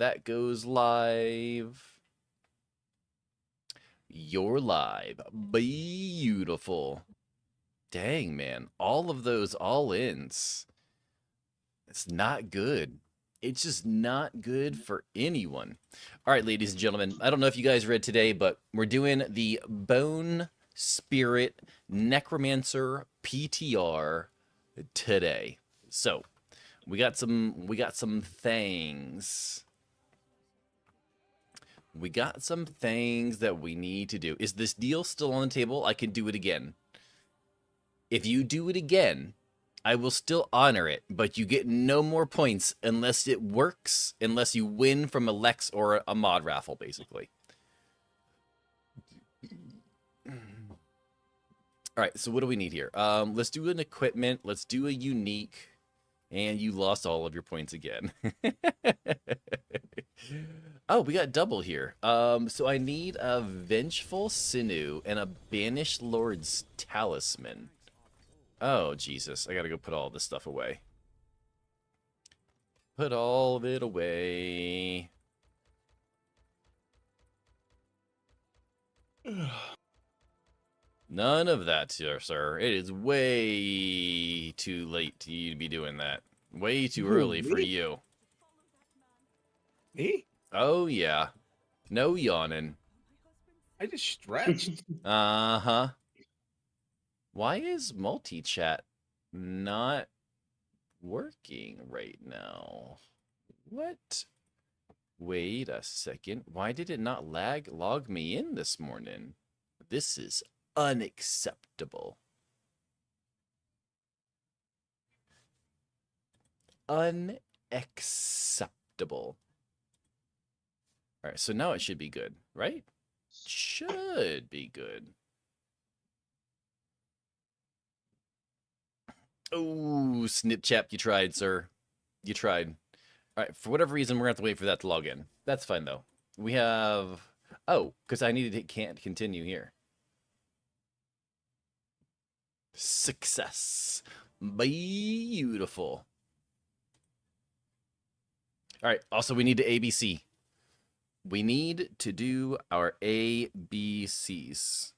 That goes live. You're live. Beautiful. Dang, man. All of those all-ins. It's not good. It's just not good for anyone. All right, ladies and gentlemen. I don't know if you guys read today, but we're doing the Bone Spirit Necromancer PTR today. So, we got some things. We got some things that we need to do. Is this deal still on the table? I can do it again. If you do it again, I will still honor it, but you get no more points unless it works, unless you win from a Lex or a mod raffle, basically. All right, so what do we need here? Let's do an equipment. Let's do a unique. And you lost all of your points again. Oh, we got double here. So I need a Vengeful Sinew and a Banished Lord's Talisman. Oh, Jesus. I gotta go put all this stuff away. Put all of it away. None of that, sir. It is way too late to you to be doing that. Way too early for you. Me? Oh, yeah. No yawning. I just stretched. Uh-huh. Why is multi-chat not working right now? What? Wait a second. Why did it not log me in this morning? This is unacceptable. Unacceptable. All right, so now it should be good, right? Should be good. Oh, Snipchat, you tried, sir. You tried. All right, for whatever reason, we're going to have to wait for that to log in. That's fine, though. We have... Oh, because I needed to can't continue here. Success. Beautiful. All right, also, we need to ABC. We need to do our ABCs.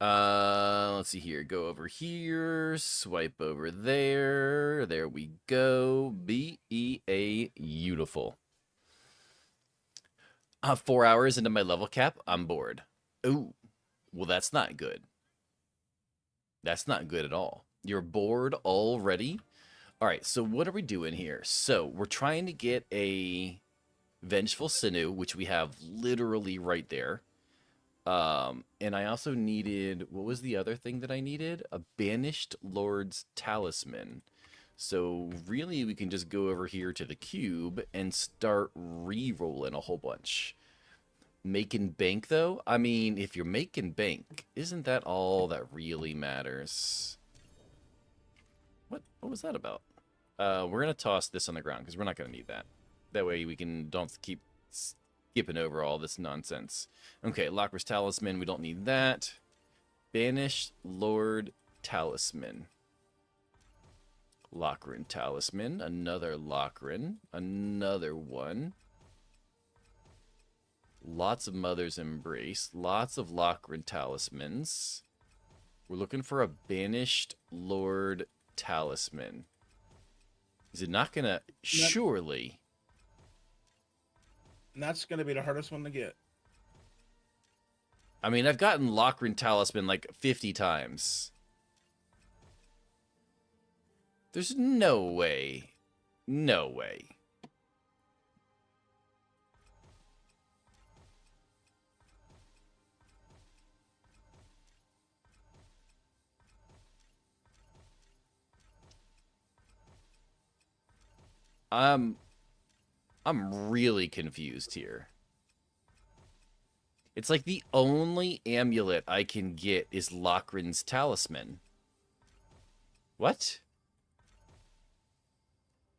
Let's see here. Go over here. Swipe over there. There we go. BEA. Beautiful. 4 hours into my level cap, I'm bored. Ooh. Well, that's not good. That's not good at all. You're bored already? All right, so what are we doing here? So we're trying to get a Vengeful Sinew, which we have literally right there. And I also needed, what was the other thing that I needed? A Banished Lord's Talisman. So really we can just go over here to the cube and start re-rolling a whole bunch. Making bank, though? I mean, if you're making bank, isn't that all that really matters? What was that about? We're going to toss this on the ground because we're not going to need that. That way we don't keep skipping over all this nonsense. Okay, Locker's Talisman, we don't need that. Banished Lord Talisman. Lockerin Talisman, another Lockerin, another one. Lots of Mother's Embrace, lots of Lockerin Talismans. We're looking for a Banished Lord Talisman. Is it not gonna... Surely... And that's going to be the hardest one to get. I mean, I've gotten Lockerin Talisman like 50 times. There's no way. No way. I'm really confused here. It's like the only amulet I can get is Lochrin's Talisman. What?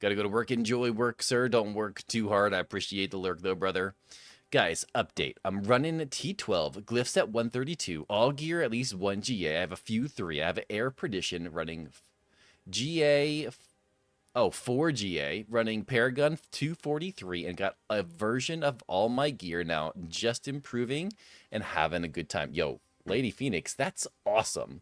Gotta go to work. Enjoy work, sir. Don't work too hard. I appreciate the lurk, though, brother. Guys, update. I'm running a T12, glyphs at 132, all gear at least 1 GA. I have a few 3. I have an Air Perdition running GA, oh, 4 GA, running Paragon 243, and got a version of all my gear now, just improving and having a good time. Yo, Lady Phoenix, that's awesome.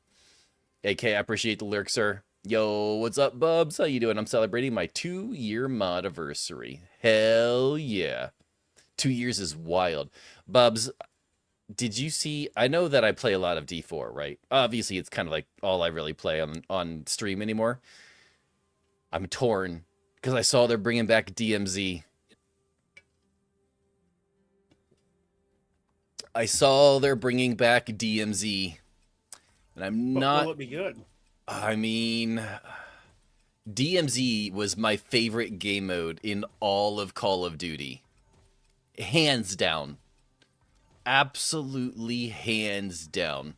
AK, I appreciate the lyric, sir. Yo, what's up, Bubs? How you doing? I'm celebrating my 2-year mod anniversary. Hell yeah. 2 years is wild. Bubs, did you see? I know that I play a lot of D4, right? Obviously, it's kind of like all I really play on stream anymore. I'm torn because I saw they're bringing back DMZ. I saw they're bringing back DMZ, and I'm But will not. it be good? I mean, DMZ was my favorite game mode in all of Call of Duty. Hands down. Absolutely hands down.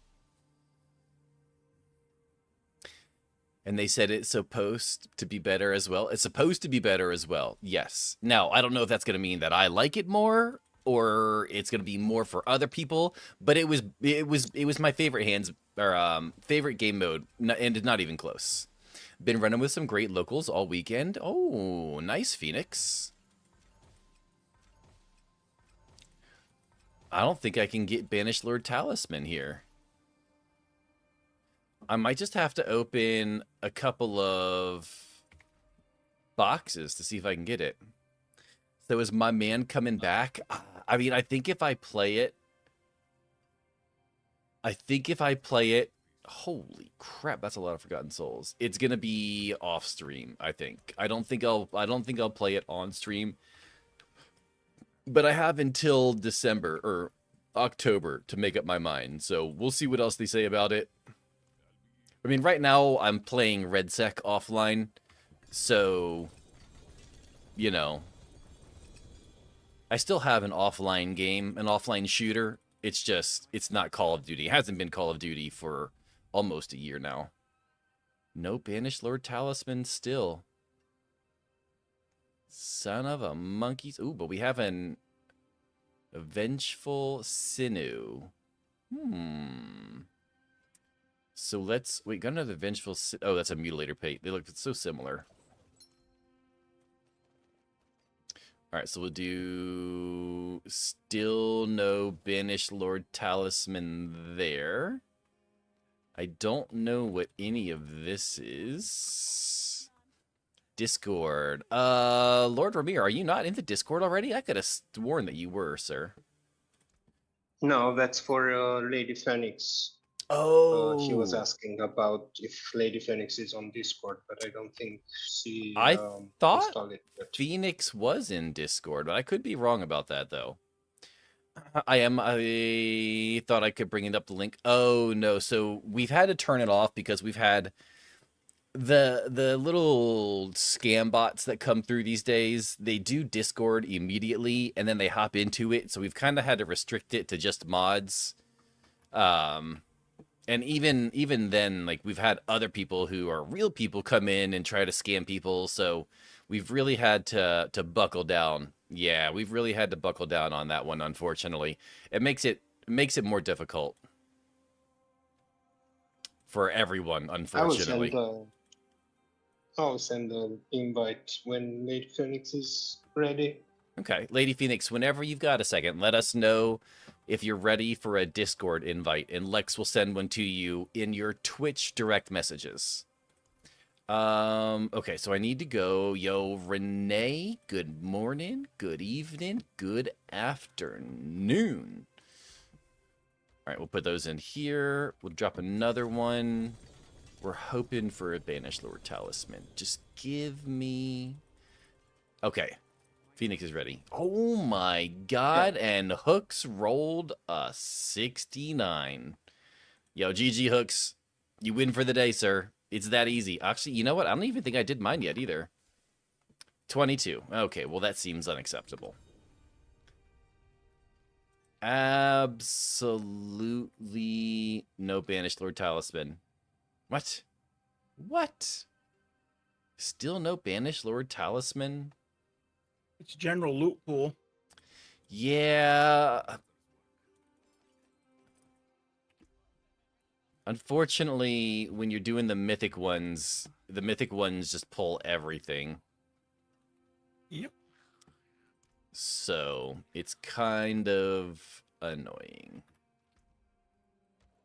And they said it's supposed to be better as well. It's supposed to be better as well. Yes. Now, I don't know if that's going to mean that I like it more or it's going to be more for other people, but it was my favorite favorite game mode, and it's not even close. Been running with some great locals all weekend. Oh, nice, Phoenix. I don't think I can get Banished Lord Talisman here. I might just have to open a couple of boxes to see if I can get it. So is my man coming back? I mean, I think if I play it, holy crap, that's a lot of Forgotten Souls. It's gonna be off stream, I think. I don't think I'll play it on stream. But I have until December or October to make up my mind. So we'll see what else they say about it. I mean, right now I'm playing RedSec offline, so, you know, I still have an offline game, an offline shooter. It's just, it's not Call of Duty. It hasn't been Call of Duty for almost a year now. No Banished Lord Talisman still. Son of a monkeys. Ooh, but we have a Vengeful Sinew. So let's wait. Got another Vengeful. Oh, that's a Mutilator Pate. They look so similar. All right, so we'll do still no Banished Lord Talisman there. I don't know what any of this is. Discord. Lord Ramir, are you not in the Discord already? I could have sworn that you were, sir. No, that's for Lady Phoenix. Oh. She was asking about if Lady Phoenix is on Discord, but I don't think she I thought installed it yet. Phoenix was in Discord, but I could be wrong about that, though. I am. I thought I could bring up the link. Oh, no. So we've had to turn it off because we've had the little scam bots that come through these days. They do Discord immediately, and then they hop into it. So we've kind of had to restrict it to just mods. And even then, like, we've had other people who are real people come in and try to scam people. So we've really had to buckle down. Yeah, we've really had to buckle down on that one, unfortunately. It makes it more difficult for everyone, unfortunately. I'll send an invite when Lady Phoenix is ready. Okay, Lady Phoenix, whenever you've got a second, let us know if you're ready for a Discord invite, and Lex will send one to you in your Twitch direct messages. Okay, so I need to go. Yo, Renee, good morning, good evening, good afternoon. All right, we'll put those in here. We'll drop another one. We're hoping for a Banished Lord Talisman. Just give me... Okay, Phoenix is ready. Oh my god, and Hooks rolled a 69. Yo, GG Hooks. You win for the day, sir. It's that easy. Actually, you know what? I don't even think I did mine yet either. 22. Okay, well, that seems unacceptable. Absolutely no Banished Lord Talisman. What? What? Still no Banished Lord Talisman? It's general loot pool. Yeah. Unfortunately, when you're doing the mythic ones just pull everything. Yep. So it's kind of annoying.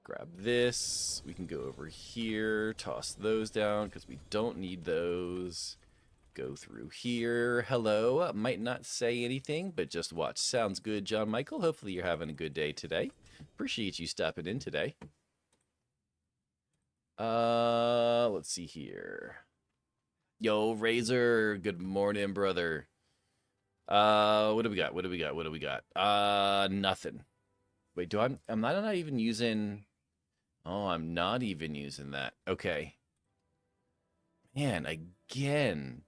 Grab this. We can go over here, toss those down because we don't need those. Go through here. Hello. Might not say anything, but just watch. Sounds good, John Michael. Hopefully you're having a good day today. Appreciate you stopping in today. Let's see here. Yo, Razor. Good morning, brother. What do we got? What do we got? What do we got? Nothing. Wait, I'm not even using... Oh, I'm not even using that. Okay. Man, again.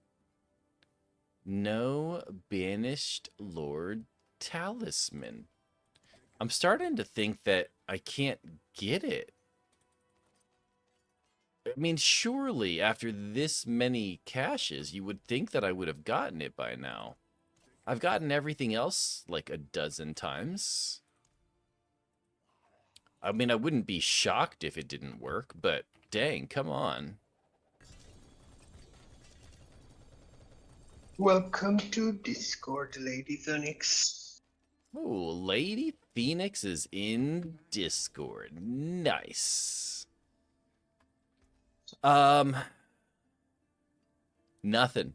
No Banished Lord Talisman. I'm starting to think that I can't get it. I mean, surely after this many caches, you would think that I would have gotten it by now. I've gotten everything else like a dozen times. I mean, I wouldn't be shocked if it didn't work, but dang, come on. Welcome to Discord, Lady Phoenix. Oh, Lady Phoenix is in Discord. Nice. Nothing.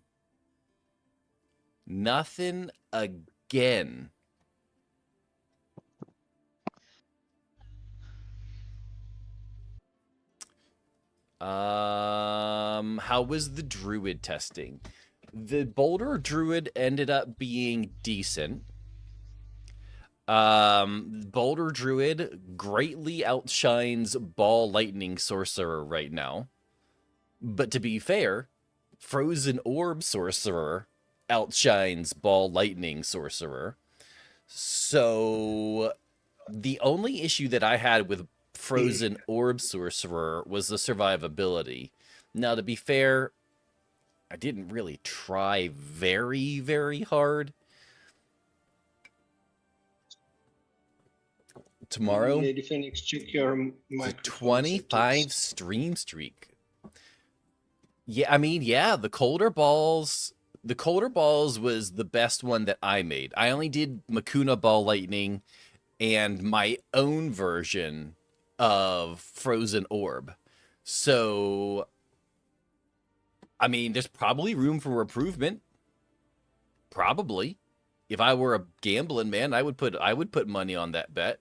Nothing again. How was the druid testing? The boulder druid ended up being decent. Boulder druid greatly outshines ball lightning sorcerer right now. But to be fair, frozen orb sorcerer outshines ball lightning sorcerer. So the only issue that I had with frozen orb sorcerer was the survivability. Now, to be fair, I didn't really try very, very hard. Tomorrow, Lady Phoenix, check your the microphone 25 settings. stream streak. Yeah, I mean, yeah, the colder balls was the best one that I made. I only did Makuna Ball Lightning and my own version of Frozen Orb. So, I mean, there's probably room for improvement. Probably. If I were a gambling man, I would put money on that bet.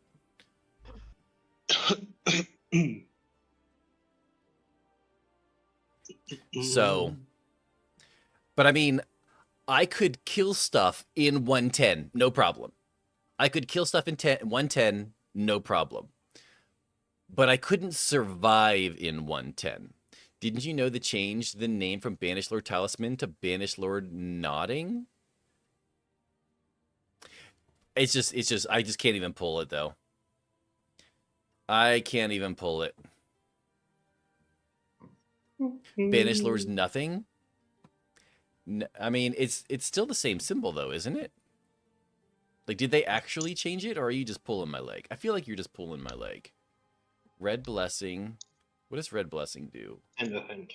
So, but I mean, I could kill stuff in 110, no problem. I could kill stuff in 110, no problem. But I couldn't survive in 110. Didn't you know they changed the name from Banished Lord Talisman to Banished Lord Nodding? I just can't even pull it, though. I can't even pull it. Banished Lord's nothing? I mean, it's still the same symbol, though, isn't it? Like, did they actually change it, or are you just pulling my leg? I feel like you're just pulling my leg. Red Blessing. What does Red Blessing do?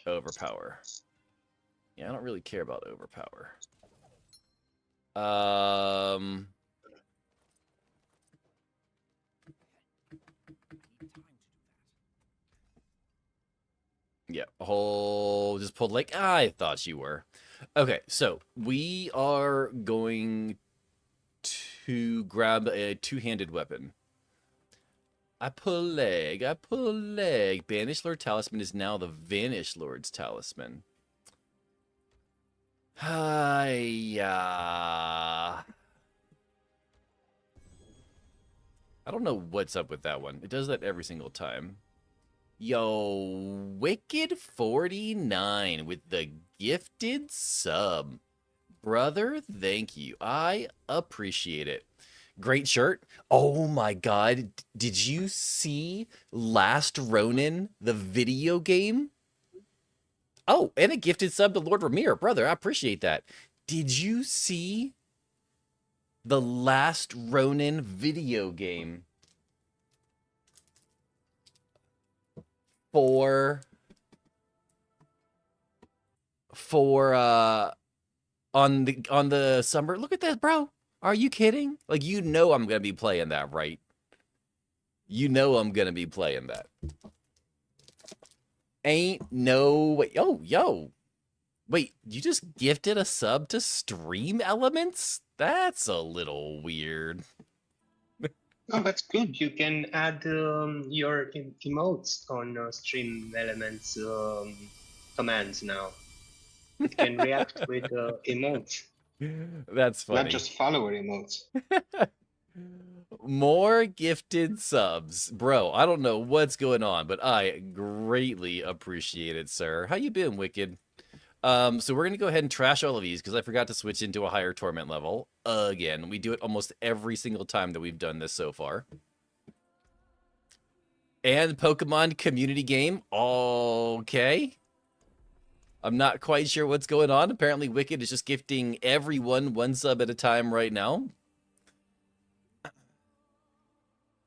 Overpower. Yeah, I don't really care about overpower. Yeah, just pulled like I thought you were. Okay, so we are going to grab a two-handed weapon. I pull leg. Banished Lord Talisman is now the Vanished Lord's Talisman. Hiya. I don't know what's up with that one. It does that every single time. Yo, Wicked 49 with the gifted sub. Brother, thank you. I appreciate it. Great shirt. Oh my god. Did you see Last Ronin, the video game? Oh, and a gifted sub to Lord Ramir. Brother, I appreciate that. Did you see the Last Ronin video game? for on the summer. Look at that, bro. Are you kidding? Like, you know I'm gonna be playing that, right? You know I'm gonna be playing that. Ain't no way. Oh, yo. Wait, you just gifted a sub to Stream Elements? That's a little weird. Oh, that's good. You can add your emotes on Stream Elements commands now. It can react with emotes, That's funny. not just follower emotes. More gifted subs. Bro, I don't know what's going on, but I greatly appreciate it, sir. How you been, Wicked? So we're going to go ahead and trash all of these because I forgot to switch into a higher torment level. Again, we do it almost every single time that we've done this so far. And Pokemon community game. Okay. I'm not quite sure what's going on. Apparently Wicked is just gifting everyone one sub at a time right now.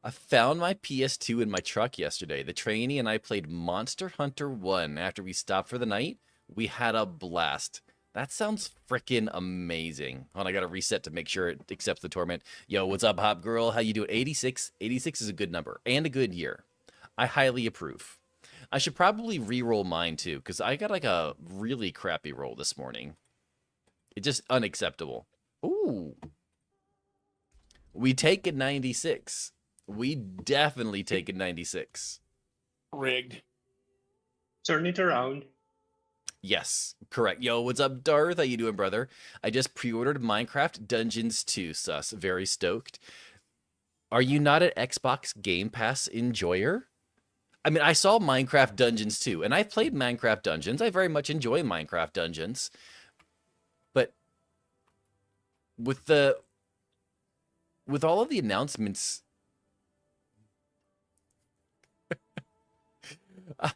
I found my PS2 in my truck yesterday. The trainee and I played Monster Hunter 1 after we stopped for the night. We had a blast. That sounds freaking amazing. Hold on, I gotta reset to make sure it accepts the torment. Yo, what's up, Hop Girl? How you doing? 86. 86 is a good number and a good year. I highly approve. I should probably re-roll mine too, because I got like a really crappy roll this morning. It's just unacceptable. Ooh. We take a 96. We definitely take a 96. Rigged. Turn it around. Yes, correct. Yo, what's up, Darth? How you doing, brother? I just pre-ordered Minecraft Dungeons 2, sus. Very stoked. Are you not an Xbox Game Pass enjoyer? I mean, I saw Minecraft Dungeons 2, and I've played Minecraft Dungeons. I very much enjoy Minecraft Dungeons. But with all of the announcements,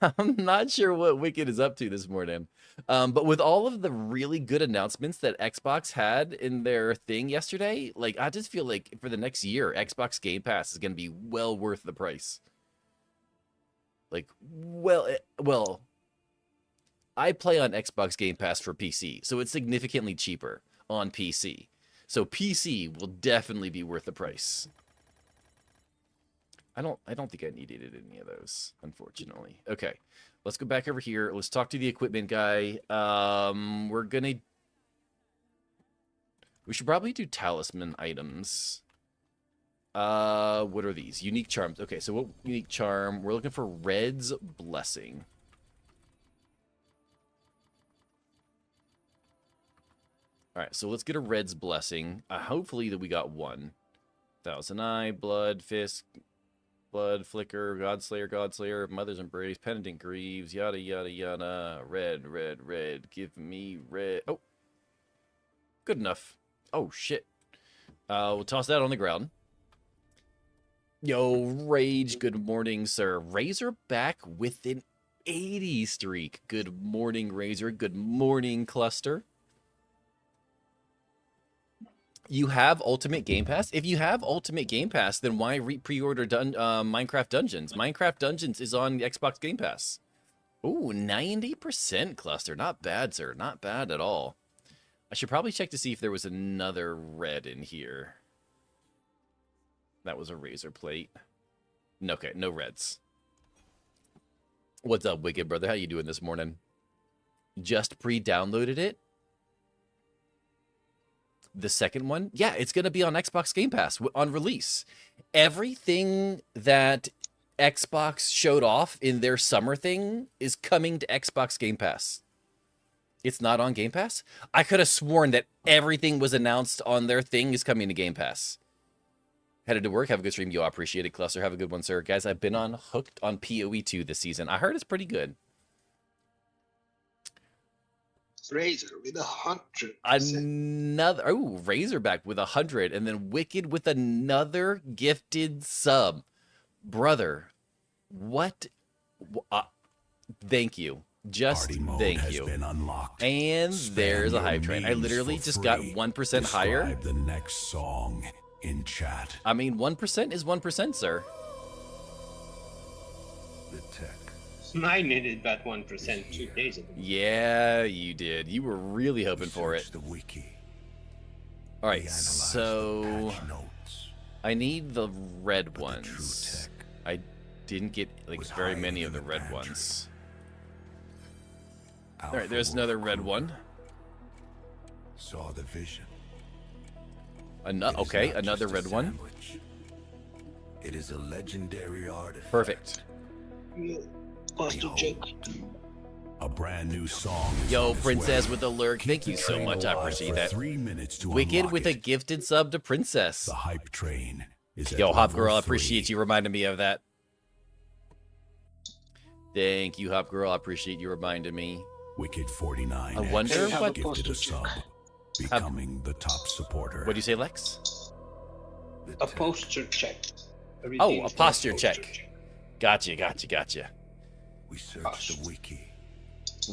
I'm not sure what Wicked is up to this morning. But with all of the really good announcements that Xbox had in their thing yesterday, like, I just feel like for the next year, Xbox Game Pass is going to be well worth the price. Like, well, I play on Xbox Game Pass for PC, so it's significantly cheaper on PC. So PC will definitely be worth the price. I don't think I needed any of those, unfortunately. Okay, let's go back over here. Let's talk to the equipment guy. We should probably do talisman items. What are these? Unique charms. Okay, so what unique charm? We're looking for Red's Blessing. All right, so let's get a Red's Blessing. Hopefully that we got one. Thousand Eye, Blood, Fist, Blood, Flicker, Godslayer, Mother's Embrace, Penitent Greaves, yada, yada, yada. Red, red, red. Give me red. Oh. Good enough. Oh, shit. We'll toss that on the ground. Yo, Rage, good morning, sir. Razorback with an 80 streak. Good morning, Razor. Good morning, Cluster. You have Ultimate Game Pass? If you have Ultimate Game Pass, then why pre-order Minecraft Dungeons? Minecraft Dungeons is on Xbox Game Pass. Ooh, 90% Cluster. Not bad, sir. Not bad at all. I should probably check to see if there was another red in here. That was a razor plate. Okay, no reds. What's up, Wicked brother? How you doing this morning? Just pre-downloaded it? The second one? Yeah, it's going to be on Xbox Game Pass on release. Everything that Xbox showed off in their summer thing is coming to Xbox Game Pass. It's not on Game Pass? I could have sworn that everything was announced on their thing is coming to Game Pass. Headed to work. Have a good stream. Yo, I appreciate it, Cluster. Have a good one, sir. Guys, I've been hooked on PoE 2 this season. I heard it's pretty good. Razor with 100. Another, oh, Razorback with 100, and then Wicked with another gifted sub. Brother, what? Thank you. Just thank you. And there's a hype train. I literally just got 1% higher. The next song in chat. I mean, 1% is 1%, sir. The tech I needed that 1% 2 days ago. Yeah, you did. You were really hoping for it. Searched the wiki. All right, We analyzed the so patch notes. I need the red But the true ones. tech I didn't get like was very hiding many of in the the red pantry. ones. All Alpha right, there's Wolf another red Kruger one. Saw the vision. It is Okay, not another just a red one. sandwich. It is a legendary artifact. Perfect. Posture check. A brand new song. Is Yo, on its Princess way. with the lurk. Keep Thank the you so train much. I alive appreciate for that. 3 minutes to Wicked unlock with a it. gifted sub to Princess. The hype train is at Yo, Hop level Girl, I 3. appreciate you reminding me of that. Thank you, Hop Girl. I appreciate you reminding me. Wicked 49. I wonder have what. a Gifted a posture sub, becoming the top supporter. What'd you say, Lex? The A tech posture check. Oh, redeems a my posture check. Gotcha. We searched the wiki.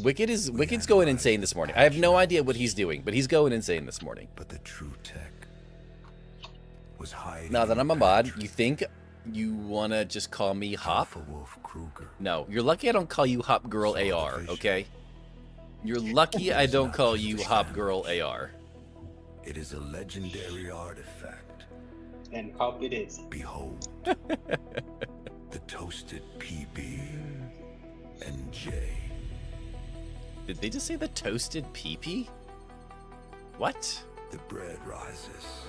Wicked's going insane this morning. I have no idea what he's doing, but he's going insane this morning. But the true tech was hiding. Now that in I'm a the mod, pantry. you think you wanna just call me Hop? Alpha Wolf Kruger. No, you're lucky I don't call you Hop Girl AR, okay? You're lucky I don't call you Hop Girl AR. It is a legendary artifact. And hop it is. Behold, the toasted PB and J. Did they just say the toasted PP? What? The bread rises.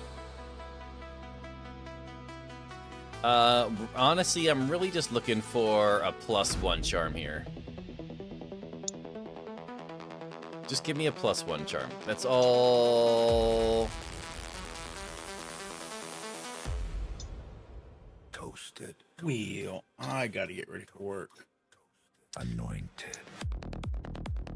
Honestly, I'm really just looking for a +1 charm here. Just give me a +1 charm. That's all. Toasted, Wheel. I gotta get ready for work. anointed.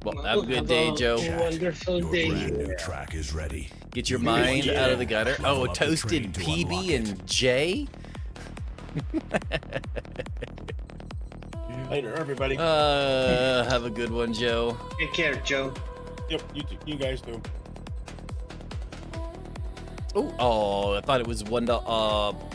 Well, have a good day, Joe. Wonderful Your day. brand new track is ready. Get your mind out of the gutter. Oh, a toasted PB and J? Later, everybody. Have a good one, Joe. Take care, Joe. Yep, you guys do. Oh, I thought it was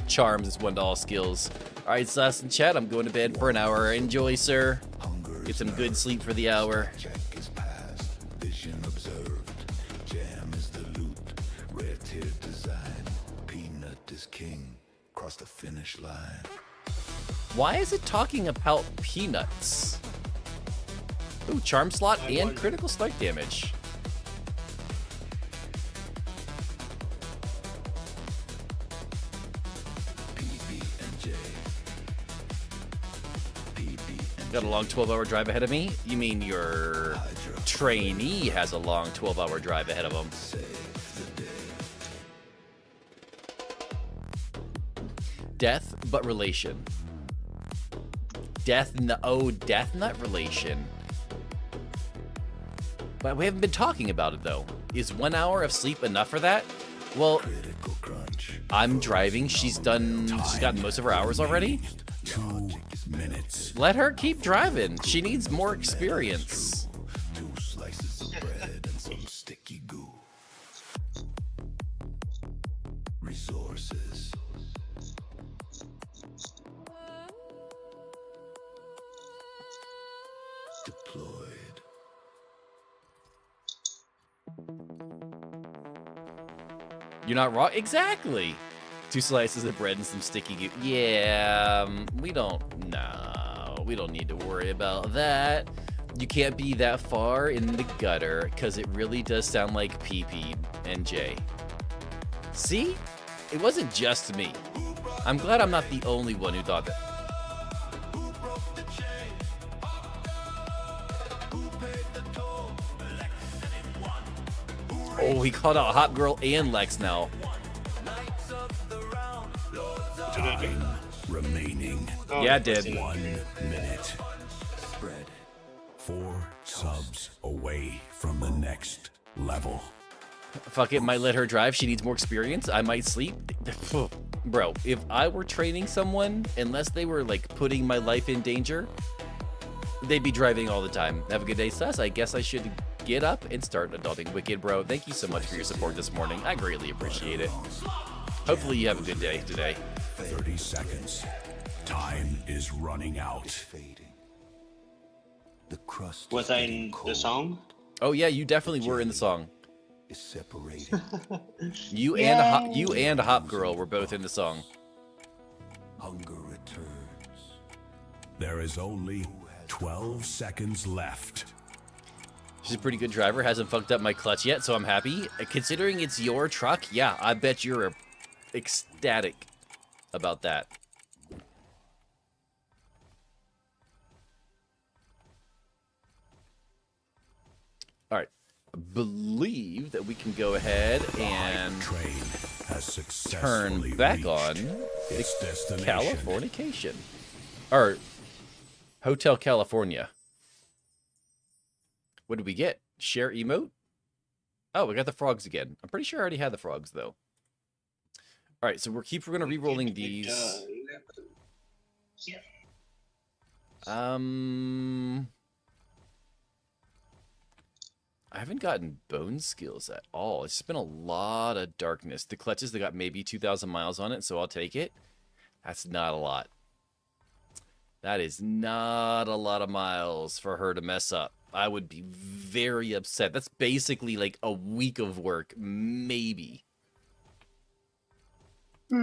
charms is $1 skills. All right, Sus and chat, I'm going to bed for an hour. Enjoy, sir. Hunger Get some is good nerve. sleep for the hour. Check is passed. Vision observed. Jam is the loot. Red tiered design. Peanut is king. Cross the finish line. Why is it talking about peanuts? Ooh, charm slot I and wonder. critical strike damage. PB and J. PB and Got a long 12-hour drive ahead of me? You mean your Hydra. trainee has a long 12-hour drive ahead of him? Save the day. Death, but relation. Death nut relation. But we haven't been talking about it though. Is 1 hour of sleep enough for that? Well, Critical crunch. I'm driving. She's gotten most of her hours already. 2 minutes. Let her keep driving. She needs more experience. 2 slices of bread and some sticky goo. Resources. Deployed. You're not wrong. Exactly. 2 slices of bread and some sticky goo. Yeah, we don't need to worry about that. You can't be that far in the gutter because it really does sound like PP and J. See? It wasn't just me. I'm glad I'm not the only one who thought that. Oh, he called out Hot Girl and Lex now. Time remaining. Yeah, it did. 1 minute. Spread. 4 subs away from the next level. Fuck it, might let her drive. She needs more experience. I might sleep. Bro, if I were training someone, unless they were like putting my life in danger, they'd be driving all the time. Have a good day, Sus. I guess I should get up and start adulting. Wicked, bro. Thank you so much for your support this morning. I greatly appreciate it. Hopefully you have a good day today. 30 seconds. Time is running out. Fading. The crust Was is I getting in the cold. song? Oh yeah, you definitely were in the song. Is separated. You Yay! and Hop Girl were both in the song. Hunger returns. There is only 12 seconds left. She's a pretty good driver. Hasn't fucked up my clutch yet, so I'm happy. Considering it's your truck, yeah, I bet you're ecstatic about that. All right. I believe that we can go ahead and Train has successfully turn back reached on its the destination. Californication. Or Hotel California. What did we get? Share emote? Oh, we got the frogs again. I'm pretty sure I already had the frogs, though. All right, so we're going to re-rolling these. Yeah. I haven't gotten bone skills at all. It's just been a lot of darkness. The clutches, they got maybe 2,000 miles on it, so I'll take it. That's not a lot. That is not a lot of miles for her to mess up. I would be very upset. That's basically like a week of work, maybe.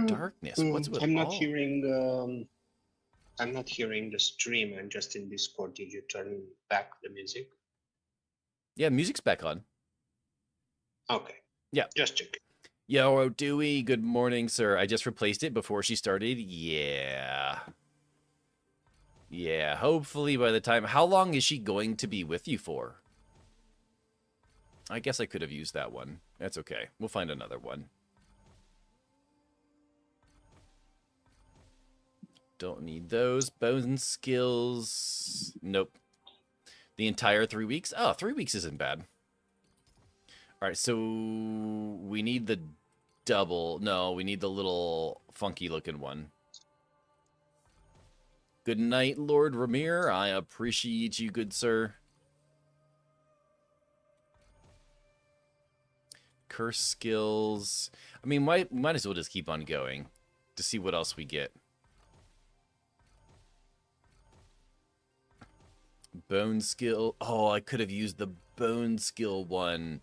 Darkness. What's with I'm not all? hearing. I'm not hearing the stream. I'm just in Discord. Did you turn back the music? Yeah, music's back on. Okay. Yeah. Just check. Yo, Dewey, good morning, sir. I just replaced it before she started. Yeah. Yeah, hopefully by the time... How long is she going to be with you for? I guess I could have used that one. That's okay. We'll find another one. Don't need those. Bone skills. Nope. The entire 3 weeks? Oh, 3 weeks isn't bad. All right, so we need the double. No, we need the little funky looking one. Good night, Lord Ramir. I appreciate you, good sir. Curse skills. I mean, might as well just keep on going to see what else we get. Bone skill. Oh, I could have used the bone skill one.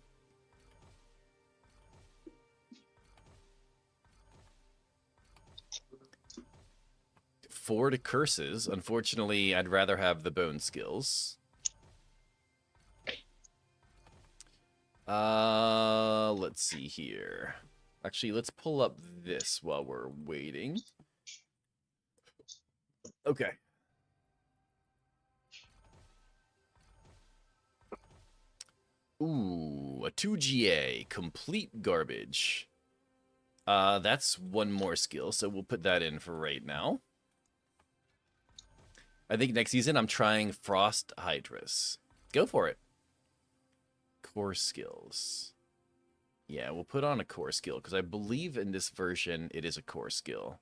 Four to curses. Unfortunately, I'd rather have the bone skills. Let's see here. Actually, let's pull up this while we're waiting. Okay. Ooh, a 2GA. Complete garbage. That's one more skill, so we'll put that in for right now. I think next season I'm trying Frost Hydras. Go for it. Core skills. Yeah, we'll put on a core skill, because I believe in this version it is a core skill.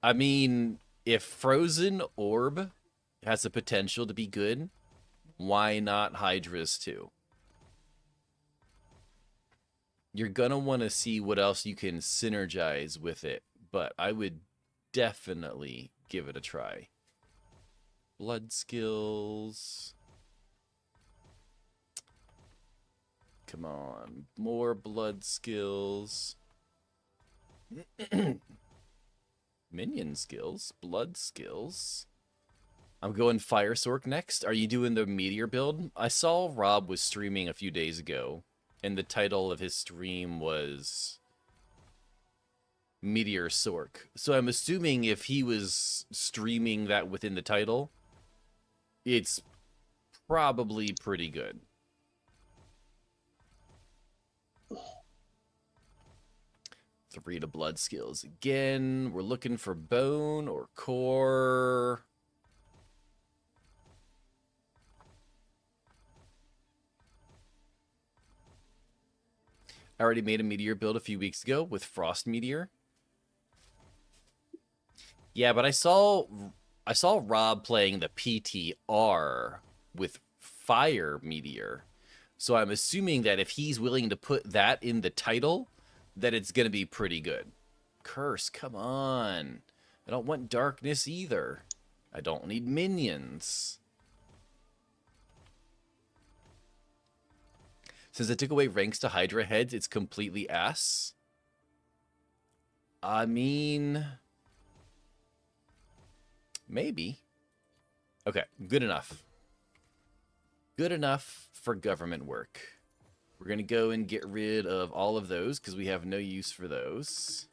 I mean, if Frozen Orb has the potential to be good, why not Hydras too? You're gonna want to see what else you can synergize with it, but I would definitely give it a try. Blood skills. Come on, more blood skills. Minion skills, blood skills. I'm going Fire Sork next. Are you doing the Meteor build? I saw Rob was streaming a few days ago, and the title of his stream was Meteor Sork. So I'm assuming if he was streaming that within the title, it's probably pretty good. Three to blood skills again. We're looking for bone or core. I already made a meteor build a few weeks ago with Frost Meteor. Yeah, but I saw Rob playing the PTR with Fire Meteor. So I'm assuming that if he's willing to put that in the title, that it's going to be pretty good. Curse, come on. I don't want darkness either. I don't need minions. Since I took away ranks to Hydra heads, it's completely ass. I mean, maybe. Okay, good enough. Good enough for government work. We're going to go and get rid of all of those because we have no use for those.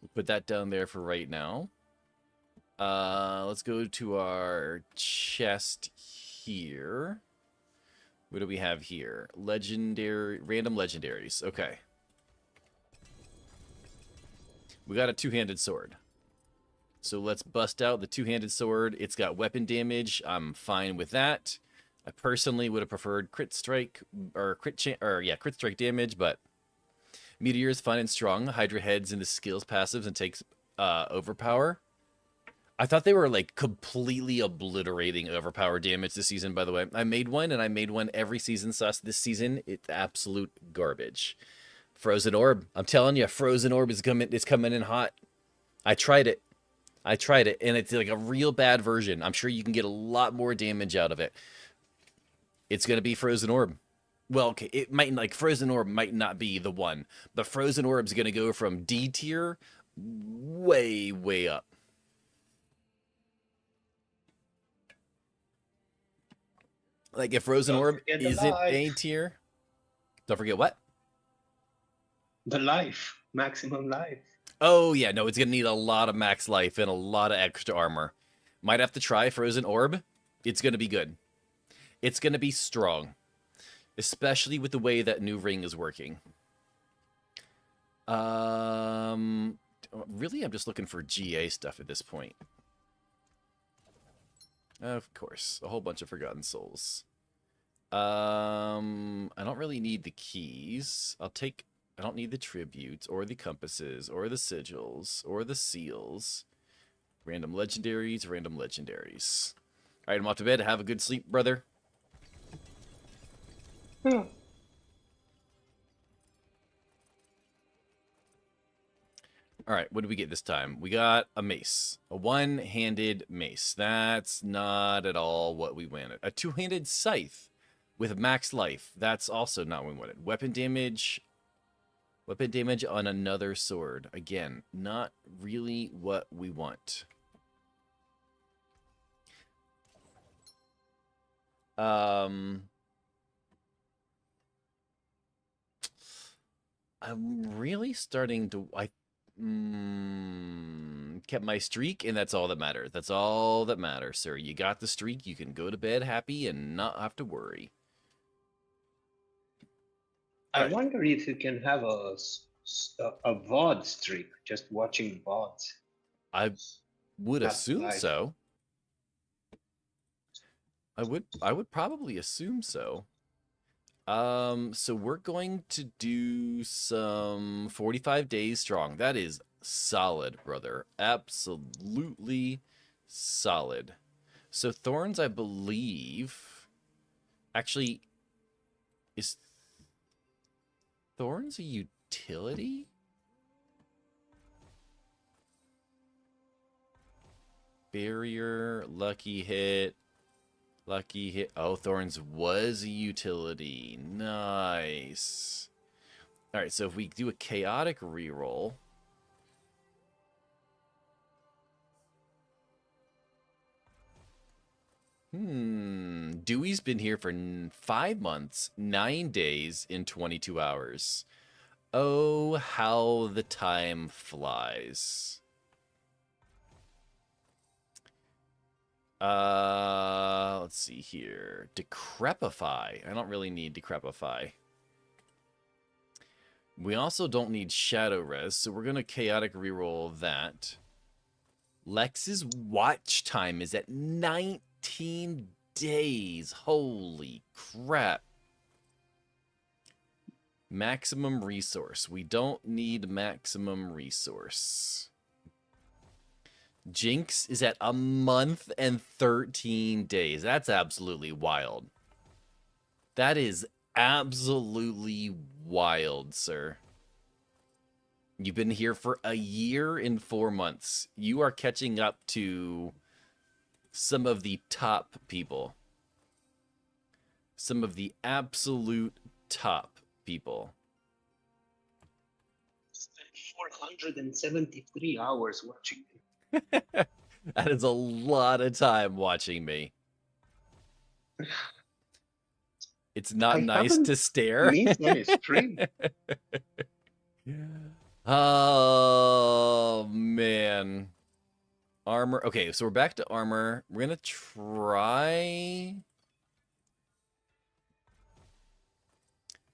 We'll put that down there for right now. Let's go to our chest here. What do we have here? Legendary, random legendaries. Okay. We got a two-handed sword. So let's bust out the two-handed sword. It's got weapon damage. I'm fine with that. I personally would have preferred crit strike or crit strike damage, but Meteor is fun and strong. Hydra heads into skills passives and takes overpower. I thought they were like completely obliterating overpower damage this season, by the way. I made one and I made one every season sus this season. It's absolute garbage. Frozen Orb. I'm telling you, Frozen Orb is coming in hot. I tried it, and it's like a real bad version. I'm sure you can get a lot more damage out of it. It's going to be Frozen Orb. Well, okay, it might, like, Frozen Orb might not be the one, but Frozen Orb's going to go from D tier way, way up. Like, if Frozen Orb isn't A tier, don't forget what? The life, maximum life. Oh, yeah, no, it's going to need a lot of max life and a lot of extra armor. Might have to try Frozen Orb. It's going to be good. It's going to be strong. Especially with the way that new ring is working. Really, I'm just looking for GA stuff at this point. Of course, a whole bunch of Forgotten Souls. I don't really need the keys. I don't need the tributes, or the compasses, or the sigils, or the seals. Random legendaries, random legendaries. All right, I'm off to bed. Have a good sleep, brother. Hmm. All right, what did we get this time? We got a mace. A one-handed mace. That's not at all what we wanted. A two-handed scythe with max life. That's also not what we wanted. Weapon damage. Weapon damage on another sword. Again, not really what we want. I'm really starting to... kept my streak, and that's all that matters. That's all that matters, sir. You got the streak. You can go to bed happy and not have to worry. I Right. wonder if you can have a VOD streak, just watching VODs. I would Not assume live. so. I would probably assume so. So we're going to do some 45 days strong. That is solid, brother. Absolutely solid. So Thorns, I believe, actually, is Thorns a utility? Barrier, lucky hit. Lucky hit. Oh, Thorns was a utility. Nice. All right, so if we do a chaotic reroll. Dewey's been here for 5 months, 9 days, in 22 hours. Oh, how the time flies. Let's see here. Decrepify. I don't really need Decrepify. We also don't need Shadow Res, so we're going to chaotic reroll that. Lex's watch time is at 19 days. Holy crap. Maximum resource. We don't need maximum resource. Jinx is at a month and 13 days. That's absolutely wild. That is absolutely wild, sir. You've been here for a year and 4 months. You are catching up to some of the top people. Some of the absolute top people. 473 hours watching. That is a lot of time watching me. It's not I nice haven't to stare. missed any stream. Oh, man. Armor. Okay, so we're back to armor. We're going to try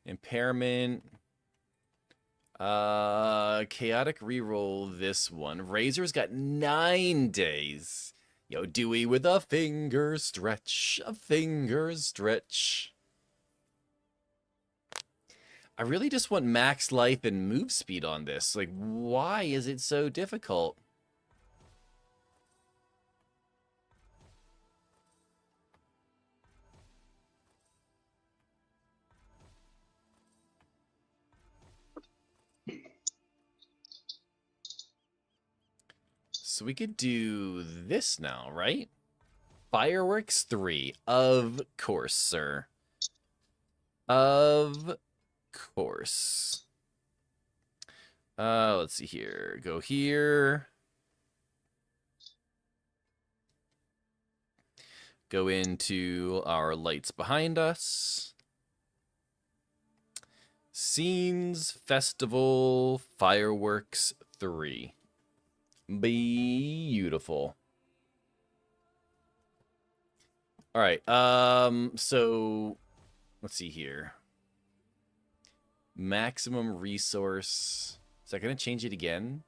impairment. Chaotic reroll this one. Razor's got 9 days. Yo, Dewey with a finger stretch. A finger stretch. I really just want max life and move speed on this. Like, why is it so difficult? So we could do this now, right? Fireworks 3. Of course, sir. Of course. Let's see here. Go here. Go into our lights behind us. Scenes, Festival, Fireworks 3. Beautiful. All right. So let's see here. Maximum resource. Is that going to change it again?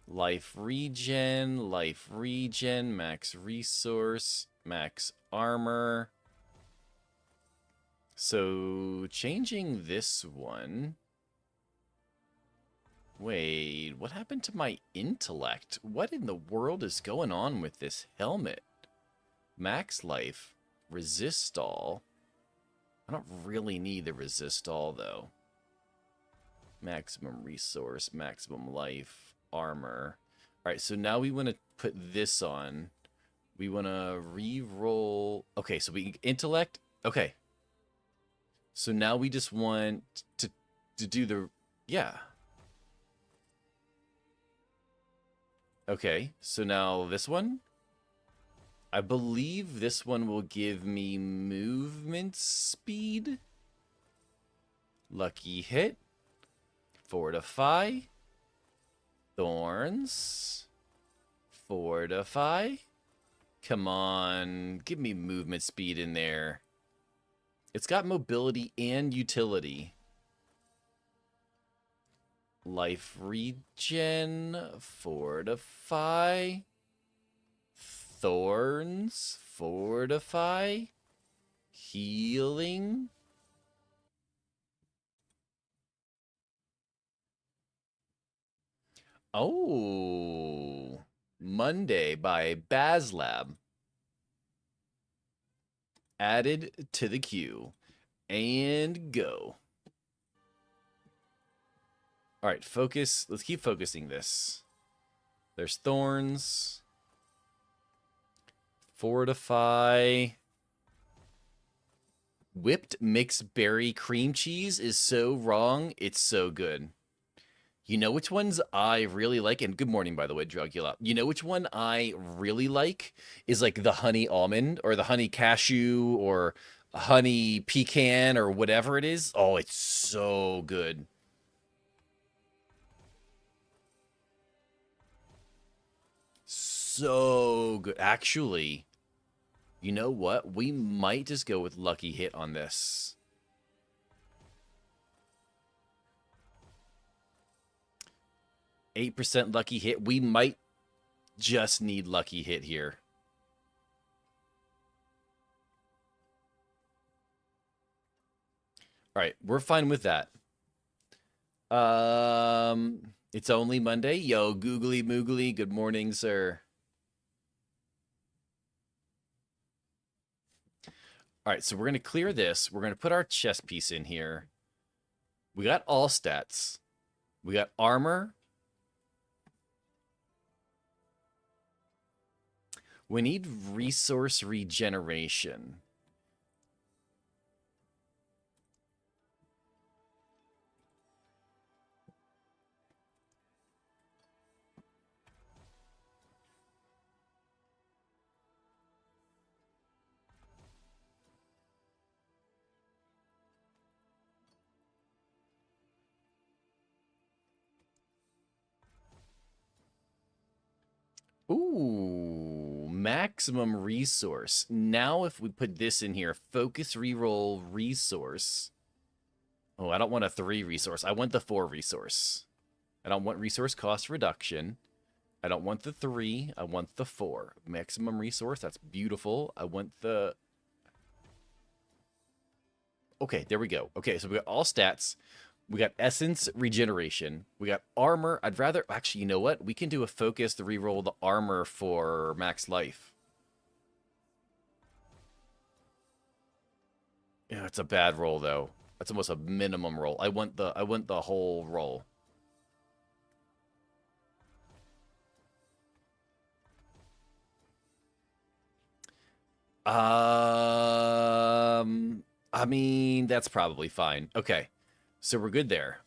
Life regen, max resource, max armor. So changing this one. Wait, what happened to my intellect? What in the world is going on with this helmet? Max life, resist all. I don't really need the resist all though. Maximum resource, maximum life, armor. All right, so now we want to put this on. We want to re-roll. Okay, so we intellect. Okay. So now we just want to do the, yeah. Okay, so now this one. I believe this one will give me movement speed. Lucky hit. Fortify. Thorns. Fortify. Come on, give me movement speed in there. It's got mobility and utility. Life regen, fortify, thorns, fortify, healing. Oh, Monday by Bazlab. Added to the queue. And go. All right, focus. Let's keep focusing this. There's thorns. Fortify. Whipped mixed berry cream cheese is so wrong. It's so good. You know which ones I really like? And good morning, by the way, Drugula. You know which one I really like? Is like the honey almond or the honey cashew or honey pecan or whatever it is. Oh, it's so good. So good. Actually, you know what? We might just go with lucky hit on this. %, lucky hit. We might just need lucky hit here. All right, we're fine with that. It's only Monday. Yo, googly moogly. Good morning, sir. All right, so we're going to clear this. We're going to put our chess piece in here. We got all stats. We got armor. We need resource regeneration. Ooh, maximum resource. Now if we put this in here, focus reroll resource. Oh, I don't want a 3 resource. I want the 4 resource. I don't want resource cost reduction. I don't want the 3. I want the 4. Maximum resource. That's beautiful. I want the... Okay, there we go. Okay, so we got all stats. We got essence regeneration. We got armor. I'd rather... Actually, you know what? We can do a focus to reroll the armor for max life. Yeah, it's a bad roll, though. That's almost a minimum roll. I want the whole roll. I mean, that's probably fine. Okay, so we're good there.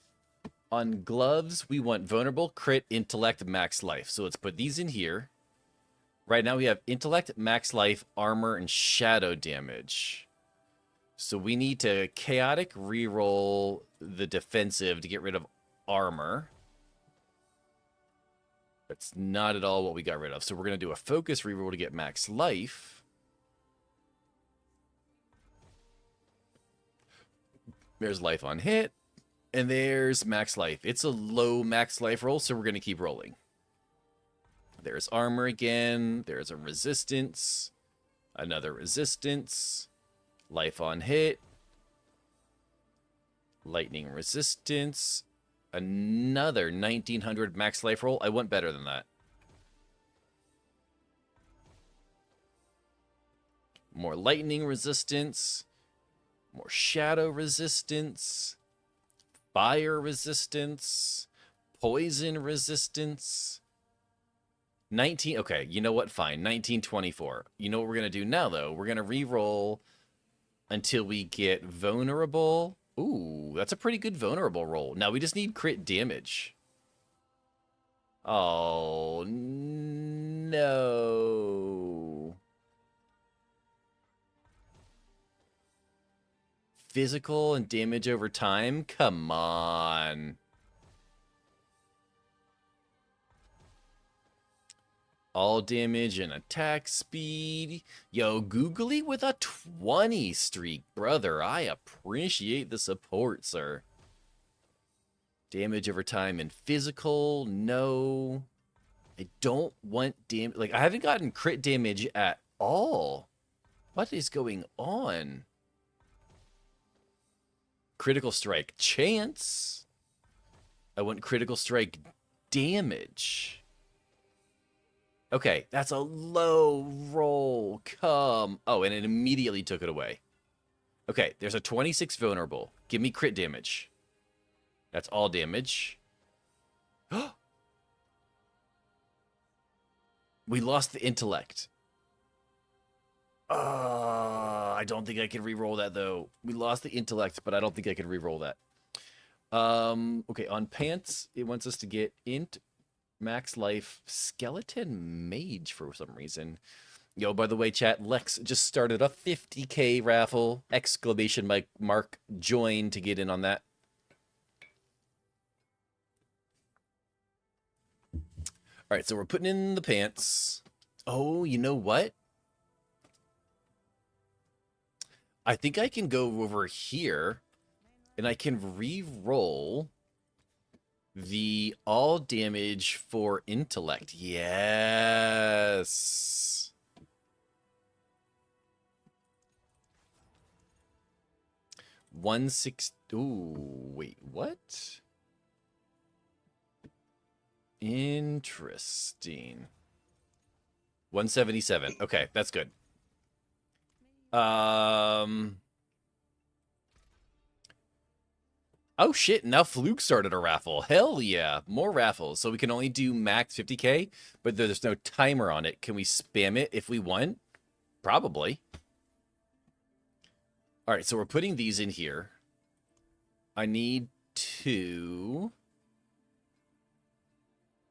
On gloves, we want vulnerable, crit, intellect, max life. So let's put these in here. Right now we have intellect, max life, armor, and shadow damage. So we need to chaotic reroll the defensive to get rid of armor. That's not at all what we got rid of. So we're going to do a focus reroll to get max life. There's life on hit. And there's max life. It's a low max life roll, so we're going to keep rolling. There's armor again. There's a resistance. Another resistance. Life on hit. Lightning resistance. Another 1900 max life roll. I want better than that. More lightning resistance. More shadow resistance. Fire resistance. Poison resistance. 19. Okay, you know what? Fine. 1924. You know what we're going to do now, though? We're going to re-roll until we get vulnerable. Ooh, that's a pretty good vulnerable roll. Now we just need crit damage. Oh, no. Physical and damage over time? Come on. All damage and attack speed. Yo, Googly with a 20 streak. Brother, I appreciate the support, sir. Damage over time and physical? No. I don't want damage. Like, I haven't gotten crit damage at all. What is going on? Critical strike chance. I want critical strike damage. Okay, that's a low roll. Come. Oh, and it immediately took it away. Okay, there's a 26 vulnerable. Give me crit damage. That's all damage. We lost the intellect. I don't think I can re-roll that, though. We lost the intellect, but I don't think I can re-roll that. Okay, on pants, it wants us to get int, max life, skeleton mage for some reason. Yo, by the way, chat, Lex just started a 50K raffle. Exclamation mark join to get in on that. All right, so we're putting in the pants. Oh, you know what? I think I can go over here and I can re-roll the all damage for intellect. Yes. Ooh, wait, what? Interesting. 177. Okay, that's good. I Oh shit, now Fluke started a raffle. Hell yeah, more raffles. So we can only do max 50k, but there's no timer on it. Can we spam it if we want? Probably. All right, so we're putting these in here. I need to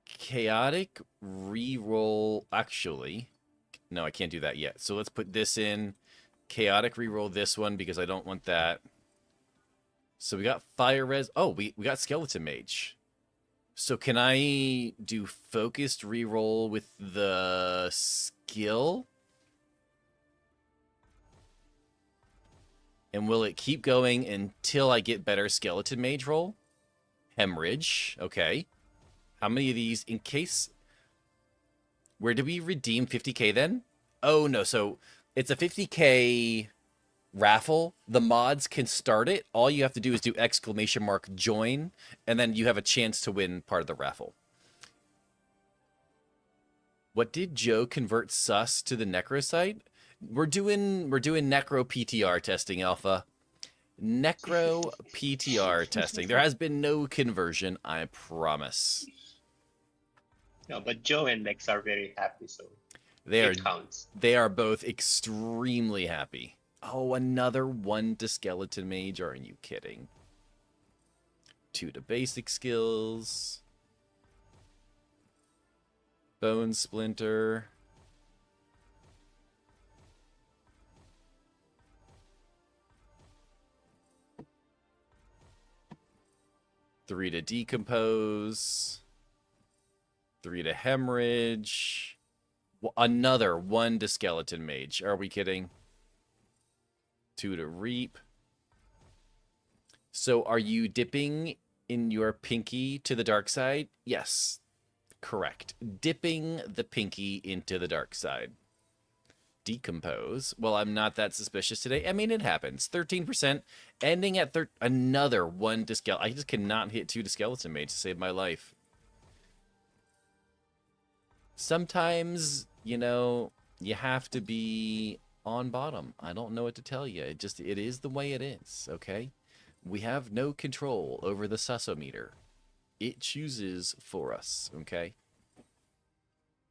chaotic reroll. Actually, no, I can't do that yet. So let's put this in. Chaotic reroll this one because I don't want that. So we got fire res. Oh, we got skeleton mage. So can I do focused reroll with the skill? And will it keep going until I get better skeleton mage roll? Hemorrhage. Okay. How many of these in case? Where do we redeem 50k then? Oh no, so it's a 50k raffle. The mods can start it. All you have to do is do !join, and then you have a chance to win part of the raffle. What did Joe convert sus to the Necro site? We're doing Necro PTR testing, Alpha. Necro PTR testing. There has been no conversion, I promise. No, but Joe and Lex are very happy, so it counts. They are both extremely happy. Oh, another 1 to skeleton mage. Are you kidding? 2 to basic skills. Bone splinter. Three to decompose. 3 to hemorrhage. Another 1 to skeleton mage. Are we kidding? 2 to reap. So are you dipping in your pinky to the dark side? Yes, correct. Dipping the pinky into the dark side. Decompose. Well, I'm not that suspicious today. I mean, it happens. 13%, ending at another 1 to skeleton. I just cannot hit 2 to skeleton mage to save my life. Sometimes, you know, you have to be on bottom. I don't know what to tell you. It is the way it is, okay? We have no control over the susometer. It chooses for us, okay?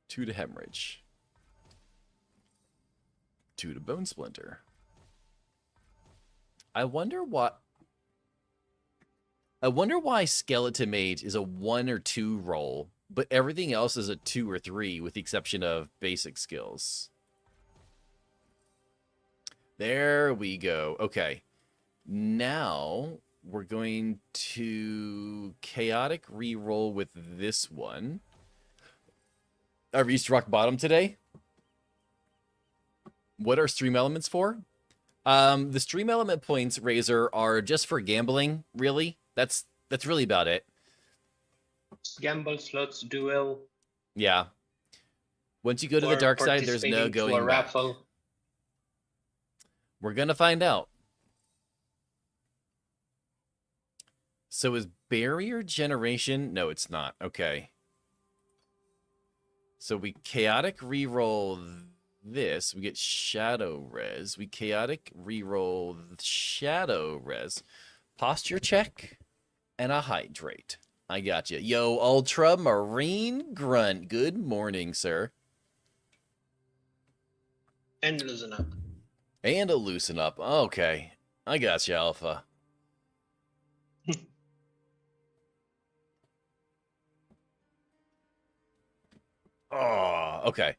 2 to hemorrhage. 2 to bone splinter. I wonder why skeleton mage is a 1 or 2 roll, but everything else is a 2 or 3 with the exception of basic skills. There we go. Okay. Now we're going to chaotic reroll with this one. I reached rock bottom today. What are stream elements for? The stream element points, Razor, are just for gambling, really. That's really about it. Gamble, slots, duel. Yeah. Once you go to the dark side, there's no going back. Raffle. We're gonna find out. So is barrier generation? No, it's not. Okay. So we chaotic reroll this. We get shadow res. We chaotic reroll shadow res. Posture check and a hydrate. I got you. Yo, Ultramarine Grunt. Good morning, sir. And loosen up. And a loosen up. Okay. I got you, Alpha. Oh, okay.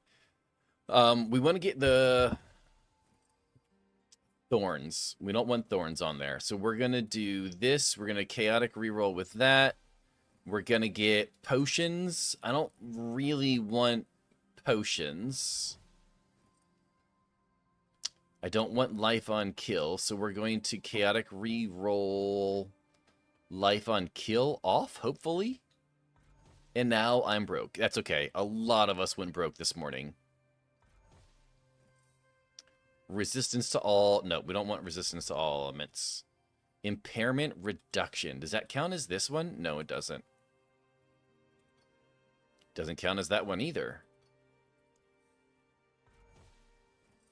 We want to get the thorns. We don't want thorns on there. So we're going to do this. We're going to chaotic reroll with that. We're going to get potions. I don't really want potions. I don't want life on kill, so we're going to chaotic re-roll life on kill off, hopefully. And now I'm broke. That's okay. A lot of us went broke this morning. Resistance to all. No, we don't want resistance to all elements. Impairment reduction. Does that count as this one? No, it doesn't. Doesn't count as that one either.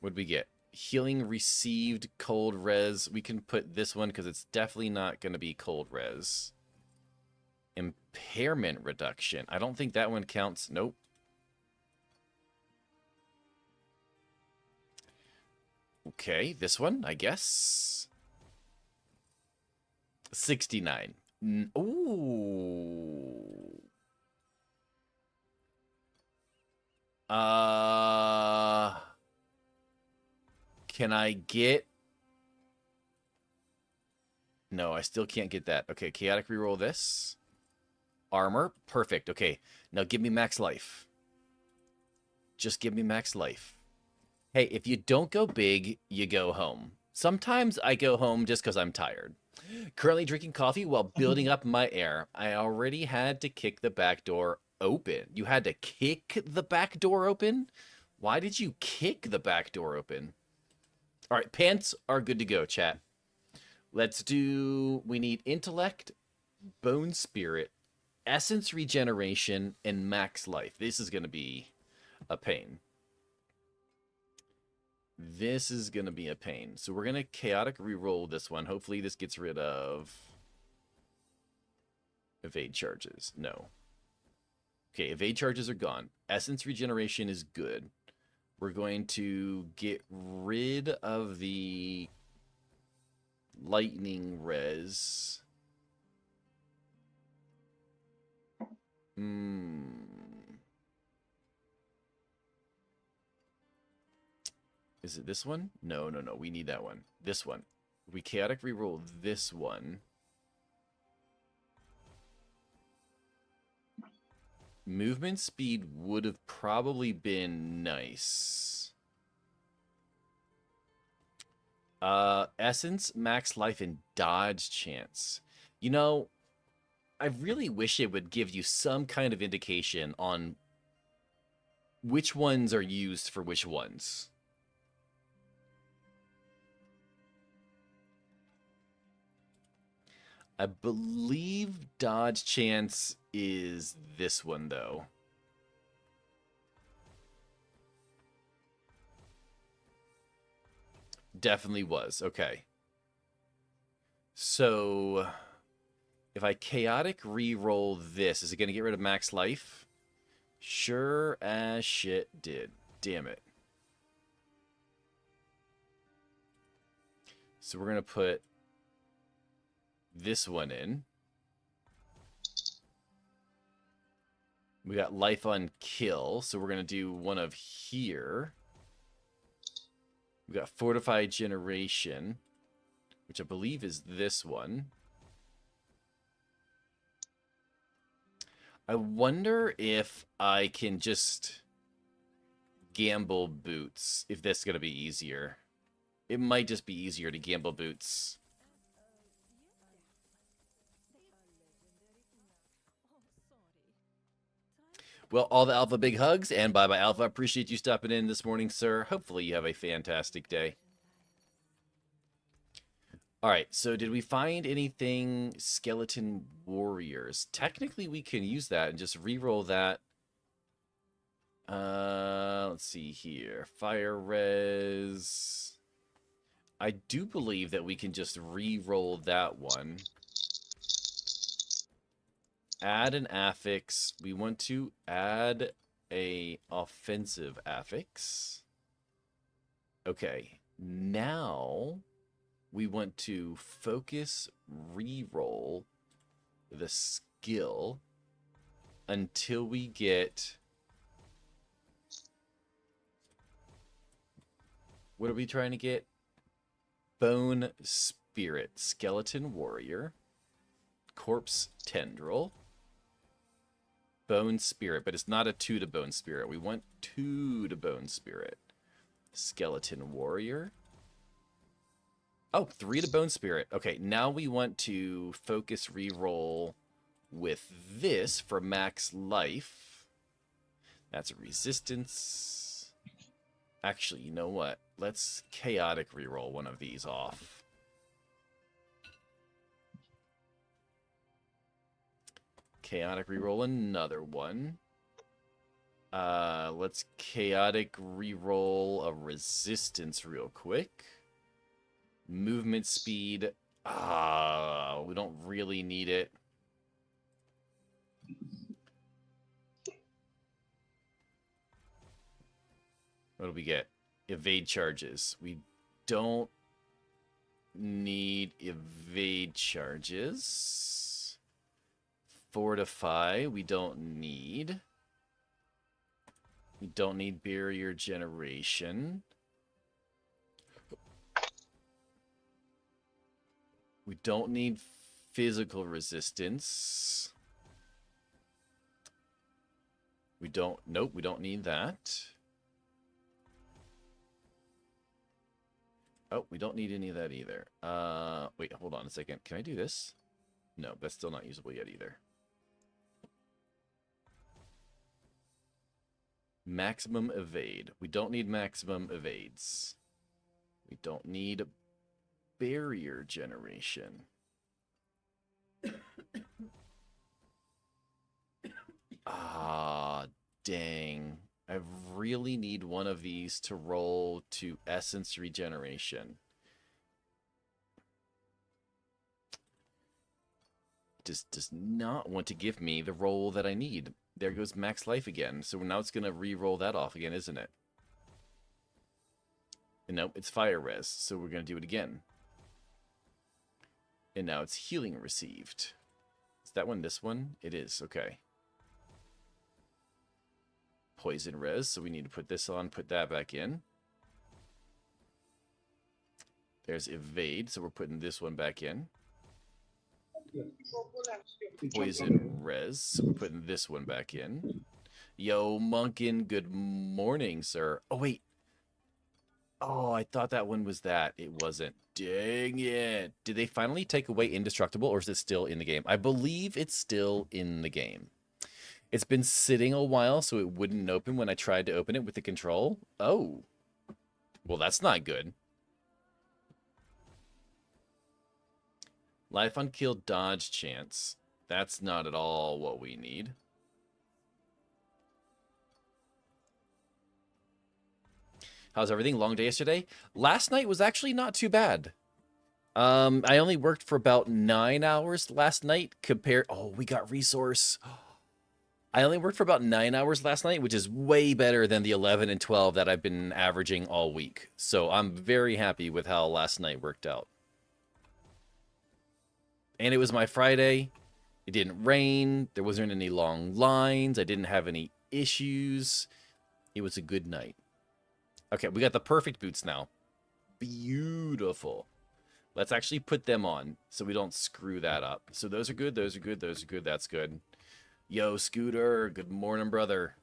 What'd we get? Healing received, cold res. We can put this one because it's definitely not going to be cold res. Impairment reduction. I don't think that one counts. Nope. Okay, this one, I guess. 69. Ooh. Can I get... No, I still can't get that. Okay, chaotic reroll this. Armor, perfect. Okay, now give me max life. Just give me max life. Hey, if you don't go big, you go home. Sometimes I go home just because I'm tired. Currently drinking coffee while building up my air. I already had to kick the back door open. You had to kick the back door open? Why did you kick the back door open? All right, pants are good to go, chat. Let's do... We need intellect, bone spirit, essence regeneration, and max life. This is going to be a pain. This is going to be a pain. So we're going to chaotic reroll this one. Hopefully this gets rid of evade charges. No. Okay, evade charges are gone. Essence regeneration is good. We're going to get rid of the lightning res. Is it this one? No, no, no. We need that one. This one. We chaotic reroll this one. Movement speed would have probably been nice. Essence, max life, and dodge chance. You know, I really wish it would give you some kind of indication on which ones are used for which ones. I believe dodge chance is this one, though. Definitely was. Okay. So, if I chaotic re-roll this, is it going to get rid of max life? Sure as shit did. Damn it. So we're going to put this one in. We got life on kill, so we're going to do one of here. We got fortified generation, which I believe is this one. I wonder if I can just gamble boots, if that's going to be easier. It might just be easier to gamble boots. Well, all the Alpha big hugs, and bye-bye, Alpha. Appreciate you stopping in this morning, sir. Hopefully you have a fantastic day. All right, so did we find anything skeleton warriors? Technically, we can use that and just re-roll that. Let's see here. Fire res. I do believe that we can just re-roll that one. Add an affix. We want to add a offensive affix. Okay, now we want to focus re-roll the skill until we get... What are we trying to get? Bone Spirit, Skeleton Warrior, Corpse Tendril, Bone Spirit, but it's not a 2 to Bone Spirit. We want 2 to Bone Spirit. Skeleton Warrior. Oh, 3 to Bone Spirit. Okay, now we want to focus reroll with this for max life. That's a resistance. Actually, you know what? Let's chaotic reroll one of these off. Chaotic reroll another one. Let's chaotic reroll a resistance real quick. Movement speed. We don't really need it. What do we get? Evade charges. We don't need evade charges. Fortify. We don't need. We don't need barrier generation. We don't need physical resistance. We don't, nope, we don't need that. Oh, we don't need any of that either. Wait, hold on a second. Can I do this? No, that's still not usable yet either. Maximum evade. We don't need maximum evades. We don't need barrier generation. Dang. I really need one of these to roll to essence regeneration. Does not want to give me the roll that I need. There goes max life again. So now it's going to re-roll that off again, isn't it? And nope, it's fire res. So we're going to do it again. And now it's healing received. Is that one this one? It is. Okay. Poison res. So we need to put this on, put that back in. There's evade. So we're putting this one back in. Poison res. So we're putting this one back in. Yo, Monkin, good morning, sir. Oh, wait. Oh, I thought that one was that. It wasn't. Dang it. Did they finally take away indestructible, or is it still in the game? I believe it's still in the game. It's been sitting a while, so it wouldn't open when I tried to open it with the control. Oh. Well, that's not good. Life on kill dodge chance. That's not at all what we need. How's everything? Long day yesterday? Last night was actually not too bad. I only worked for about 9 hours last night compared... Oh, we got resource. I only worked for about 9 hours last night, which is way better than the 11 and 12 that I've been averaging all week. So I'm very happy with how last night worked out. And it was my Friday. It didn't rain. There wasn't any long lines. I didn't have any issues. It was a good night. Okay, we got the perfect boots now. Beautiful. Let's actually put them on so we don't screw that up. So those are good. Those are good. Those are good. That's good. Yo, Scooter. Good morning, brother.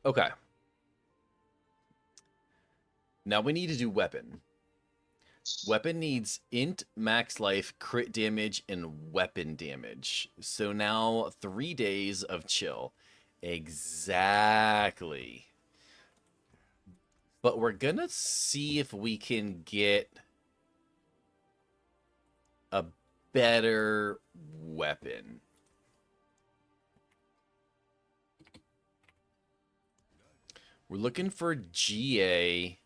Okay. Now we need to do weapon. Weapon needs int, max life, crit damage, and weapon damage. So now 3 days of chill. Exactly. But we're gonna see if we can get a better weapon. We're looking for GA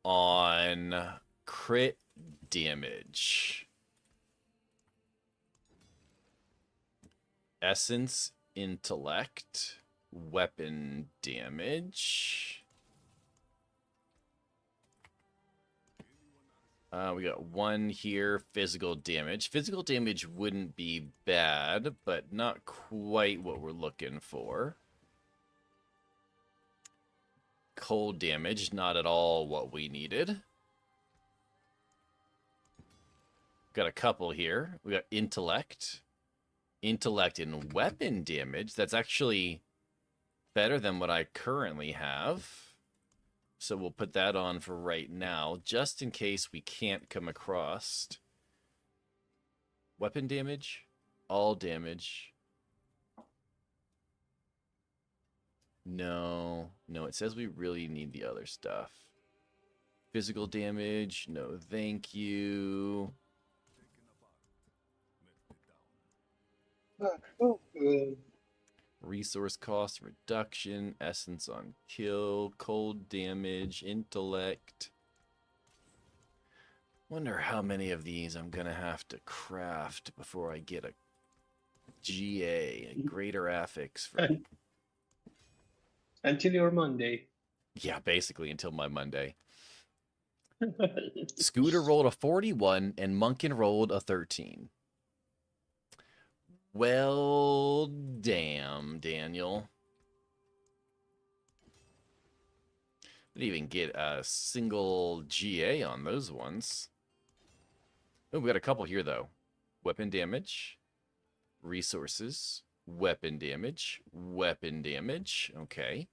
on crit damage. Essence, intellect, weapon damage. We got one here, physical damage. Physical damage wouldn't be bad, but not quite what we're looking for. Cold damage, not at all what we needed. Got a couple here. We got intellect. Intellect and weapon damage. That's actually better than what I currently have. So we'll put that on for right now, just in case we can't come across. Weapon damage, all damage. No, it says we really need the other stuff. Physical damage, no thank you. Resource cost reduction, essence on kill, cold damage, intellect. Wonder how many of these I'm gonna have to craft before I get a GA, a greater affix for. Until your Monday. Yeah, basically until my Monday. Scooter rolled a 41 and Munkin rolled a 13. Well, damn, Daniel. Didn't even get a single GA on those ones. Oh, we got a couple here, though. Weapon damage, resources, weapon damage, weapon damage. Okay.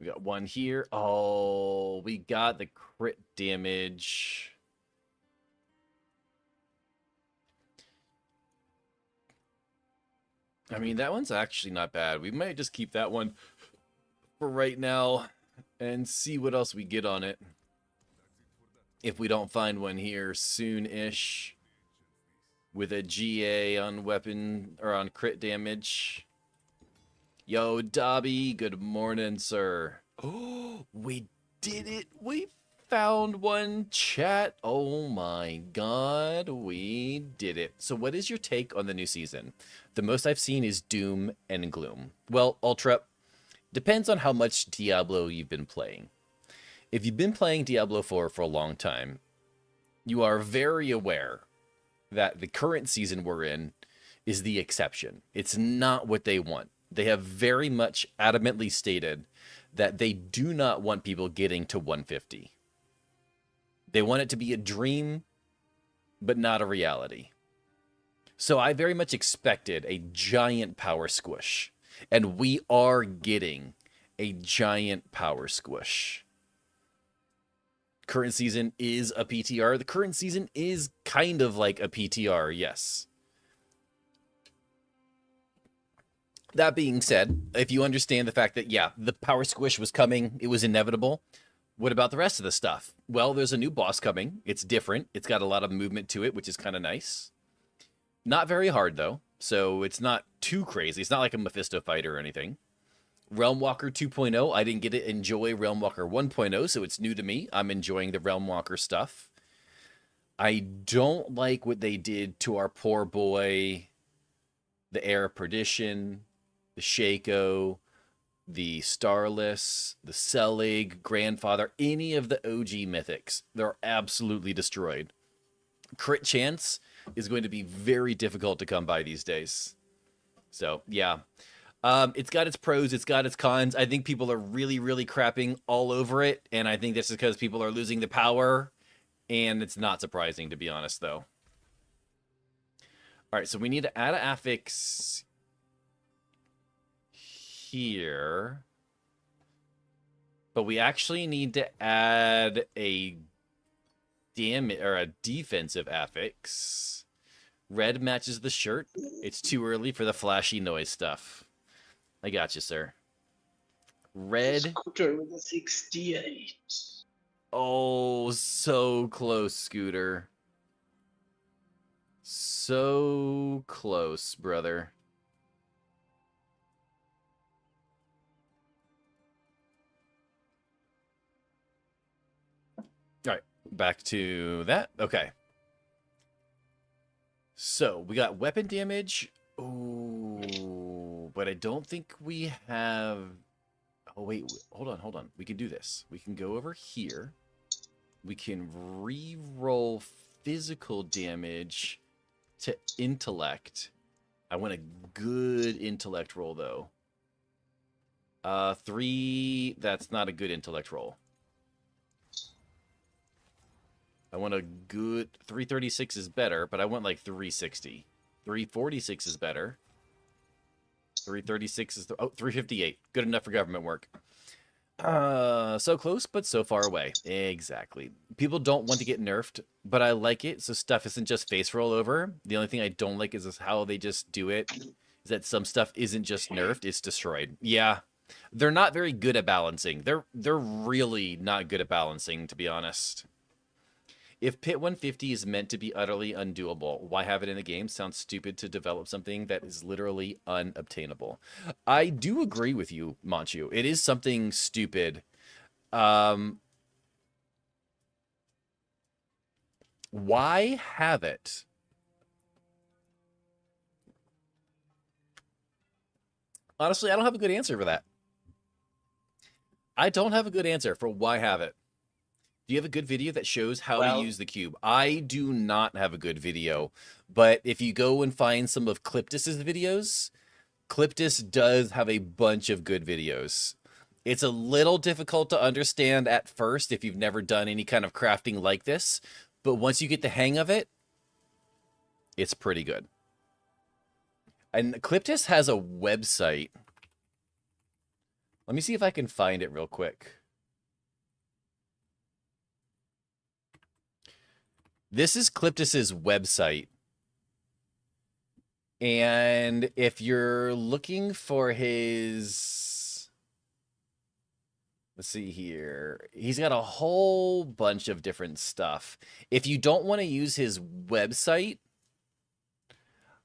We got one here. Oh, we got the crit damage. I mean, that one's actually not bad. We might just keep that one for right now and see what else we get on it. If we don't find one here soon-ish with a GA on weapon or on crit damage. Yo, Dobby, good morning, sir. Oh, we did it. We found one, chat. Oh my god, we did it. So what is your take on the new season? The most I've seen is doom and gloom. Well, Ultra, depends on how much Diablo you've been playing. If you've been playing Diablo 4 for a long time, you are very aware that the current season we're in is the exception. It's not what they want. They have very much adamantly stated that they do not want people getting to 150. They want it to be a dream, but not a reality. So I very much expected a giant power squish. And we are getting a giant power squish. Current season is a PTR. The current season is kind of like a PTR, yes. That being said, if you understand the fact that, yeah, the power squish was coming, it was inevitable, what about the rest of the stuff? Well, there's a new boss coming. It's different. It's got a lot of movement to it, which is kind of nice. Not very hard, though, so it's not too crazy. It's not like a Mephisto fighter or anything. Realmwalker 2.0, I didn't get to enjoy Realmwalker 1.0, so it's new to me. I'm enjoying the Realmwalker stuff. I don't like what they did to our poor boy, the Heir of Perdition, the Shaco, the Starless, the Selig, Grandfather, any of the OG mythics. They're absolutely destroyed. Crit chance is going to be very difficult to come by these days. So, yeah. It's got its pros, it's got its cons. I think people are really, really crapping all over it, and I think that's because people are losing the power, and it's not surprising, to be honest, though. All right, so we need to add an affix here, but we actually need to add a damage or a defensive affix. Red matches the shirt. It's too early for the flashy noise stuff. I got you, sir. Red. Scooter with a 68. Oh, so close, Scooter. So close, brother. All right, back to that. Okay. So we got weapon damage. Ooh, but I don't think we have. Oh, wait, hold on. We can do this. We can go over here. We can re-roll physical damage to intellect. I want a good intellect roll, though. 3, that's not a good intellect roll. I want a good... 336 is better, but I want like 360. 346 is better. 336 is... Oh, 358. Good enough for government work. So close, but so far away. Exactly. People don't want to get nerfed, but I like it, so stuff isn't just face roll over. The only thing I don't like is how they just do it. Is that some stuff isn't just nerfed, it's destroyed. Yeah. They're not very good at balancing. They're really not good at balancing, to be honest. If Pit 150 is meant to be utterly undoable, why have it in the game? Sounds stupid to develop something that is literally unobtainable. I do agree with you, Manchu. It is something stupid. Why have it? Honestly, I don't have a good answer for that. I don't have a good answer for why have it. Do you have a good video that shows how to use the cube? I do not have a good video, but if you go and find some of Cliptus's videos, Cliptus does have a bunch of good videos. It's a little difficult to understand at first if you've never done any kind of crafting like this, but once you get the hang of it, it's pretty good. And Cliptus has a website. Let me see if I can find it real quick. This is Cliptus's website. And if you're looking for his... Let's see here. He's got a whole bunch of different stuff. If you don't want to use his website,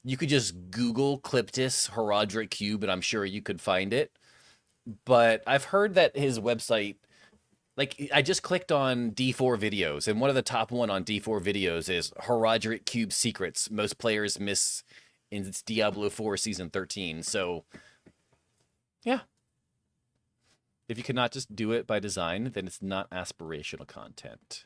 you could just Google Cliptus Horadric Cube, and I'm sure you could find it. But I've heard that his website... Like, I just clicked on D4 videos, and one of the top one on D4 videos is Horadric Cube Secrets most players miss in Diablo 4 Season 13. So, yeah. If you cannot just do it by design, then it's not aspirational content.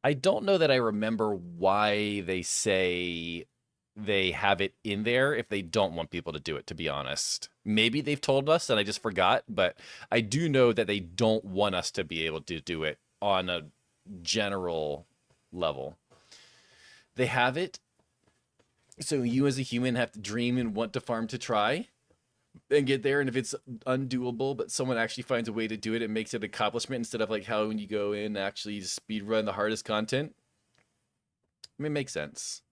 I don't know that I remember why they say they have it in there if they don't want people to do it, to be honest. Maybe they've told us and I just forgot, but I do know that they don't want us to be able to do it on a general level. They have it so you as a human have to dream and want to farm to try and get there, and if it's undoable but someone actually finds a way to do it, it makes it an accomplishment instead of like how when you go in and actually speed run the hardest content. I mean, it makes sense.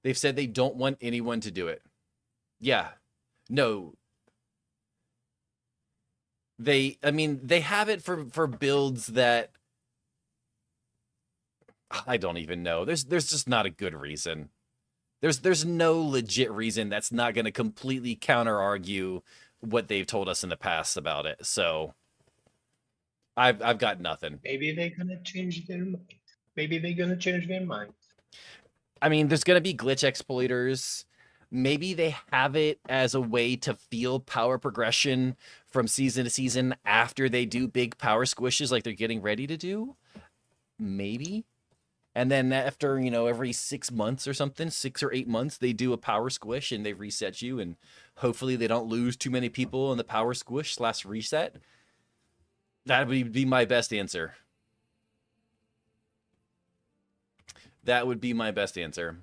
They've said they don't want anyone to do it. Yeah. No. They have it for builds that I don't even know. There's just not a good reason. There's no legit reason that's not going to completely counter-argue what they've told us in the past about it. So I've got nothing. Maybe they're gonna change their mind. Maybe they're gonna change their mind. I mean, there's going to be glitch exploiters. Maybe they have it as a way to feel power progression from season to season after they do big power squishes like they're getting ready to do. Maybe. And then after, every 6 months or something, 6 or 8 months, they do a power squish and they reset you. And hopefully they don't lose too many people in the power squish / reset. That would be my best answer. That would be my best answer.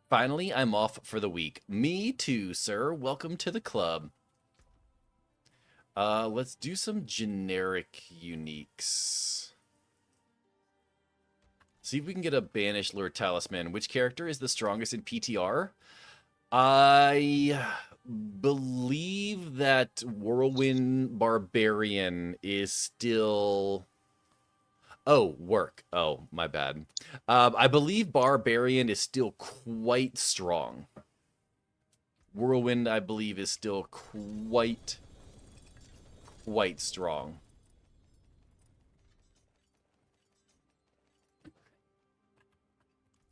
Finally, I'm off for the week. Me too, sir. Welcome to the club. Let's do some generic uniques. See if we can get a banished lure talisman. Which character is the strongest in PTR? I believe that Whirlwind Barbarian is still... Oh, work. Oh, my bad. I believe Barbarian is still quite strong. Whirlwind, I believe, is still quite strong.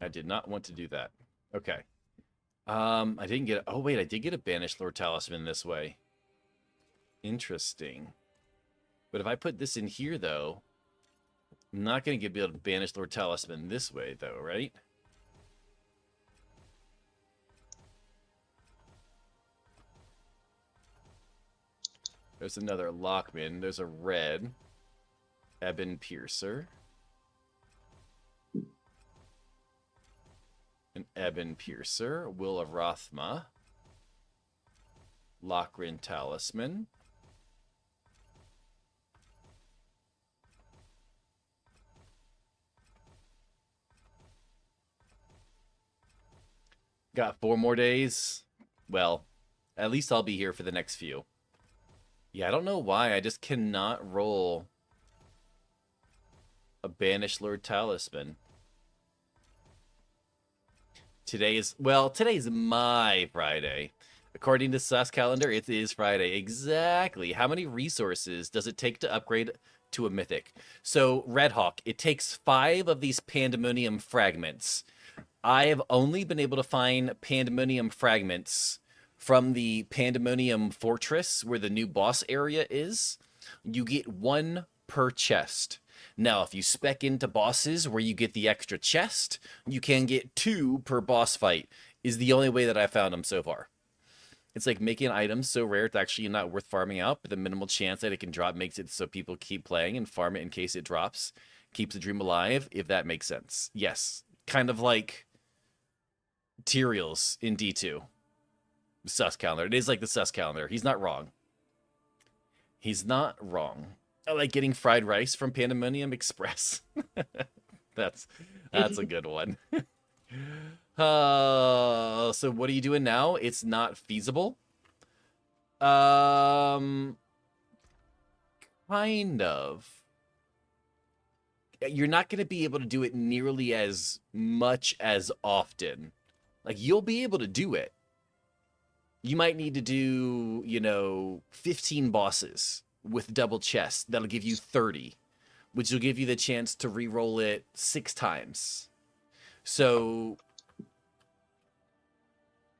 I did not want to do that. Okay. I didn't get... Oh, wait, I did get a Banished Lord Talisman this way. Interesting. But if I put this in here, though... I'm not going to be able to banish Lord Talisman this way, though, right? There's another Lockman. There's a red. Ebon Piercer. An Ebon Piercer. Will of Rothma. Lockrin Talisman. Got 4 more days. Well, at least I'll be here for the next few. Yeah, I don't know why. I just cannot roll a Banished Lord Talisman. Today's my Friday. According to Sus calendar, it is Friday. Exactly. How many resources does it take to upgrade to a mythic? So, Redhawk, it takes 5 of these Pandemonium fragments. I have only been able to find Pandemonium fragments from the Pandemonium Fortress, where the new boss area is. You get 1 per chest. Now, if you spec into bosses where you get the extra chest, you can get 2 per boss fight, is the only way that I found them so far. It's like making items so rare it's actually not worth farming out, but the minimal chance that it can drop makes it so people keep playing and farm it in case it drops. Keeps the dream alive, if that makes sense. Yes, kind of like Tyrael's in D2. Sus calendar. It is like the Sus calendar. He's not wrong. He's not wrong. I like getting fried rice from Pandemonium Express. That's a good one. So what are you doing now? It's not feasible. Kind of. You're not going to be able to do it nearly as much as often. Like, you'll be able to do it. You might need to do, 15 bosses with double chests. That'll give you 30, which will give you the chance to re-roll it 6 times. So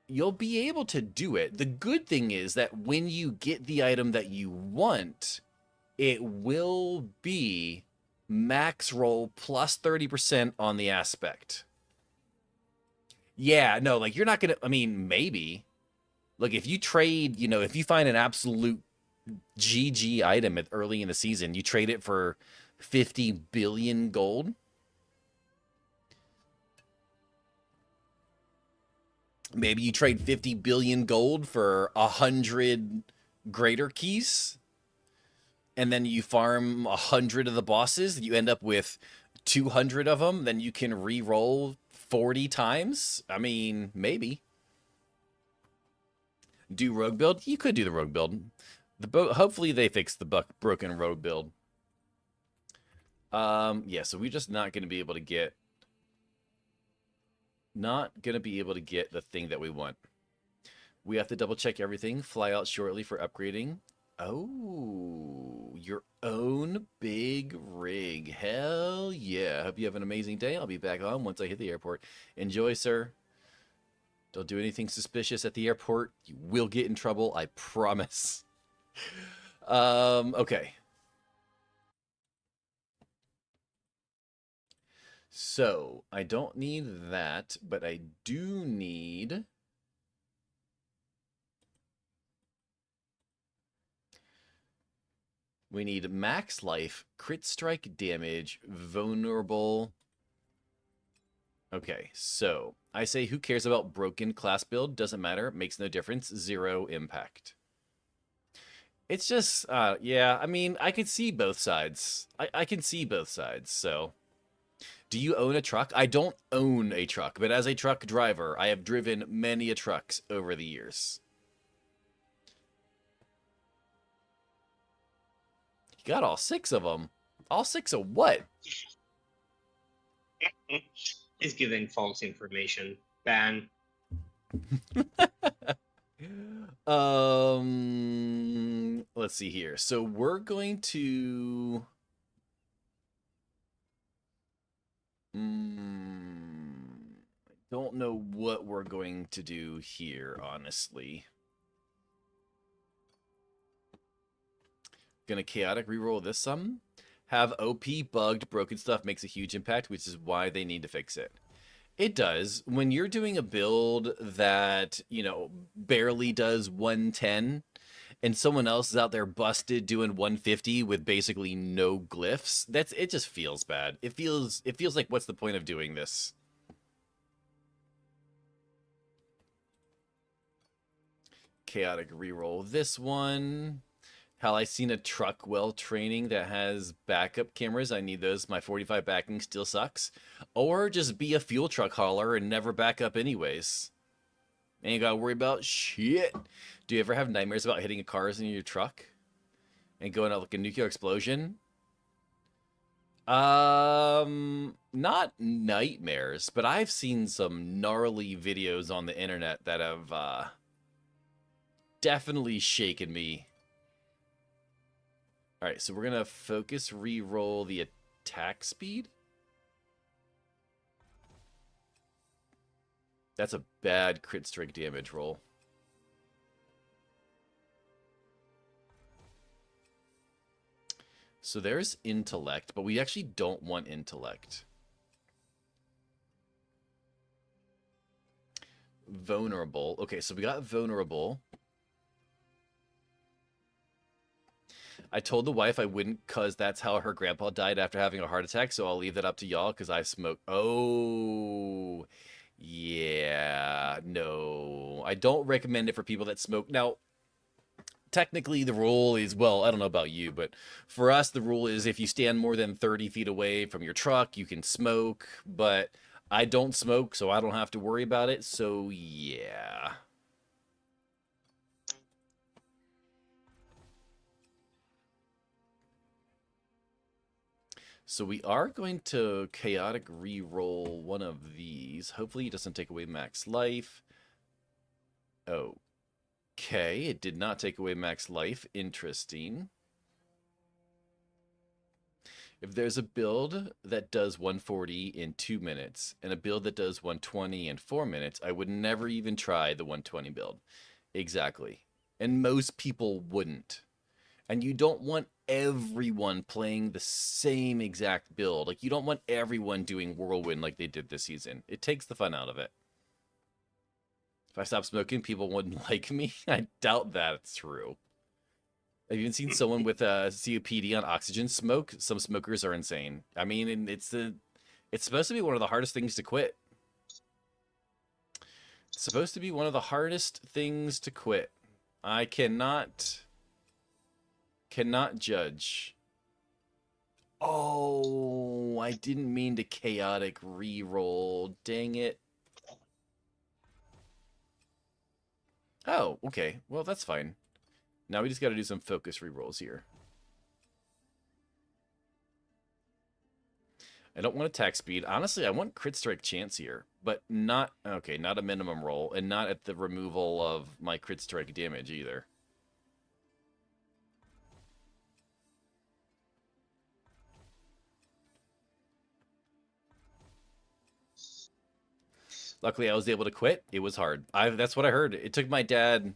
you'll be able to do it. The good thing is that when you get the item that you want, it will be max roll plus 30% on the aspect. Yeah, no, like, you're not going to, I mean, maybe. Look, if you trade, if you find an absolute GG item early in the season, you trade it for 50 billion gold. Maybe you trade 50 billion gold for 100 greater keys, and then you farm 100 of the bosses. You end up with 200 of them. Then you can re-roll 40 times. I mean, maybe. Do rogue build? You could do the rogue build. Hopefully they fix the broken rogue build. Yeah, so we're just not going to be able to get the thing that we want. We have to double check everything. Fly out shortly for upgrading. Oh, your own big rig. Hell yeah. Hope you have an amazing day. I'll be back on once I hit the airport. Enjoy, sir. Don't do anything suspicious at the airport. You will get in trouble, I promise. Okay. So, I don't need that, but I do need... We need max life, crit strike damage, vulnerable... Okay, so I say who cares about broken class build? Doesn't matter. Makes no difference. 0 impact. It's just, yeah, I mean, I could see both sides. I can see both sides, so... Do you own a truck? I don't own a truck, but as a truck driver, I have driven many a trucks over the years. You got all 6 of them. All 6 of what? He's giving false information. Ban. Let's see here. So we're going to... I don't know what we're going to do here, honestly. Gonna chaotic reroll this some. Have OP bugged broken stuff makes a huge impact, which is why they need to fix it. It does. When you're doing a build that, barely does 110, and someone else is out there busted doing 150 with basically no glyphs, it just feels bad. It feels like, what's the point of doing this? Chaotic reroll this one. Hell, I seen a truck well training that has backup cameras. I need those. My 45 backing still sucks. Or just be a fuel truck hauler and never back up anyways. Ain't gotta worry about shit. Do you ever have nightmares about hitting cars in your truck? and going out like a nuclear explosion. Not nightmares, but I've seen some gnarly videos on the internet that have definitely shaken me. All right, so we're gonna focus re-roll the attack speed. That's a bad crit strike damage roll. So there's intellect, but we actually don't want intellect. Vulnerable. Okay, so we got vulnerable. I told the wife I wouldn't because that's how her grandpa died after having a heart attack, so I'll leave that up to y'all because I smoke. Oh, yeah. No. I don't recommend it for people that smoke. Now, technically the rule is, well, I don't know about you, but for us the rule is if you stand more than 30 feet away from your truck, you can smoke, but I don't smoke, so I don't have to worry about it, so yeah. So we are going to chaotic re-roll one of these. Hopefully it doesn't take away max life. Okay, it did not take away max life. Interesting. If there's a build that does 140 in 2 minutes and a build that does 120 in 4 minutes, I would never even try the 120 build. Exactly. And most people wouldn't. And you don't want everyone playing the same exact build. Like, you don't want everyone doing Whirlwind like they did this season. It takes the fun out of it. If I stopped smoking, people wouldn't like me. I doubt that's true. I've even seen someone with COPD on oxygen smoke. Some smokers are insane. I mean, it's supposed to be one of the hardest things to quit. It's supposed to be one of the hardest things to quit. I cannot judge. Oh, I didn't mean to chaotic re-roll. Dang it. Oh, okay. Well, that's fine. Now we just got to do some focus re-rolls here. I don't want attack speed. Honestly, I want crit strike chance here, but not, okay, not a minimum roll, and not at the removal of my crit strike damage either. Luckily, I was able to quit. It was hard. That's what I heard. It took my dad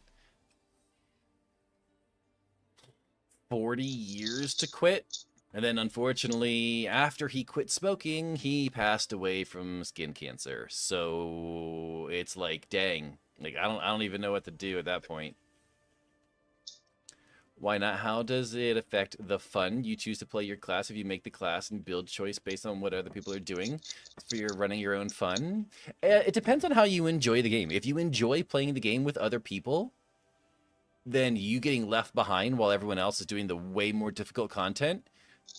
40 years to quit. And then, unfortunately, after he quit smoking, he passed away from skin cancer. So it's like, dang, like I don't even know what to do at that point. Why not? How does it affect the fun you choose to play your class if you make the class and build choice based on what other people are doing for your running your own fun? It depends on how you enjoy the game. If you enjoy playing the game with other people, then you getting left behind while everyone else is doing the way more difficult content,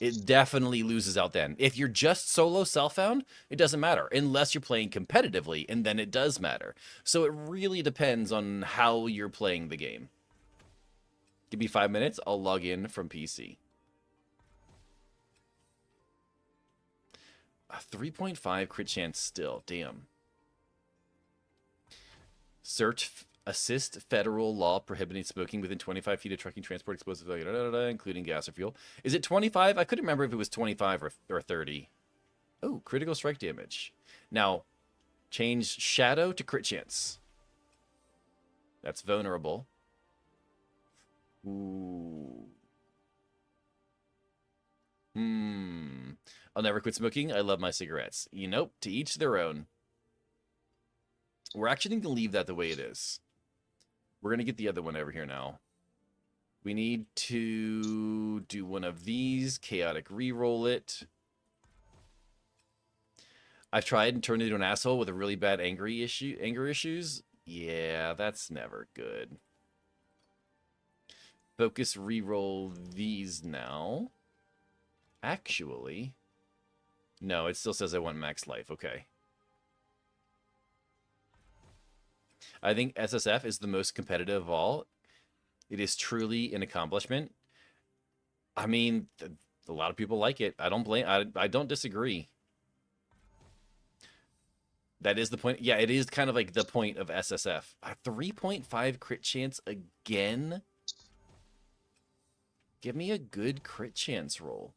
it definitely loses out then. If you're just solo self-found, it doesn't matter unless you're playing competitively, and then it does matter. So it really depends on how you're playing the game. Give me 5 minutes, I'll log in from PC. A 3.5 crit chance still, damn. Search assist federal law prohibiting smoking within 25 feet of trucking, transport, explosive, including gas or fuel. Is it 25? I couldn't remember if it was 25 or 30. Oh, critical strike damage. Now, change shadow to crit chance. That's vulnerable. Ooh. I'll never quit smoking. I love my cigarettes. You know, to each their own. We're actually going to leave that the way it is. We're going to get the other one over here now. We need to do one of these. Chaotic re-roll it. I've tried and turned into an asshole with a really bad anger issues. Yeah, that's never good. Focus re-roll these now. Actually, no, it still says I want max life. Okay. I think SSF is the most competitive of all. It is truly an accomplishment. I mean, a lot of people like it. I don't blame. I don't disagree. That is the point. Yeah, it is kind of like the point of SSF. A 3.5 crit chance again. Give me a good crit chance roll.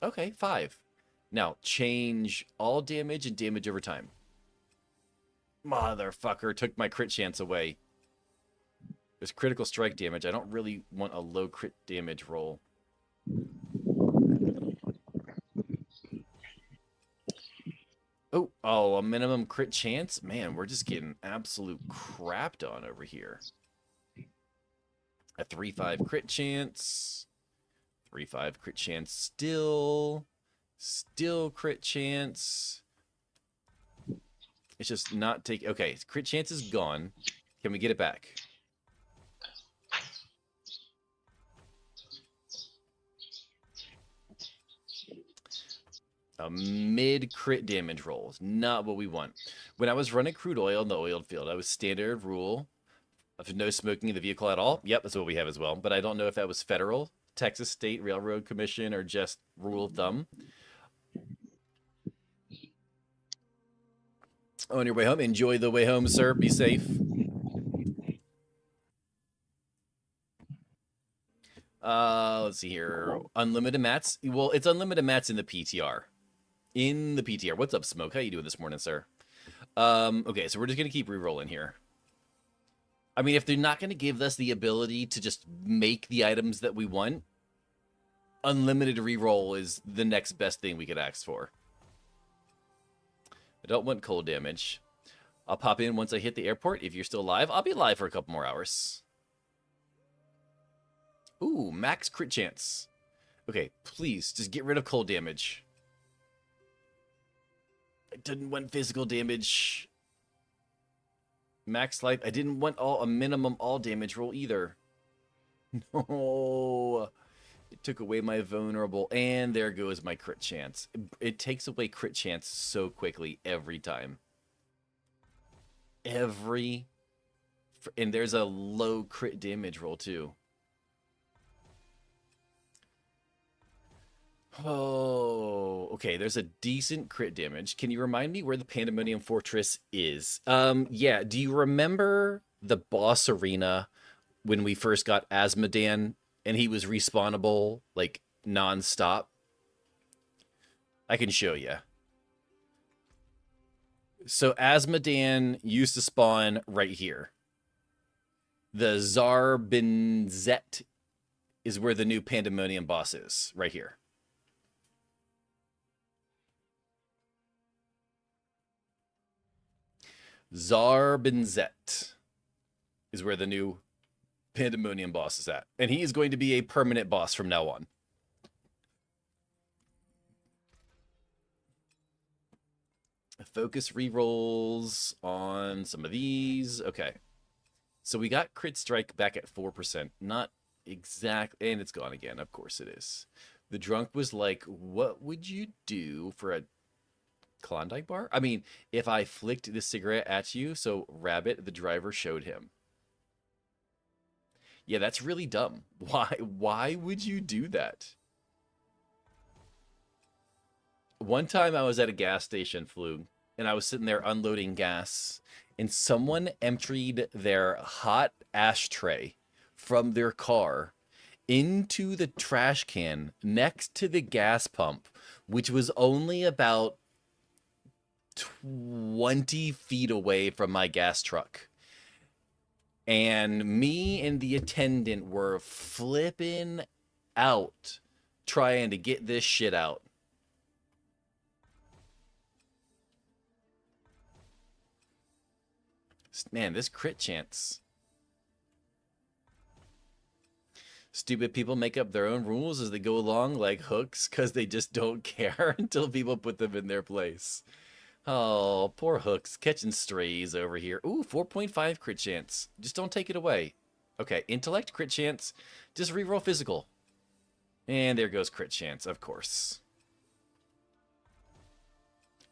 Okay, 5. Now, change all damage and damage over time. Motherfucker took my crit chance away. There's critical strike damage. I don't really want a low crit damage roll. Oh, a minimum crit chance? Man, we're just getting absolute crapped on over here. A 3-5 crit chance. 3-5 crit chance still. Still crit chance. It's just not take. Okay, crit chance is gone. Can we get it back? A mid crit damage roll is not what we want. When I was running crude oil in the oiled field, I was standard rule of no smoking in the vehicle at all. Yep, that's what we have as well. But I don't know if that was federal, Texas State Railroad Commission, or just rule of thumb. On your way home, enjoy the way home, sir. Be safe. Let's see here. Unlimited mats. Well, it's unlimited mats in the PTR. In the PTR. What's up, Smoke? How you doing this morning, sir? Okay, so we're just gonna keep re-rolling here. I mean, if they're not gonna give us the ability to just make the items that we want, unlimited re-roll is the next best thing we could ask for. I don't want cold damage. I'll pop in once I hit the airport. If you're still alive, I'll be alive for a couple more hours. Ooh, max crit chance. Okay, please, just get rid of cold damage. I didn't want physical damage. Max life. I didn't want a minimum all damage roll either. No. It took away my vulnerable, and there goes my crit chance. It takes away crit chance so quickly every time. And there's a low crit damage roll too. Oh, okay. There's a decent crit damage. Can you remind me where the Pandemonium Fortress is? Yeah. Do you remember the boss arena when we first got Asmodan and he was respawnable like non-stop? I can show you. So Asmodan used to spawn right here. The Zarbinzet is where the new Pandemonium boss is, right here. Zarbinzet is where the new Pandemonium boss is at. And he is going to be a permanent boss from now on. Focus rerolls on some of these. Okay. So we got crit strike back at 4%. Not exactly. And it's gone again. Of course it is. The drunk was like, what would you do for a Klondike bar? I mean, if I flicked the cigarette at you, so Rabbit, the driver, showed him. Yeah, that's really dumb. Why would you do that? One time I was at a gas station, Flug, and I was sitting there unloading gas, and someone emptied their hot ashtray from their car into the trash can next to the gas pump, which was only about 20 feet away from my gas truck. And me and the attendant were flipping out trying to get this shit out. Man, this crit chance. Stupid people make up their own rules as they go along like hooks because they just don't care until people put them in their place. Oh, poor hooks. Catching strays over here. Ooh, 4.5 crit chance. Just don't take it away. Okay, intellect, crit chance. Just reroll physical. And there goes crit chance, of course.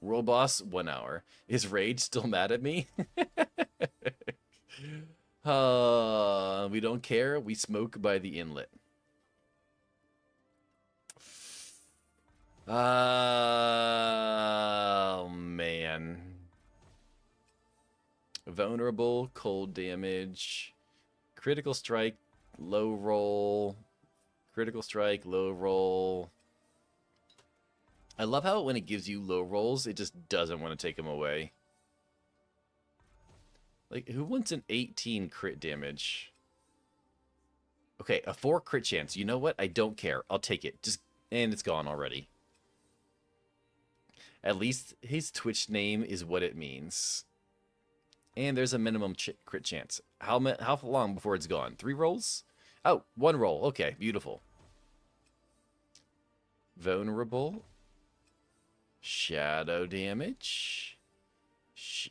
World boss, 1 hour. Is Rage still mad at me? We don't care. We smoke by the inlet. Oh, man. Vulnerable, cold damage, critical strike, low roll, critical strike, low roll. I love how when it gives you low rolls, it just doesn't want to take them away. Like, who wants an 18 crit damage? Okay, a 4 crit chance. You know what? I don't care. I'll take it. And it's gone already. At least his Twitch name is what it means. And there's a minimum crit chance. How long before it's gone? 3 rolls? Oh, 1 roll. Okay, beautiful. Vulnerable. Shadow damage.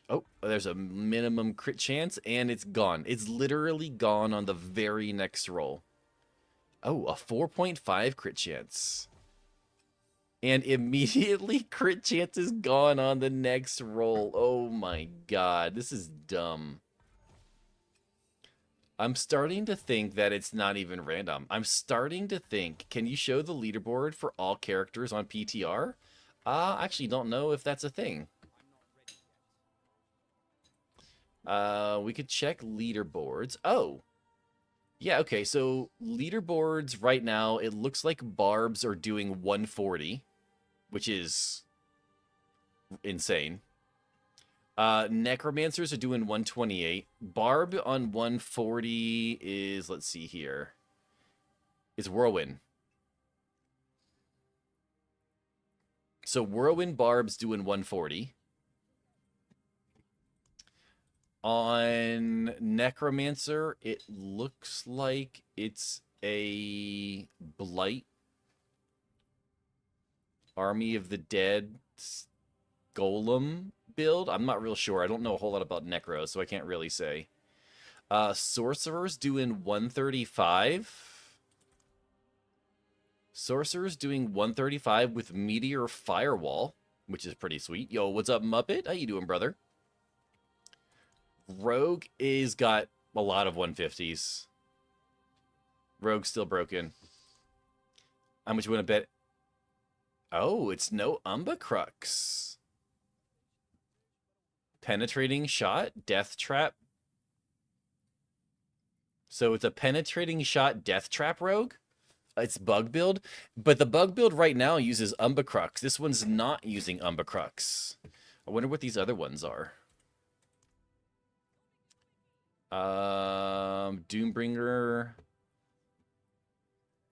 Oh, there's a minimum crit chance, and it's gone. It's literally gone on the very next roll. Oh, a 4.5 crit chance. And immediately crit chance is gone on the next roll. Oh my god, this is dumb. I'm starting to think that it's not even random. I'm starting to think, can you show the leaderboard for all characters on PTR? I actually don't know if that's a thing. We could check leaderboards. Oh. Yeah, okay, so leaderboards right now, it looks like Barbs are doing 140. Which is insane. Necromancers are doing 128. Barb on 140 is, let's see here. It's Whirlwind. So Whirlwind Barb's doing 140. On Necromancer, it looks like it's a Blight Army of the Dead Golem build. I'm not real sure. I don't know a whole lot about Necro, so I can't really say. Sorcerer's doing 135. Sorcerer's doing 135 with Meteor Firewall, which is pretty sweet. Yo, what's up, Muppet? How you doing, brother? Rogue is got a lot of 150s. Rogue's still broken. How much you want to bet? Oh, it's no Umbacrux. Penetrating shot, death trap. So it's a penetrating shot, death trap rogue. It's bug build, but the bug build right now uses Umbacrux. This one's not using Umbacrux. I wonder what these other ones are. Doombringer.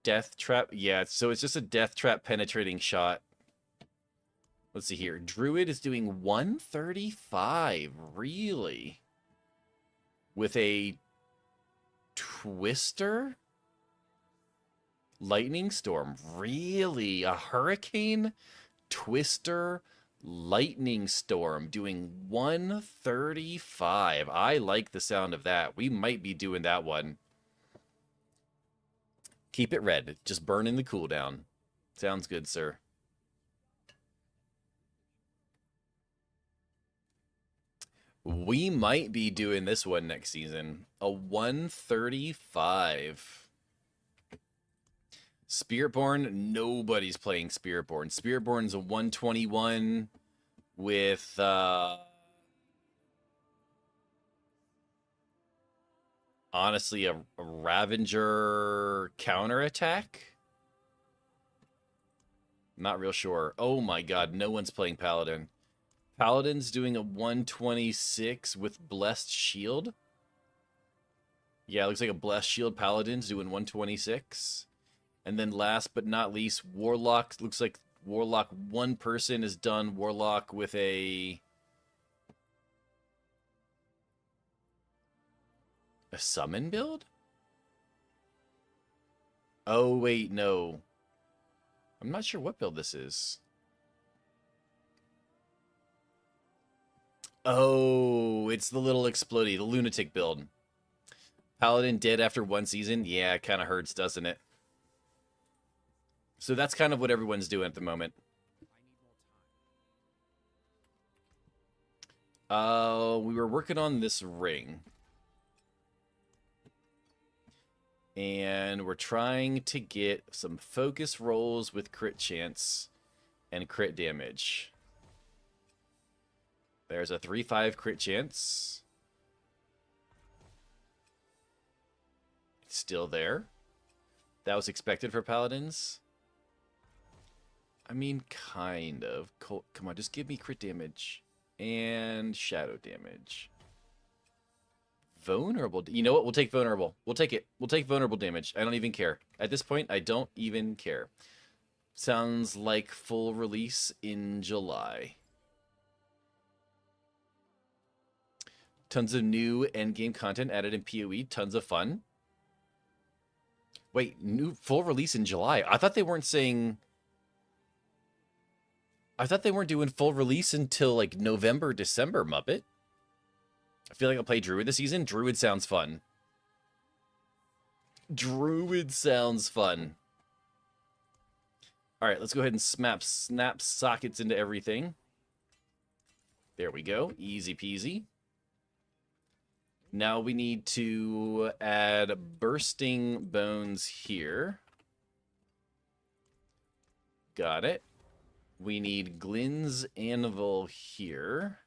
Death trap. Yeah, so it's just a death trap penetrating shot. Let's see here. Druid is doing 135. Really? With a Twister? Lightning Storm. Really? A Hurricane? Twister? Lightning Storm doing 135. I like the sound of that. We might be doing that one. Keep it red. Just burn in the cooldown. Sounds good, sir. We might be doing this one next season. A 135. Spiritborn, nobody's playing Spiritborn. Spiritborn's a 121 with honestly a Ravager counterattack. Not real sure. Oh my god, no one's playing Paladin. Paladin's doing a 126 with Blessed Shield. Yeah, it looks like a Blessed Shield Paladin's doing 126. And then last but not least, Warlock. Looks like Warlock, one person is done Warlock with a summon build? Oh, wait, no. I'm not sure what build this is. Oh, it's the little explodey, the lunatic build. Paladin dead after one season? Yeah, it kind of hurts, doesn't it? So that's kind of what everyone's doing at the moment. We were working on this ring. And we're trying to get some focus rolls with crit chance and crit damage. There's a 3/5 crit chance. It's still there. That was expected for paladins. I mean, kind of. Come on, just give me crit damage and shadow damage. Vulnerable. You know what? We'll take vulnerable. We'll take it. We'll take vulnerable damage. I don't even care. At this point, I don't even care. Sounds like full release in July. Tons of new endgame content added in PoE. Tons of fun. Wait, new full release in July. I thought they weren't saying... I thought they weren't doing full release until like November, December, Muppet. I feel like I'll play Druid this season. Druid sounds fun. Druid sounds fun. All right, let's go ahead and snap sockets into everything. There we go. Easy peasy. Now we need to add bursting bones here. Got it. We need Glynn's anvil here.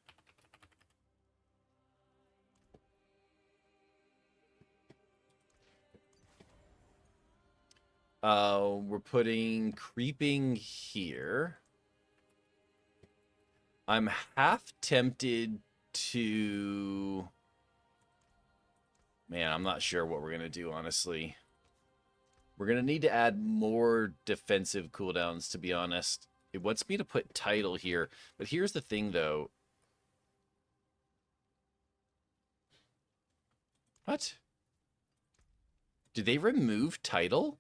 We're putting creeping here. I'm half tempted to... Man, I'm not sure what we're going to do, honestly. We're going to need to add more defensive cooldowns, to be honest. It wants me to put title here. But here's the thing, though. What? Did they remove title?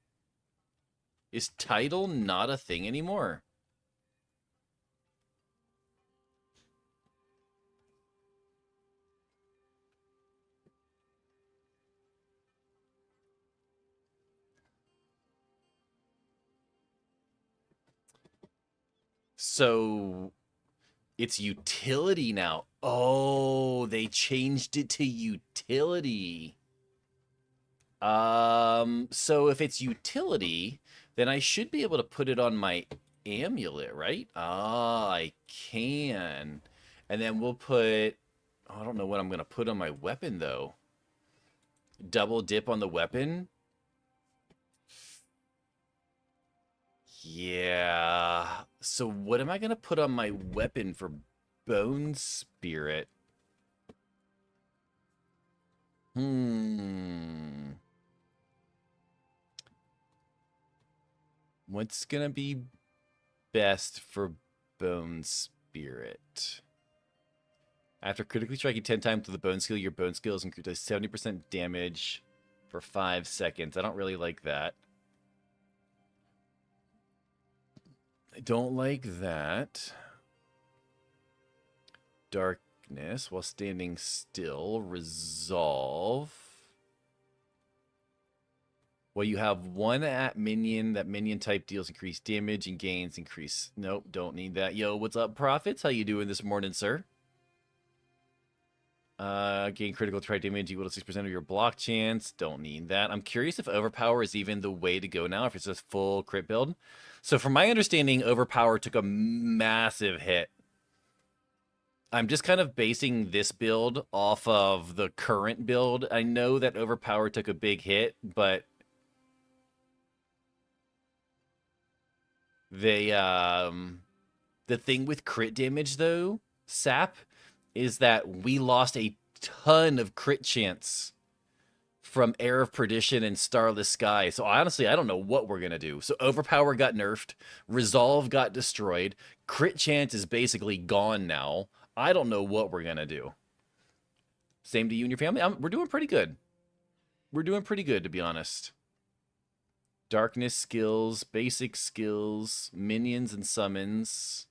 Is title not a thing anymore? So it's utility now. Oh, they changed it to utility. So if it's utility, then I should be able to put it on my amulet, right? Ah, I can. And then we'll put... I don't know what I'm going to put on my weapon, though. Double dip on the weapon? Yeah. So what am I going to put on my weapon for Bone Spirit? What's going to be best for Bone Spirit? After critically striking 10 times with the bone skill, your bone skill is increased by 70% damage for 5 seconds. I don't really like that. I don't like that. Darkness while standing still. Resolve. Well, you have one at minion. That minion type deals increased damage and gains increase. Nope, don't need that. Yo, what's up, Prophets? How you doing this morning, sir? Gain critical strike damage equal to 6% of your block chance. Don't need that. I'm curious if Overpower is even the way to go now, if it's a full crit build. So from my understanding, Overpower took a massive hit. I'm just kind of basing this build off of the current build. I know that Overpower took a big hit, but they, the thing with crit damage, though, Sap, is that we lost a ton of crit chance from Air of Perdition and Starless Sky. So honestly, I don't know what we're going to do. So Overpower got nerfed. Resolve got destroyed. Crit chance is basically gone now. I don't know what we're going to do. Same to you and your family. We're doing pretty good. We're doing pretty good, to be honest. Darkness skills, basic skills, minions and summons.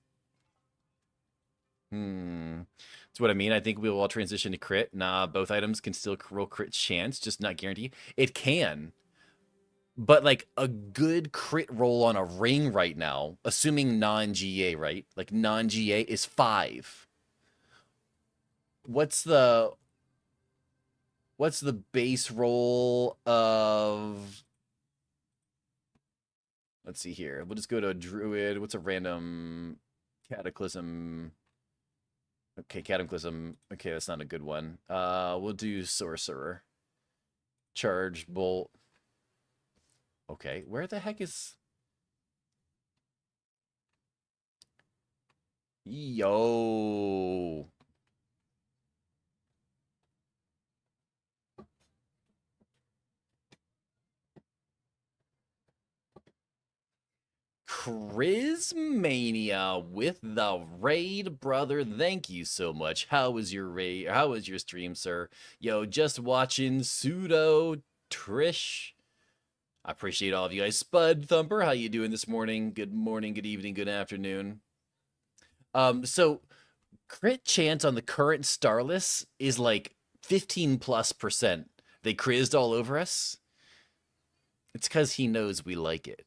That's what I mean. I think we will all transition to crit. Nah, both items can still roll crit chance, just not guaranteed. It can. But like a good crit roll on a ring right now, assuming non-GA, right? Like non-GA is 5. What's What's the base roll of... Let's see here. We'll just go to a druid. What's a random cataclysm? Okay, cataclysm. Okay, that's not a good one. We'll do sorcerer. Charge, bolt. Okay, where the heck is... Yo. Chrismania with the raid, brother. Thank you so much. How was your raid? How was your stream, sir? Yo, just watching Pseudo Trish. I appreciate all of you guys. Spud Thumper, how you doing this morning? Good morning, good evening, good afternoon. So crit chance on the current Starless is like 15+%. They crizzed all over us. It's because he knows we like it.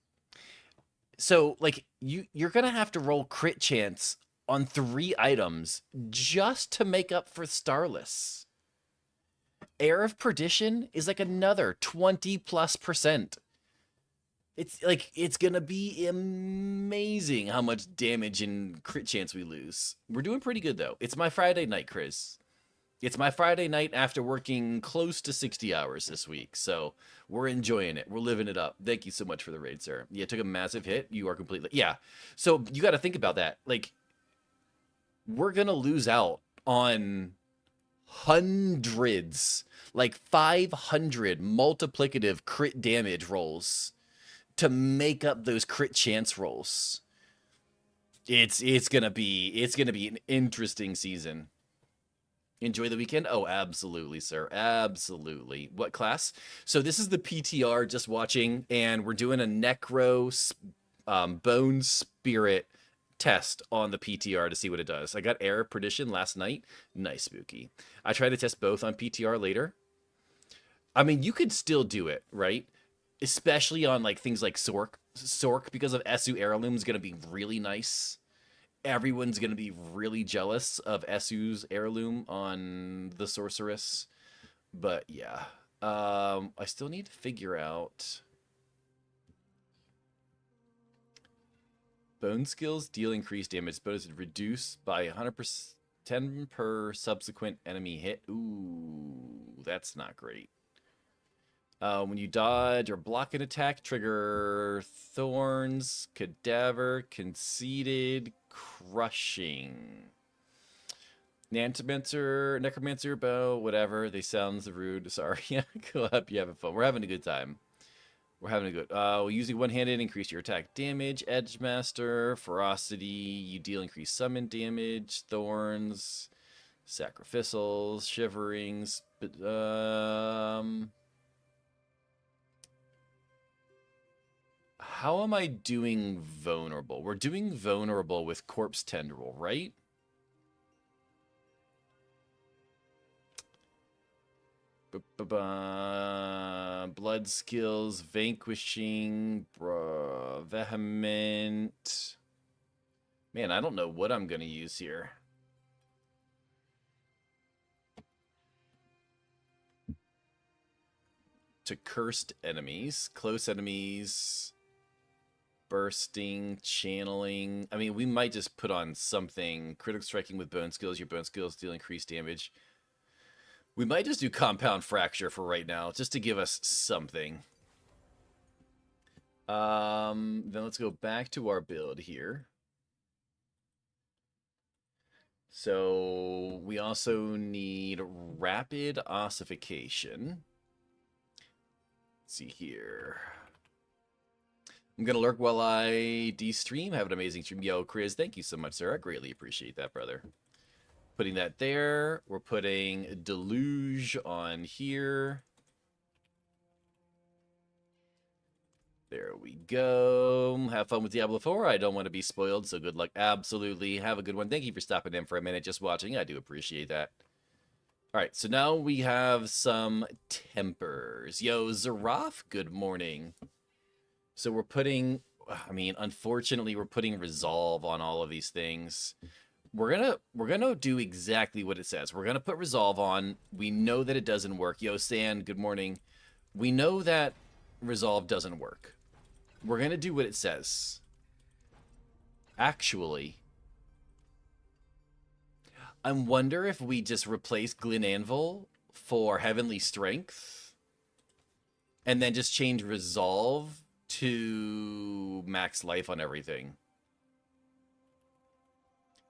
So, like, you're gonna have to roll crit chance on 3 items just to make up for Starless. Air of Perdition is like another 20+%. It's like, it's gonna be amazing how much damage and crit chance we lose. We're doing pretty good though. It's my Friday night, Chris. It's my Friday night after working close to 60 hours this week, so we're enjoying it. We're living it up. Thank you so much for the raid, sir. Yeah, it took a massive hit. You are completely... Yeah, so you got to think about that. Like, we're going to lose out on hundreds, like 500 multiplicative crit damage rolls to make up those crit chance rolls. It's gonna be an interesting season. Enjoy the weekend? Oh, absolutely, sir. Absolutely. What class? So this is the PTR just watching, and we're doing a Necro Bone Spirit test on the PTR to see what it does. I got Air Perdition last night. Nice, spooky. I tried to test both on PTR later. I mean, you could still do it, right? Especially on like things like Sork. Sork, because of Esu Heirloom, is going to be really nice. Everyone's going to be really jealous of Esu's Heirloom on the Sorceress. But yeah. I still need to figure out... Bone skills deal increased damage. Bonus is reduced by 100%, 10 per subsequent enemy hit. Ooh, that's not great. When you dodge or block an attack, trigger Thorns, Cadaver, Conceited, Crushing. Necromancer, Bow, whatever. They sound rude. Sorry. Go up. You having fun. We're having a good time. We're having a good... using one-handed, increase your attack damage. Edgemaster, Ferocity. You deal increased summon damage. Thorns, Sacrificials, Shiverings. How am I doing vulnerable? We're doing vulnerable with Corpse Tendril, right? Blood skills, vanquishing, vehement. Man, I don't know what I'm going to use here. To cursed enemies, close enemies, bursting, channeling. I mean, we might just put on something. Critical striking with bone skills. Your bone skills deal increased damage. We might just do compound fracture for right now, just to give us something. Then let's go back to our build here. So we also need rapid ossification. Let's see here. I'm going to lurk while I de-stream. Have an amazing stream. Yo, Chris, thank you so much, sir. I greatly appreciate that, brother. Putting that there. We're putting Deluge on here. There we go. Have fun with Diablo 4. I don't want to be spoiled, so good luck. Absolutely. Have a good one. Thank you for stopping in for a minute just watching. I do appreciate that. All right, so now we have some tempers. Yo, Zaraf, good morning. So we're putting, I mean, unfortunately, we're putting Resolve on all of these things. we're gonna do exactly what it says. We're gonna put resolve on. We know that it doesn't work. Yo, Stan, good morning. We know that resolve doesn't work. We're gonna do what it says. Actually, I wonder if we just replace Glyn Anvil for Heavenly Strength, and then just change resolve to max life on everything.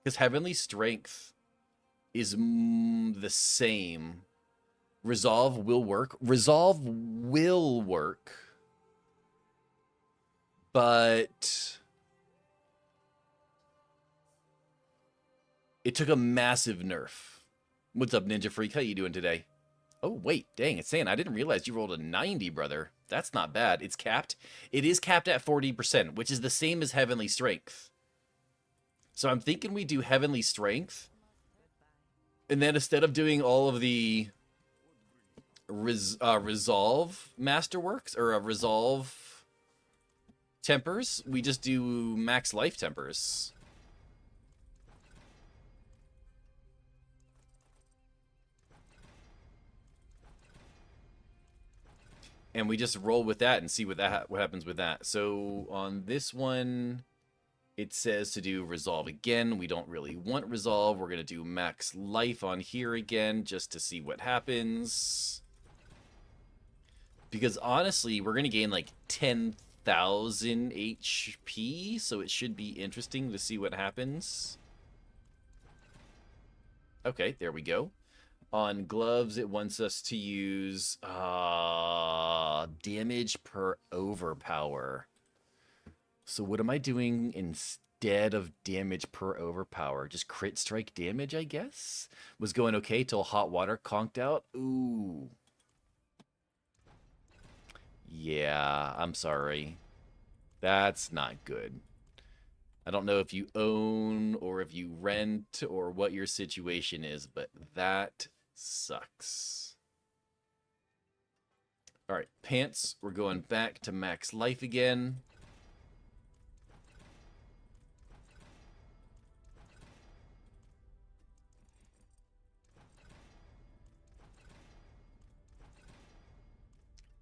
Because Heavenly Strength is the same. Resolve will work. Resolve will work. But it took a massive nerf. What's up, Ninja Freak? How you doing today? Oh, wait. Dang, it's saying I didn't realize you rolled a 90, brother. That's not bad. It's capped. It is capped at 40%, which is the same as Heavenly Strength. So I'm thinking we do Heavenly Strength. And then instead of doing all of the Resolve Masterworks, or Resolve Tempers, we just do Max Life Tempers. And we just roll with that and see what happens with that. So on this one, it says to do resolve again. We don't really want resolve. We're going to do max life on here again just to see what happens. Because honestly, we're going to gain like 10,000 HP, so it should be interesting to see what happens. Okay, there we go. On gloves, it wants us to use damage per overpower. So what am I doing instead of damage per overpower? Just crit strike damage, I guess? Was going okay till hot water conked out. Ooh. Yeah, I'm sorry. That's not good. I don't know if you own or if you rent or what your situation is, but that sucks. All right, pants. We're going back to max life again.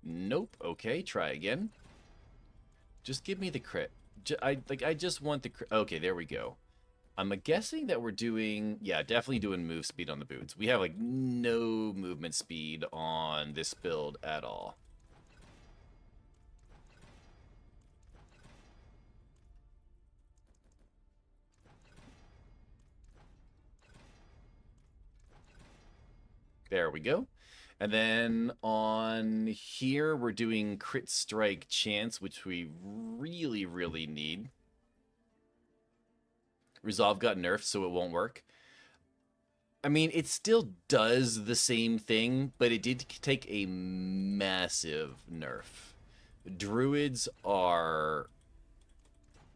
Nope. Okay, try again. Just give me the crit. I just want the crit. Okay, there we go. I'm guessing that we're doing, yeah, definitely doing move speed on the boots. We have like no movement speed on this build at all. There we go. And then on here, we're doing crit strike chance, which we really, really need. Resolve got nerfed, so it won't work. I mean, it still does the same thing, but it did take a massive nerf. Druids are...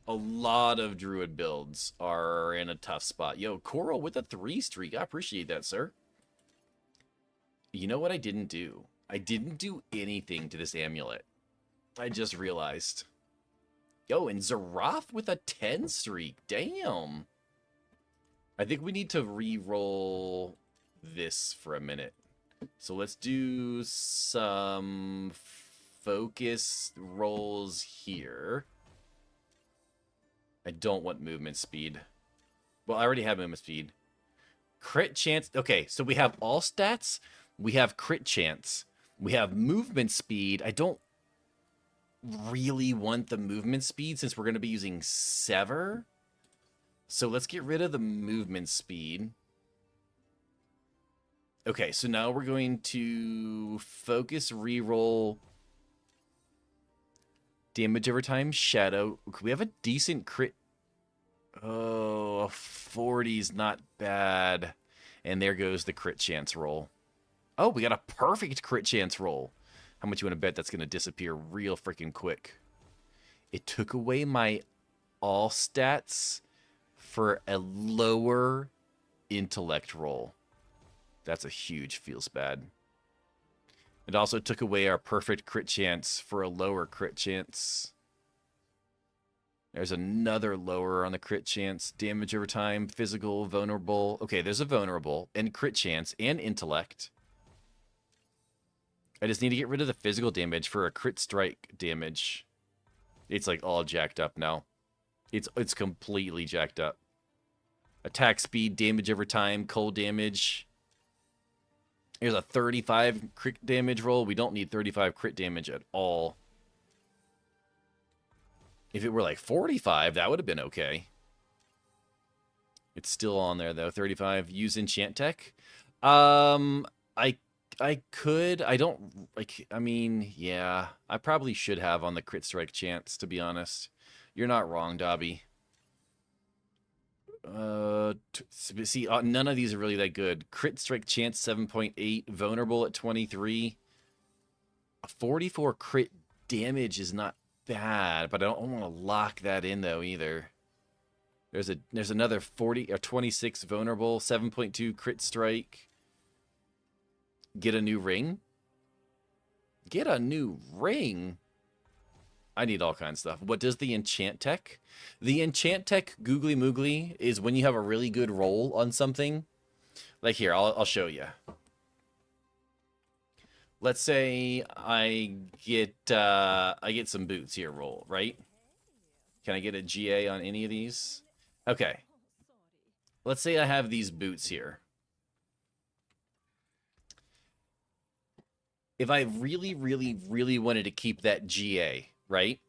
A lot of Druid builds are in a tough spot. Yo, Coral with a 3 streak. I appreciate that, sir. You know what I didn't do? I didn't do anything to this amulet. I just realized. Yo, and Zaraf with a 10 streak. Damn. I think we need to re-roll this for a minute. So let's do some focus rolls here. I don't want movement speed. Well, I already have movement speed. Crit chance. Okay, so we have all stats. We have crit chance. We have movement speed. I don't really want the movement speed since we're going to be using Sever. So let's get rid of the movement speed. Okay, so now we're going to focus, reroll, damage over time, shadow. Could we have a decent crit? Oh, a 40 is not bad. And there goes the crit chance roll. Oh, we got a perfect crit chance roll. How much you want to bet that's going to disappear real freaking quick? It took away my all stats for a lower intellect roll. That's a huge feels bad. It also took away our perfect crit chance for a lower crit chance. There's another lower on the crit chance, damage over time, physical, vulnerable. Okay, there's a vulnerable, and crit chance, and intellect. I just need to get rid of the physical damage for a crit strike damage. It's like all jacked up now. It's completely jacked up. Attack speed, damage over time, cold damage. Here's a 35 crit damage roll. We don't need 35 crit damage at all. If it were like 45, that would have been okay. It's still on there though. 35. Use enchant tech. I could. I don't like. I mean, yeah. I probably should have on the crit strike chance. To be honest, you're not wrong, Dobby. See, none of these are really that good. Crit strike chance 7.8. Vulnerable at 23. A 44 crit damage is not bad, but I don't want to lock that in though either. There's another 40 or 26 vulnerable, 7.2 crit strike. Get a new ring? Get a new ring? I need all kinds of stuff. What does the enchant tech? The enchant tech googly moogly is when you have a really good roll on something. Like here, I'll show you. Let's say I get some boots here roll, right? Can I get a GA on any of these? Okay. Let's say I have these boots here. If I really, really, really wanted to keep that GA, right?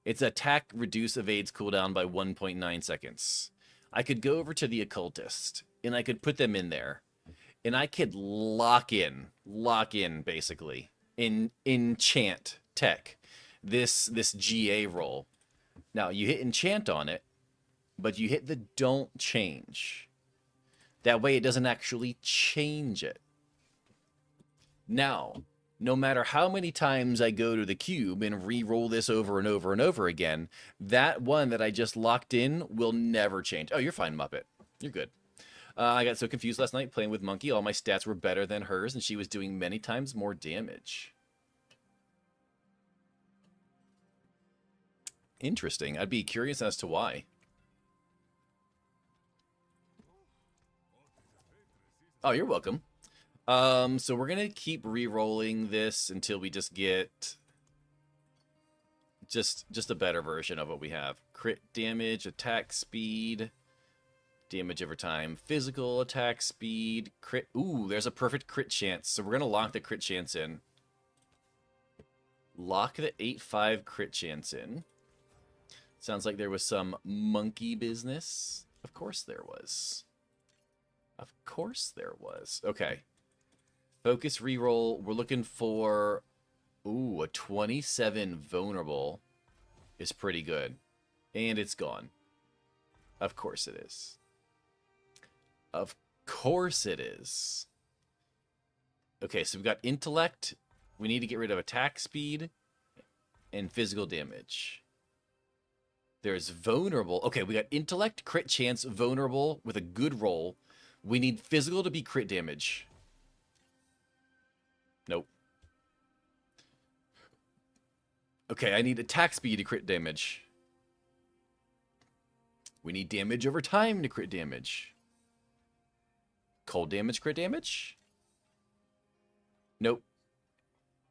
Its attack reduce evades cooldown by 1.9 seconds. I could go over to the occultist and I could put them in there. And I could lock in basically, in enchant tech, this GA roll. Now you hit enchant on it, but you hit the don't change. That way it doesn't actually change it. Now, no matter how many times I go to the cube and re-roll this over and over and over again, that one that I just locked in will never change. Oh, you're fine, Muppet. You're good. I got so confused last night playing with Monkey. All my stats were better than hers, and she was doing many times more damage. Interesting. I'd be curious as to why. Oh, you're welcome. So we're gonna keep re-rolling this until we just get just a better version of what we have. Crit damage, attack speed, damage over time, physical attack speed, crit. Ooh, there's a perfect crit chance. So we're gonna lock the crit chance in. Lock the 8/5 crit chance in. Sounds like there was some monkey business. Of course there was. Of course there was. Okay. Focus reroll. We're looking for... Ooh, a 27 vulnerable is pretty good. And it's gone. Of course it is. Of course it is. Okay, so we've got intellect. We need to get rid of attack speed and physical damage. There's vulnerable. Okay, we got intellect, crit chance, vulnerable with a good roll. We need physical to be crit damage. Nope. Okay, I need attack speed to crit damage. We need damage over time to crit damage. Cold damage, crit damage? Nope.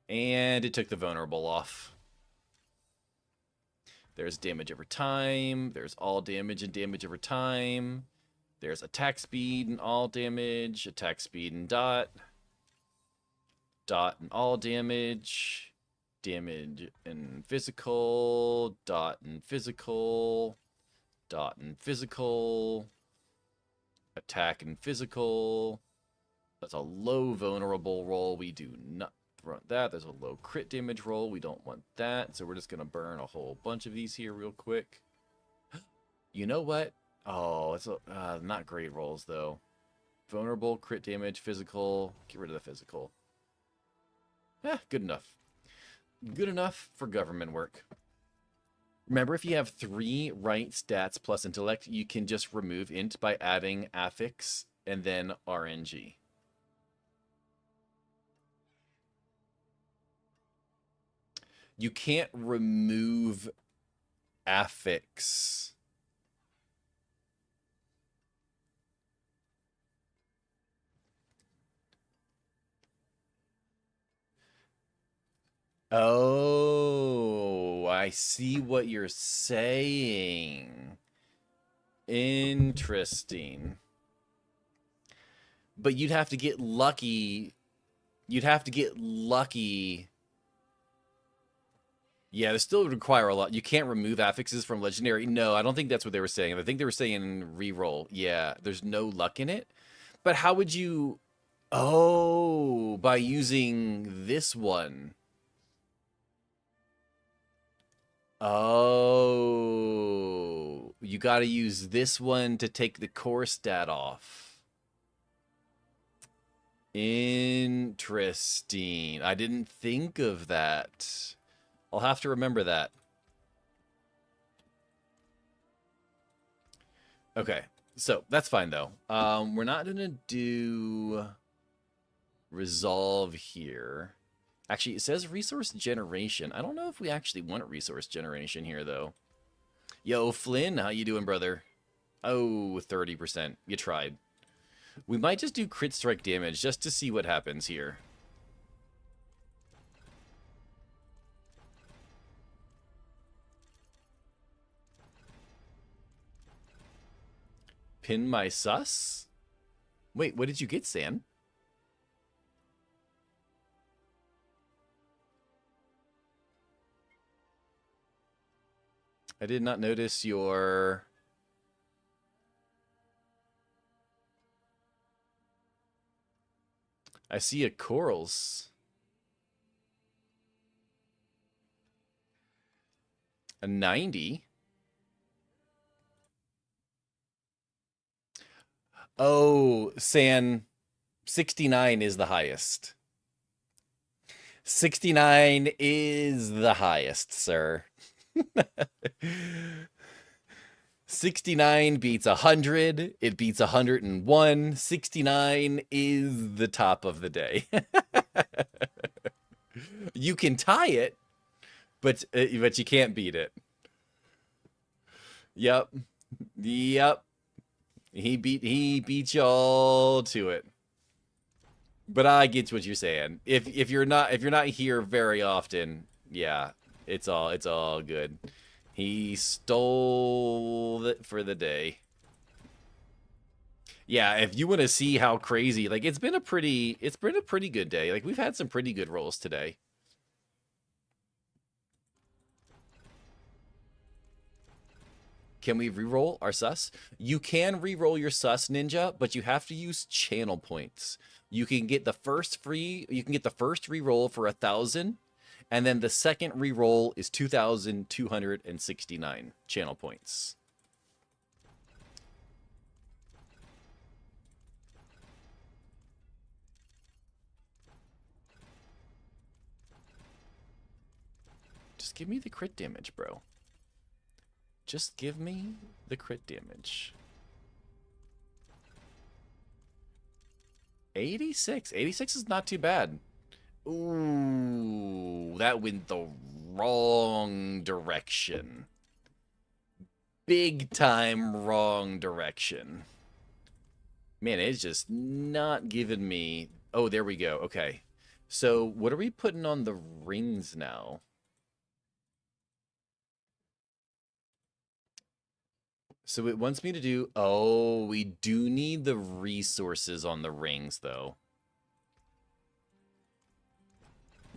And it took the vulnerable off. There's damage over time. There's all damage and damage over time. There's attack speed and all damage. Attack speed and dot. Dot and all damage. Damage and physical. Dot and physical. Dot and physical. Attack and physical. That's a low vulnerable roll. We do not want that. There's a low crit damage roll. We don't want that. So we're just going to burn a whole bunch of these here real quick. You know what? Oh, it's not great rolls, though. Vulnerable, crit damage, physical. Get rid of the physical. Good enough. Good enough for government work. Remember, if you have 3 right stats plus intellect, you can just remove int by adding affix and then RNG. You can't remove affix. Oh, I see what you're saying. Interesting. But you'd have to get lucky. You'd have to get lucky. Yeah, this still would require a lot. You can't remove affixes from legendary. No, I don't think that's what they were saying. I think they were saying reroll. Yeah, there's no luck in it. But how would you... Oh, by using this one. Oh, you got to use this one to take the core stat off. Interesting. I didn't think of that. I'll have to remember that. Okay, so that's fine though. We're not gonna do resolve here. Actually, it says resource generation. I don't know if we actually want resource generation here though. Yo, Flynn, how you doing, brother? Oh, 30%. You tried. We might just do crit strike damage just to see what happens here. Pin my sus? Wait, what did you get, Sam? I did not notice your... I see a corals. A 90? Oh, San, 69 is the highest. 69 is the highest, sir. 69 beats 100. It beats 101. 69 is the top of the day. You can tie it, but you can't beat it. Yep. Yep. He beat y'all to it. But I get what you're saying. If you're not here very often, yeah, it's all good. He stole it for the day. Yeah, if you want to see how crazy, like it's been a pretty good day. Like we've had some pretty good rolls today. Can we reroll our sus? You can reroll your sus, Ninja, but you have to use channel points. You can get the first reroll for 1,000, and then the second reroll is 2,269 channel points. Just give me the crit damage, bro. Just give me the crit damage. 86. 86 is not too bad. Ooh, that went the wrong direction. Big time wrong direction. Man, it's just not giving me... Oh, there we go. Okay. So what are we putting on the rings now? So it wants me to do... Oh, we do need the resources on the rings, though.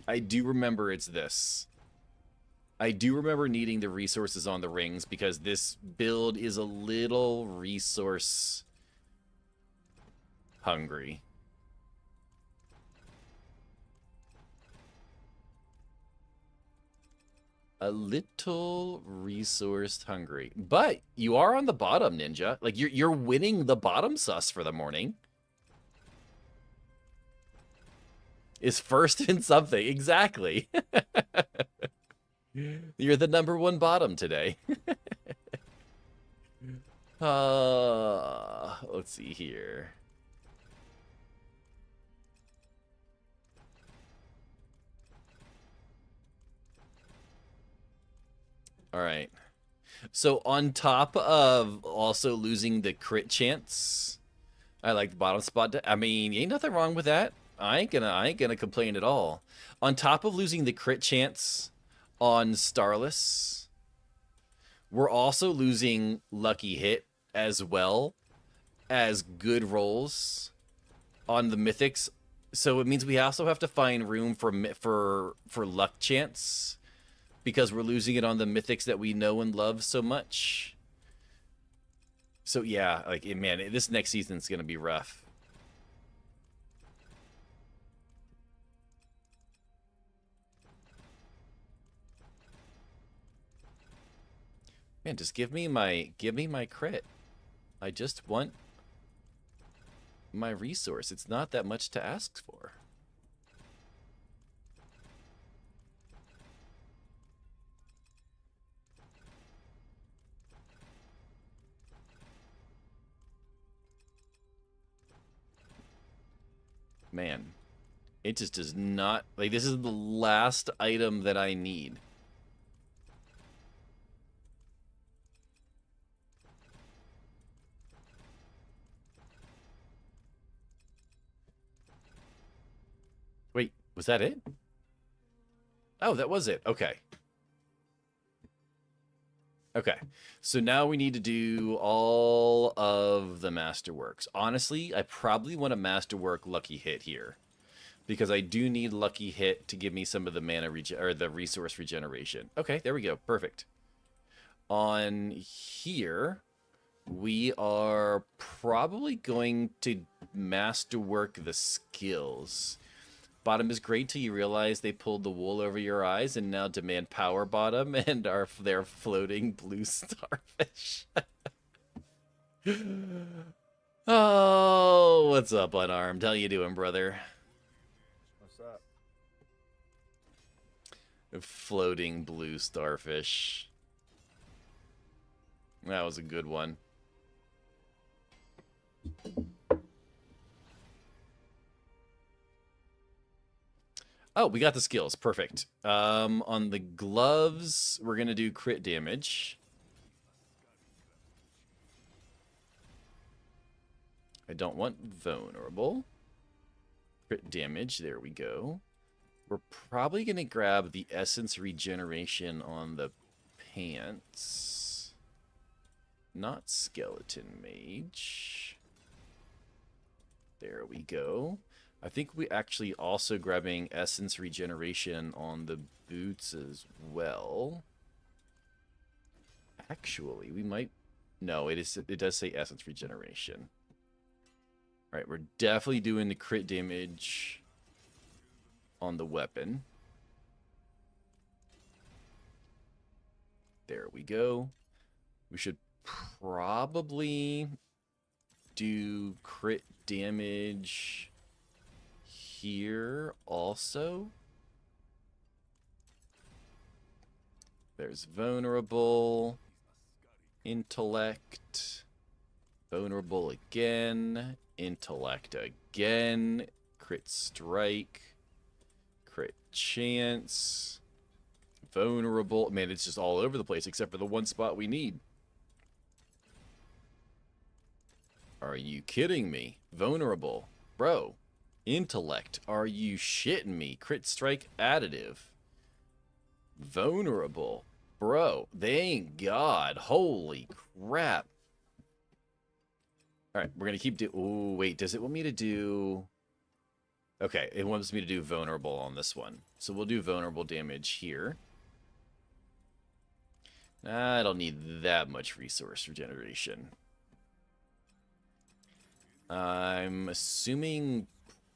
I do remember it's this. I do remember needing the resources on the rings because this build is a little resource hungry. A little resource hungry. But you are on the bottom, Ninja. Like you're winning the bottom sus for the morning. Is first in something. Exactly. You're the #1 bottom today. Let's see here. All right. So on top of also losing the crit chance, I like the bottom spot. I mean, ain't nothing wrong with that. I ain't gonna complain at all. On top of losing the crit chance on Starless, we're also losing lucky hit as well as good rolls on the mythics. So it means we also have to find room for luck chance because we're losing it on the mythics that we know and love so much. So yeah, like man, this next season's gonna be rough. Man, just give me my crit. I just want my resource. It's not that much to ask for. Man, it just does not, like, this is the last item that I need. Wait, was that it? Oh, that was it. Okay. Okay, so now we need to do all of the masterworks. Honestly, I probably want a masterwork lucky hit here because I do need lucky hit to give me some of the mana or the resource regeneration. Okay, there we go. Perfect. On here, we are probably going to masterwork the skills. Bottom is great till you realize they pulled the wool over your eyes and now demand power bottom and are their floating blue starfish. Oh, what's up, Unarmed? How you doing, brother? What's up? Floating blue starfish. That was a good one. Oh, we got the skills. Perfect. On the gloves, we're going to do crit damage. I don't want vulnerable. Crit damage. There we go. We're probably going to grab the essence regeneration on the pants. Not skeleton mage. There we go. I think we actually also grabbing essence regeneration on the boots as well. Actually, we might. No, it does say essence regeneration. All right, we're definitely doing the crit damage on the weapon. There we go. We should probably do crit damage here also. There's vulnerable, intellect, vulnerable again, intellect again, crit strike, crit chance, vulnerable. Man, it's just all over the place except for the one spot we need. Are you kidding me? Vulnerable, bro. Intellect, are you shitting me? Crit strike additive. Vulnerable, bro. Thank God. Holy crap. All right, we're gonna keep do. Oh wait, does it want me to do? Okay, it wants me to do vulnerable on this one, so we'll do vulnerable damage here. I don't need that much resource regeneration. I'm assuming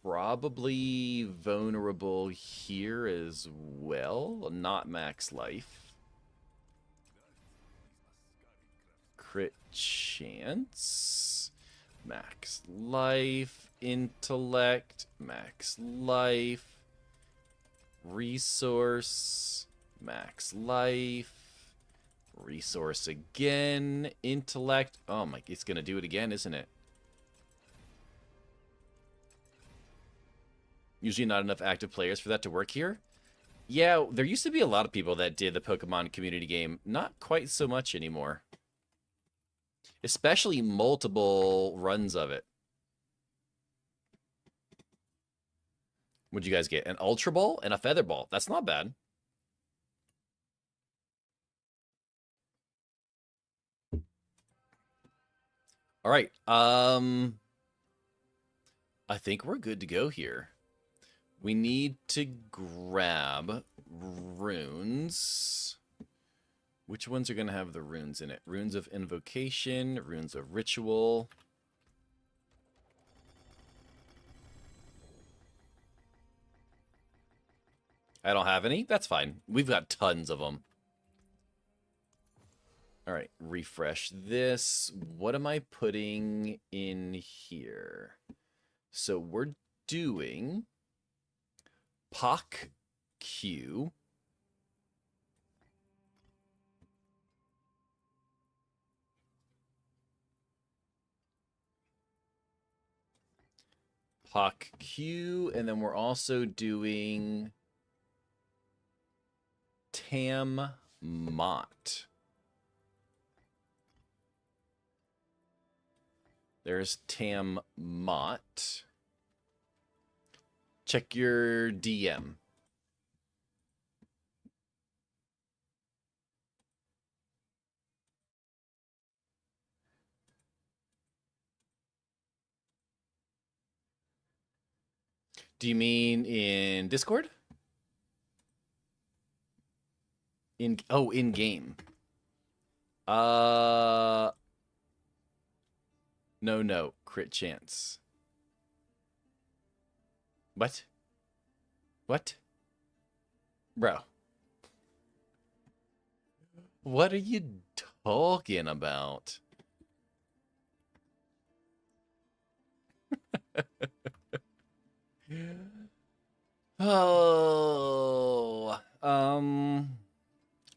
probably vulnerable here as well. Not max life. Crit chance. Max life. Intellect. Max life. Resource. Max life. Resource again. Intellect. Oh my, it's gonna do it again, isn't it? Usually not enough active players for that to work here. Yeah, there used to be a lot of people that did the Pokemon community game. Not quite so much anymore. Especially multiple runs of it. What'd you guys get? An Ultra Ball and a Feather Ball. That's not bad. All right. I think we're good to go here. We need to grab runes. Which ones are going to have the runes in it? Runes of Invocation, runes of Ritual. I don't have any. That's fine. We've got tons of them. All right, refresh this. What am I putting in here? So we're doing Poc Q. Poc Q, and then we're also doing Tam Mott. There's Tam Mott. Check your DM. Do you mean in Discord? In game. No, crit chance. What? What? Bro. What are you talking about? Oh,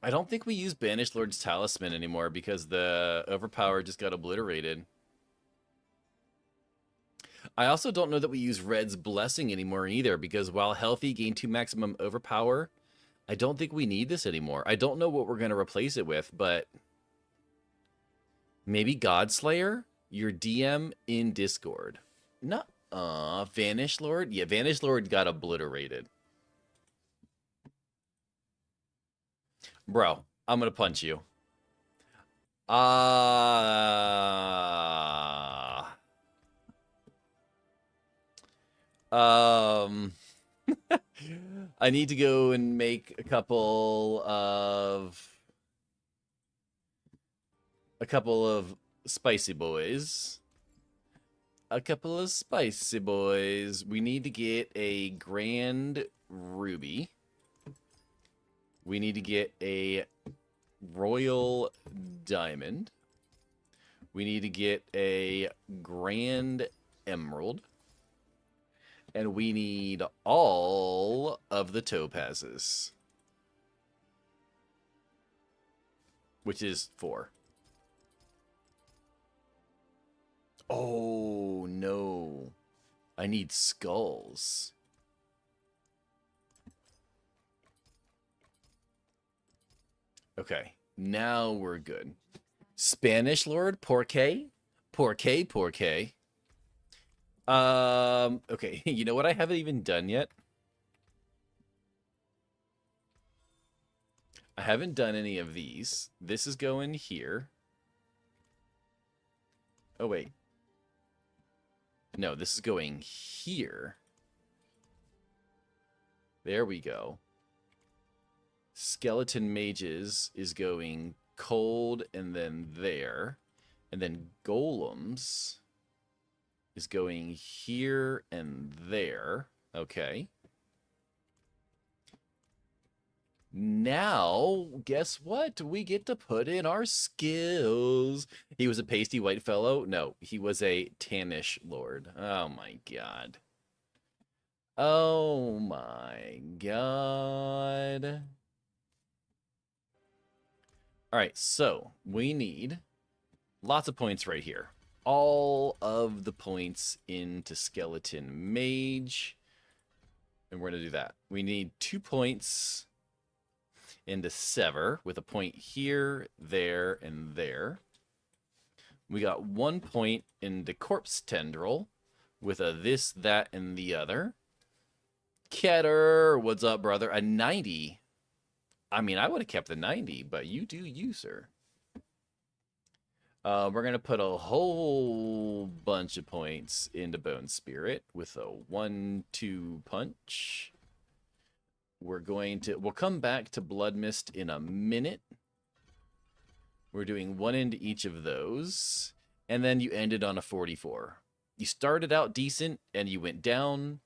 I don't think we use Banished Lord's Talisman anymore because the Overpower just got obliterated. I also don't know that we use Red's Blessing anymore either because while healthy, gain 2 maximum Overpower, I don't think we need this anymore. I don't know what we're going to replace it with, but maybe Godslayer, your DM in Discord. No, Vanished Lord? Yeah, Vanished Lord got obliterated. Bro, I'm going to punch you. I need to go and make a couple of spicy boys. A couple of spicy boys. We need to get a Grand Ruby. We need to get a Royal Diamond. We need to get a Grand Emerald. And we need all of the topazes. Which is 4. Oh, no. I need skulls. Okay, now we're good. Spanish Lord, Porque. Okay, you know what I haven't even done yet? I haven't done any of these. This is going here. Oh, wait. No, this is going here. There we go. Skeleton Mages is going cold and then there. And then Golems is going here and there. Okay. Now, guess what? We get to put in our skills. He was a pasty white fellow? No, he was a tannish lord. Oh my god. Oh my god. All right, so we need lots of points right here. All of the points into Skeleton Mage. And we're going to do that. We need 2 points into Sever with a point here, there, and there. We got 1 point into Corpse Tendril with a this, that, and the other. Ketter, what's up, brother? A 90. I mean, I would have kept the 90, but you do you, sir. We're going to put a whole bunch of points into Bone Spirit with a 1-2 punch. We'll come back to Blood Mist in a minute. We're doing 1 into each of those. And then you ended on a 44. You started out decent, and you went down,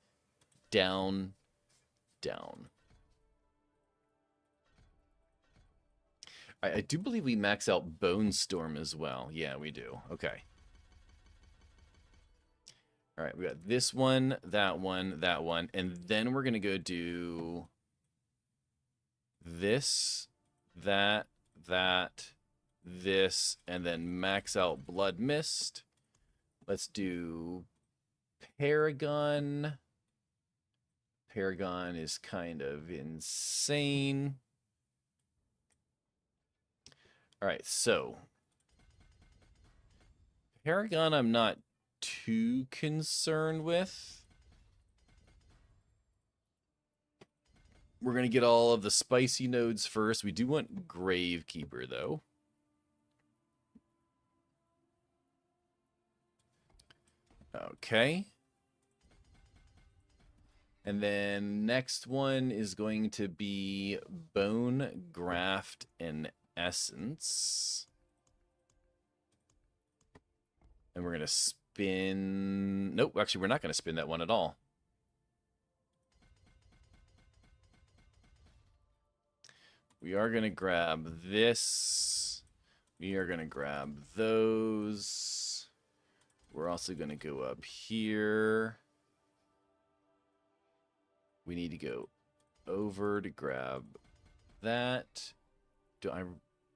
down, down. I do believe we max out Bone Storm as well. Yeah, we do. Okay. All right, we got this one, that one, that one. And then we're going to go do this, that, this, and then max out Blood Mist. Let's do Paragon. Paragon is kind of insane. All right, so Paragon I'm not too concerned with. We're going to get all of the spicy nodes first. We do want Gravekeeper, though. Okay. And then next one is going to be Bone Graft and Essence. And we're going to spin... Nope, actually, we're not going to spin that one at all. We are going to grab this. We are going to grab those. We're also going to go up here. We need to go over to grab that. I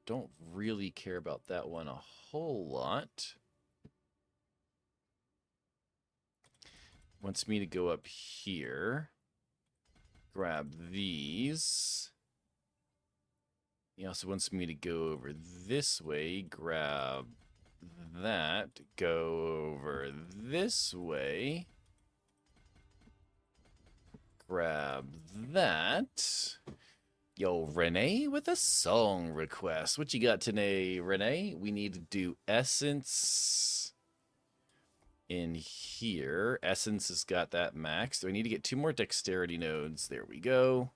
don't really care about that one a whole lot. Wants me to go up here. Grab these. He also wants me to go over this way. Grab that. Go over this way. Grab that. Yo, Renee with a song request. What you got today, Renee? We need to do Essence in here. Essence has got that max. So I need to get 2 more dexterity nodes. There we go.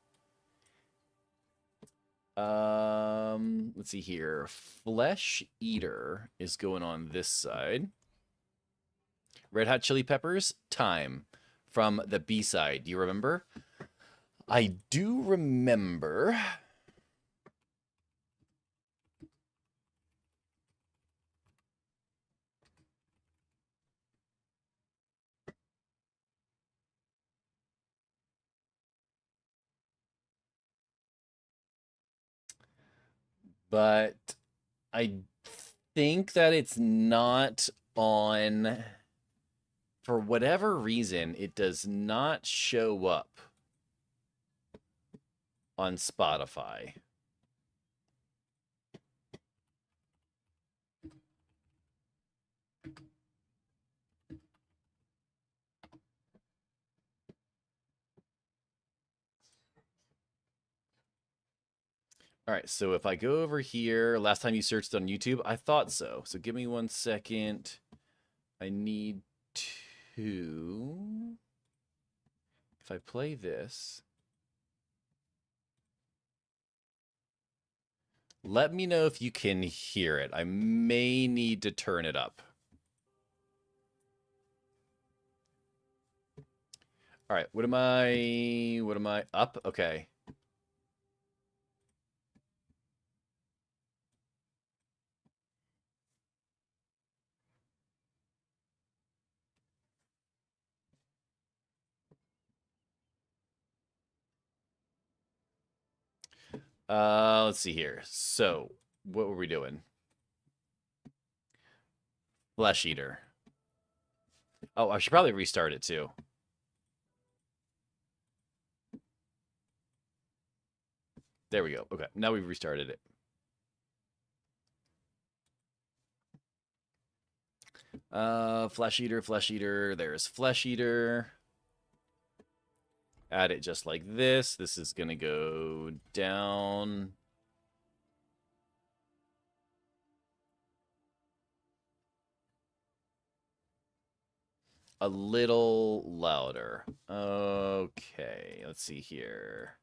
Let's see here. Flesh Eater is going on this side. Red Hot Chili Peppers, Time. From the B-side. Do you remember? I do remember. But I think that it's not on... For whatever reason, it does not show up on Spotify. All right, so if I go over here, last time you searched on YouTube, I thought so. So give me 1 second. I need to... If I play this... Let me know if you can hear it. I may need to turn it up. All right, what am I up? Okay. Let's see here. So, what were we doing? Flesh Eater. Oh, I should probably restart it too. There we go. Okay, now we've restarted it. Flesh eater. There's flesh eater. Add it just like this. This is gonna go down. A little louder. Okay, let's see here.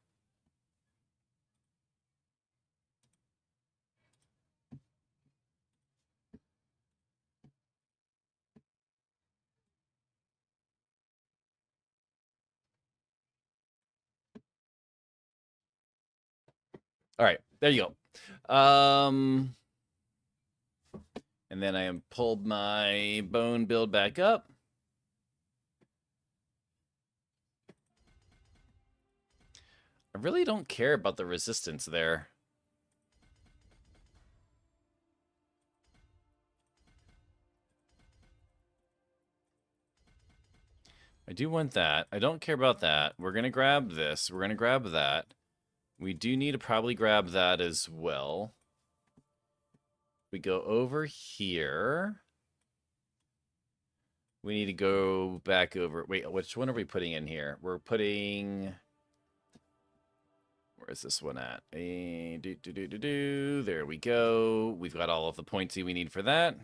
All right, there you go. And then I am pulled my bone build back up. I really don't care about the resistance there. I do want that. I don't care about that. We're going to grab this. We're going to grab that. We do need to probably grab that as well. We go over here. We need to go back over. Wait, which one are we putting in here? We're putting... Where is this one at? There we go. We've got all of the points we need for that.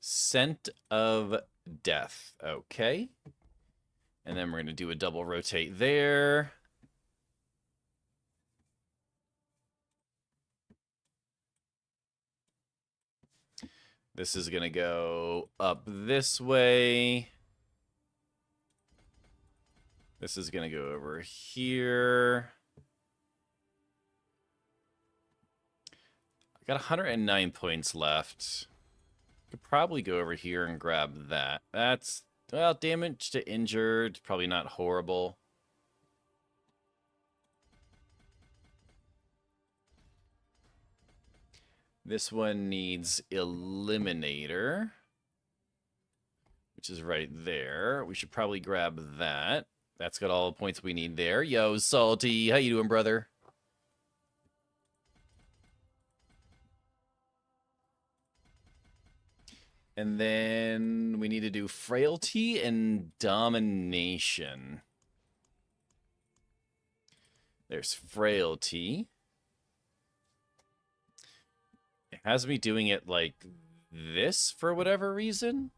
Scent of Death. Okay. And then we're going to do a double rotate there. This is going to go up this way. This is going to go over here. I got 109 points left. Could probably go over here and grab that. That's, well, damage to injured. Probably not horrible. This one needs Eliminator, which is right there. We should probably grab that. That's got all the points we need there. Yo, Salty, how you doing, brother? And then we need to do Frailty and Domination. There's Frailty. It has me doing it like this for whatever reason.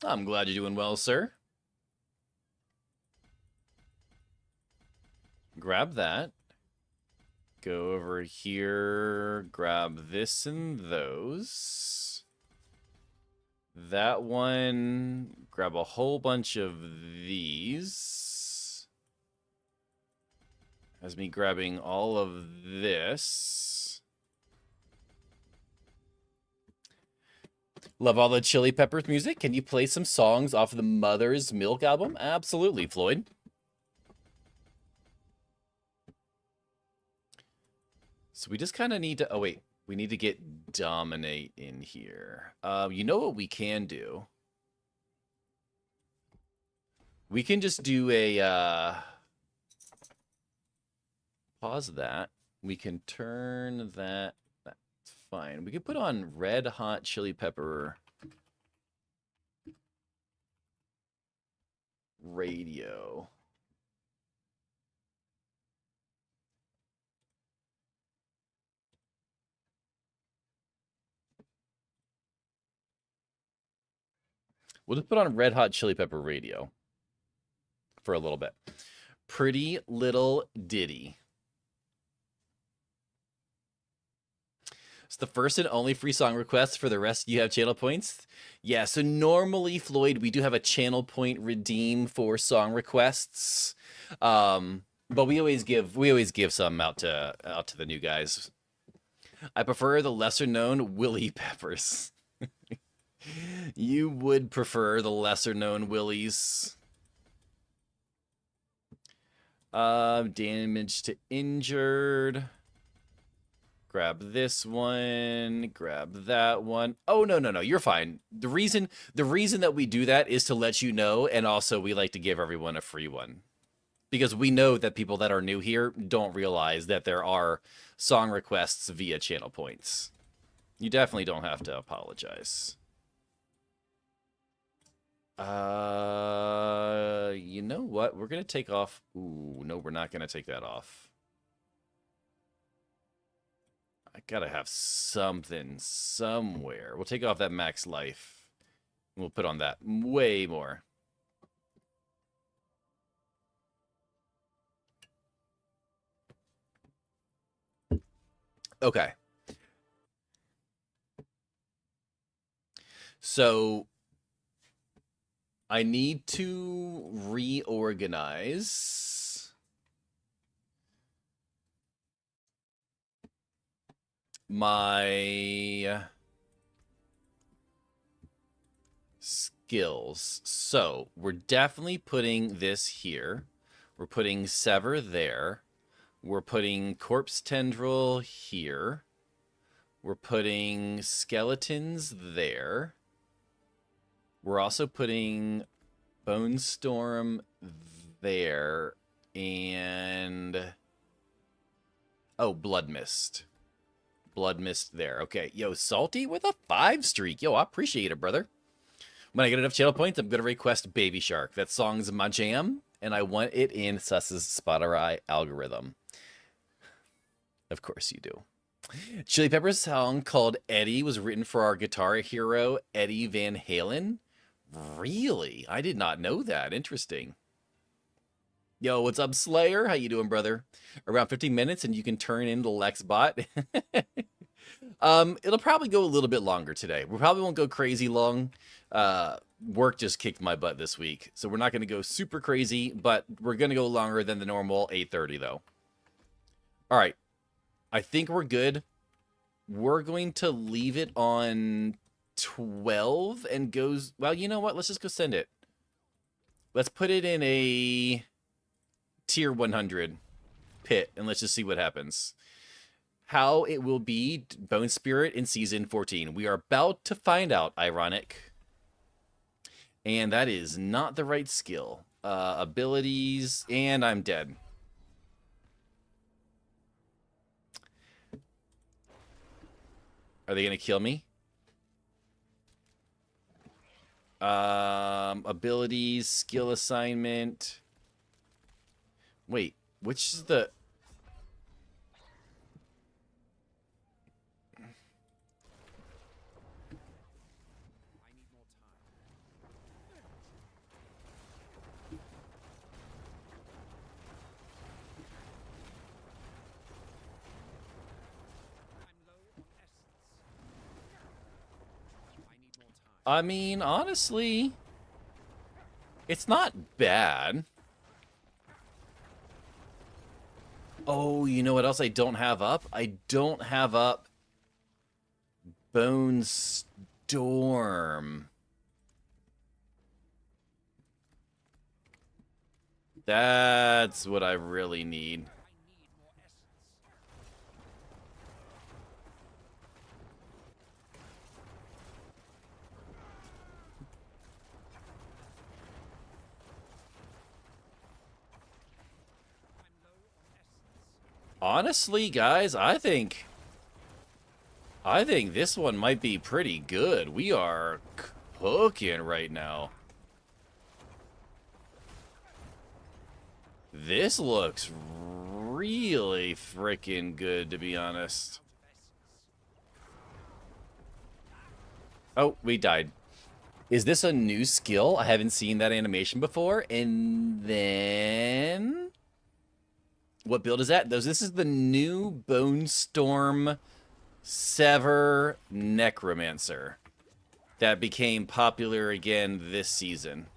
I'm glad you're doing well, sir. Grab that. Go over here, grab this and those. That one, grab a whole bunch of these. Has me grabbing all of this. Love all the Chili Peppers music. Can you play some songs off the Mother's Milk album? Absolutely, Floyd. So we just kind of need to... Oh, wait. We need to get Dominate in here. You know what we can do? We can just do a... Pause that. We can turn that... That's fine. We could put on Red Hot Chili Pepper radio. We'll just put on Red Hot Chili Pepper radio for a little bit. Pretty Little Ditty. It's the first and only free song request. For the rest, you have channel points. Yeah, so normally, Floyd, we do have a channel point redeem for song requests. But we always give some out to the new guys. I prefer the lesser known Willie Peppers. You would prefer the lesser known Willies. Damage to injured. Grab this one, grab that one. Oh, no, no, no, you're fine. The reason that we do that is to let you know, and also we like to give everyone a free one. Because we know that people that are new here don't realize that there are song requests via channel points. You definitely don't have to apologize. You know what? We're going to take off. Ooh, no, we're not going to take that off. I gotta have something somewhere. We'll take off that max life. We'll put on that way more. Okay. So I need to reorganize my skills. So we're definitely putting this here. We're putting Sever there. We're putting Corpse Tendril here. We're putting Skeletons there. We're also putting Bone Storm there. And... oh, Blood Mist. Blood Mist there. Okay. Yo, Salty with a 5 streak. Yo, I appreciate it, brother. When I get enough channel points, I'm going to request Baby Shark. That song's my jam, and I want it in Suss's Spotify algorithm. Of course you do. Chili Pepper's song called Eddie was written for our guitar hero, Eddie Van Halen. Really? I did not know that. Interesting. Yo, what's up, Slayer? How you doing, brother? Around 15 minutes, and you can turn into Lexbot. It'll probably go a little bit longer today. We probably won't go crazy long. Work just kicked my butt this week, so we're not going to go super crazy, but we're going to go longer than the normal 8:30, though. All right. I think we're good. We're going to leave it on 12 and goes... well, you know what? Let's just go send it. Let's put it in a... tier 100 pit, and let's just see what happens. How it will be Bone Spirit in season 14. We are about to find out, ironic. And that is not the right skill. Abilities, and I'm dead. Are they going to kill me? Abilities, skill assignment... wait, which is the... I mean, honestly, it's not bad. Oh, you know what else I don't have up? I don't have up Bone Storm. That's what I really need. Honestly, guys, I think this one might be pretty good. We are cooking right now. This looks really freaking good, to be honest. Oh, we died. Is this a new skill? I haven't seen that animation before. And then... what build is that? This is the new Bone Storm Sever Necromancer that became popular again this season.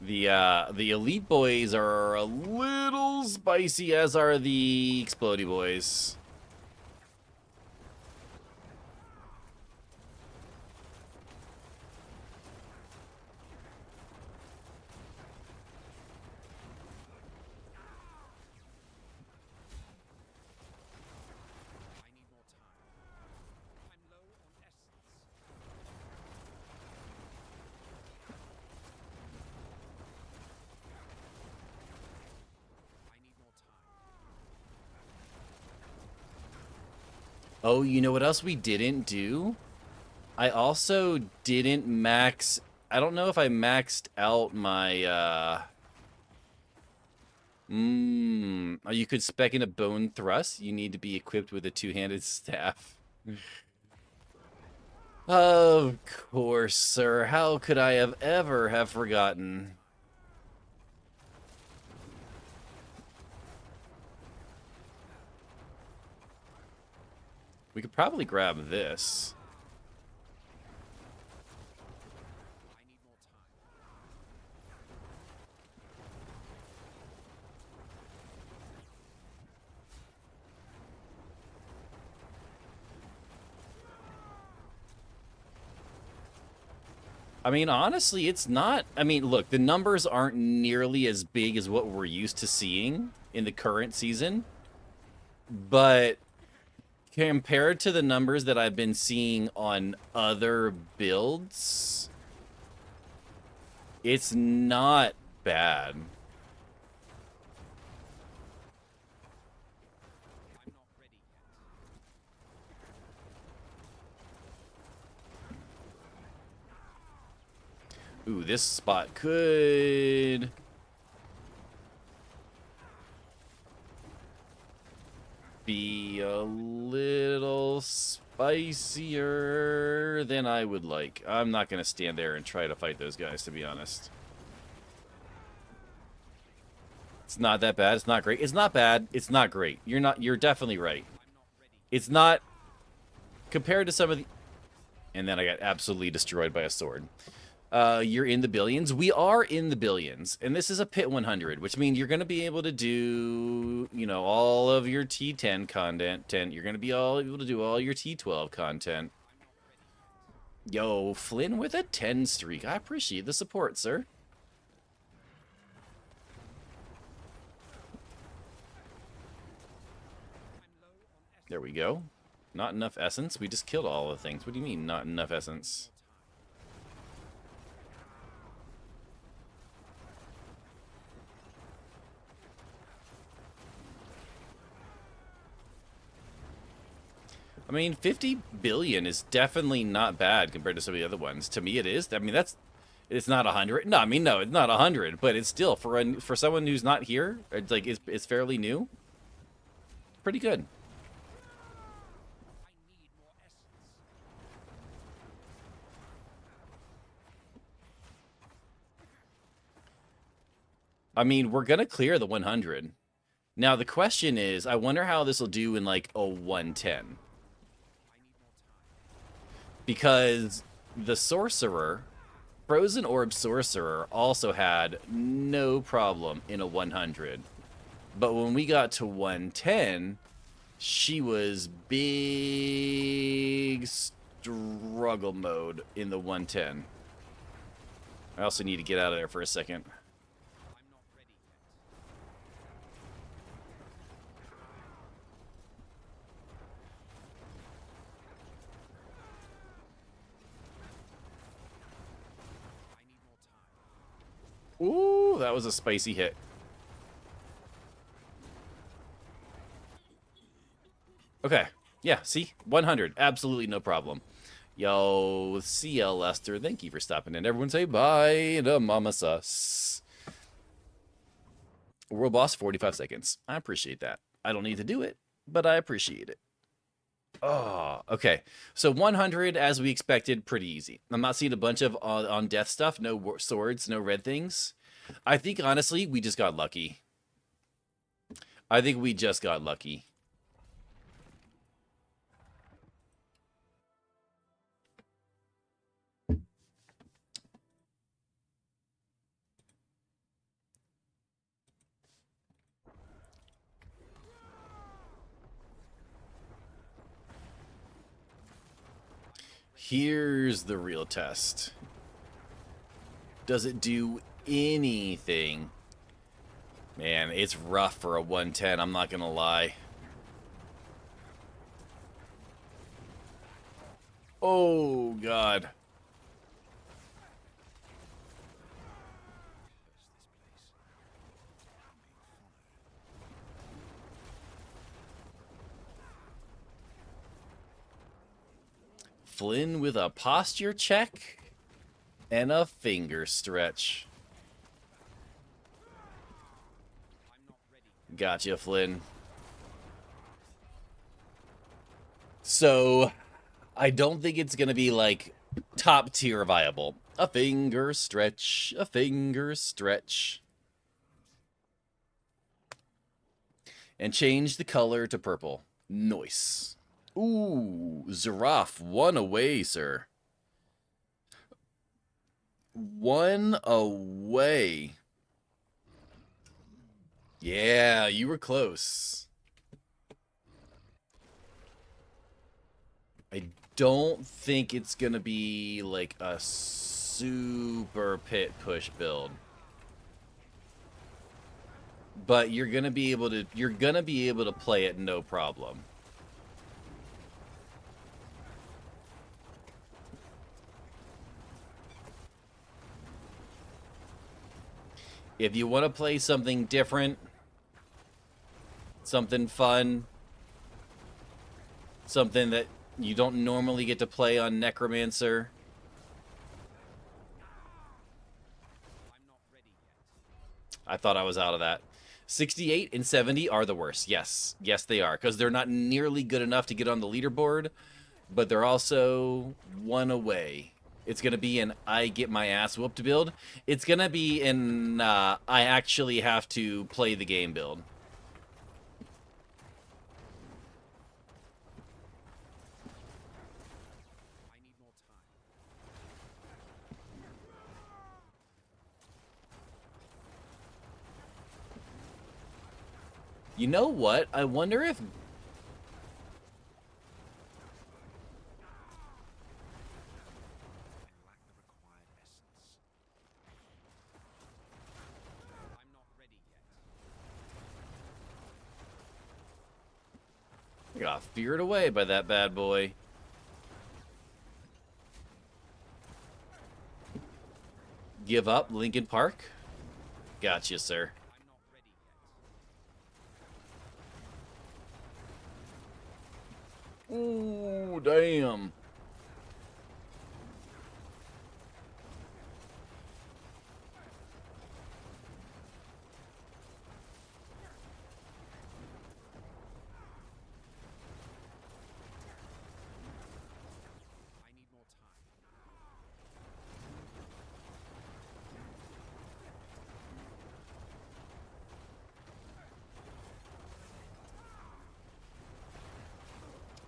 The elite boys are a little spicy, as are the explodey boys. Oh, you know what else we didn't do? I also didn't max... I don't know if I maxed out my, oh, you could spec in a bone thrust. You need to be equipped with a two-handed staff. Of course, sir. How could I have ever have forgotten? We could probably grab this. I mean, honestly, it's not... I mean, look, the numbers aren't nearly as big as what we're used to seeing in the current season. But compared to the numbers that I've been seeing on other builds, it's not bad. Ooh, this spot could... be a little spicier than I would like. I'm not going to stand there and try to fight those guys, to be honest. It's not that bad. It's not great. It's not bad. It's not great. You're definitely right. It's not compared to some of the... And then I got absolutely destroyed by a sword. You're in the billions. We are in the billions. And this is a pit 100, which means you're going to be able to do, you know, all of your T10 content. You're going to be able to do all your T12 content. Yo, Flynn with a 10 streak. I appreciate the support, sir. There we go. Not enough essence? We just killed all the things. What do you mean, not enough essence? I mean, 50 billion is definitely not bad compared to some of the other ones. To me, it is. I mean, it's not 100. No, I mean, no, it's not 100, but it's still, for someone who's not here, it's like, it's fairly new. Pretty good. I mean, we're gonna clear the 100. Now, the question is, I wonder how this will do in, like, a 110. Because the Sorcerer, Frozen Orb Sorcerer, also had no problem in a 100. But when we got to 110, she was big struggle mode in the 110. I also need to get out of there for a second. Ooh, that was a spicy hit. Okay. Yeah, see? 100. Absolutely no problem. Yo, CL Lester, thank you for stopping in. Everyone say bye to Mama Sus. World boss, 45 seconds. I appreciate that. I don't need to do it, but I appreciate it. Oh, okay. So 100, as we expected, pretty easy. I'm not seeing a bunch of on death stuff. No swords, no red things. I think, honestly, we just got lucky. I think we just got lucky. Here's the real test. Does it do anything? Man, it's rough for a 110, I'm not gonna lie. Oh, God. Flynn with a posture check and a finger stretch. Gotcha, Flynn. So, I don't think it's going to be, like, top tier viable. A finger stretch, a finger stretch. And change the color to purple. Nice. Ooh, Zeraf, one away, sir. One away. Yeah, you were close. I don't think it's gonna be like a super pit push build. But you're gonna be able to play it no problem. If you want to play something different, something fun, something that you don't normally get to play on Necromancer, I thought I was out of that. 68 and 70 are the worst. Yes. Yes, they are. Because they're not nearly good enough to get on the leaderboard, but they're also one away. It's going to be an I get my ass whooped build. It's going to be an I actually have to play the game build. You know what? I wonder if... I got feared away by that bad boy. Give up, Lincoln Park? Gotcha, sir. Ooh, damn.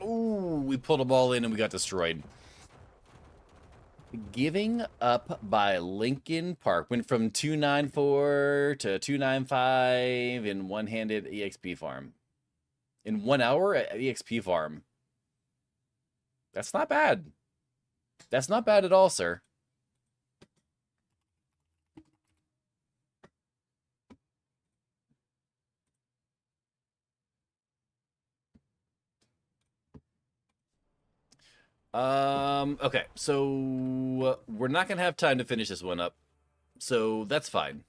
Ooh, we pulled them all in and we got destroyed. Giving up by Lincoln Park. Went from 294 to 295 in one-handed EXP farm. In 1 hour at EXP farm. That's not bad. That's not bad at all, sir. Okay, so we're not gonna have time to finish this one up, so that's fine.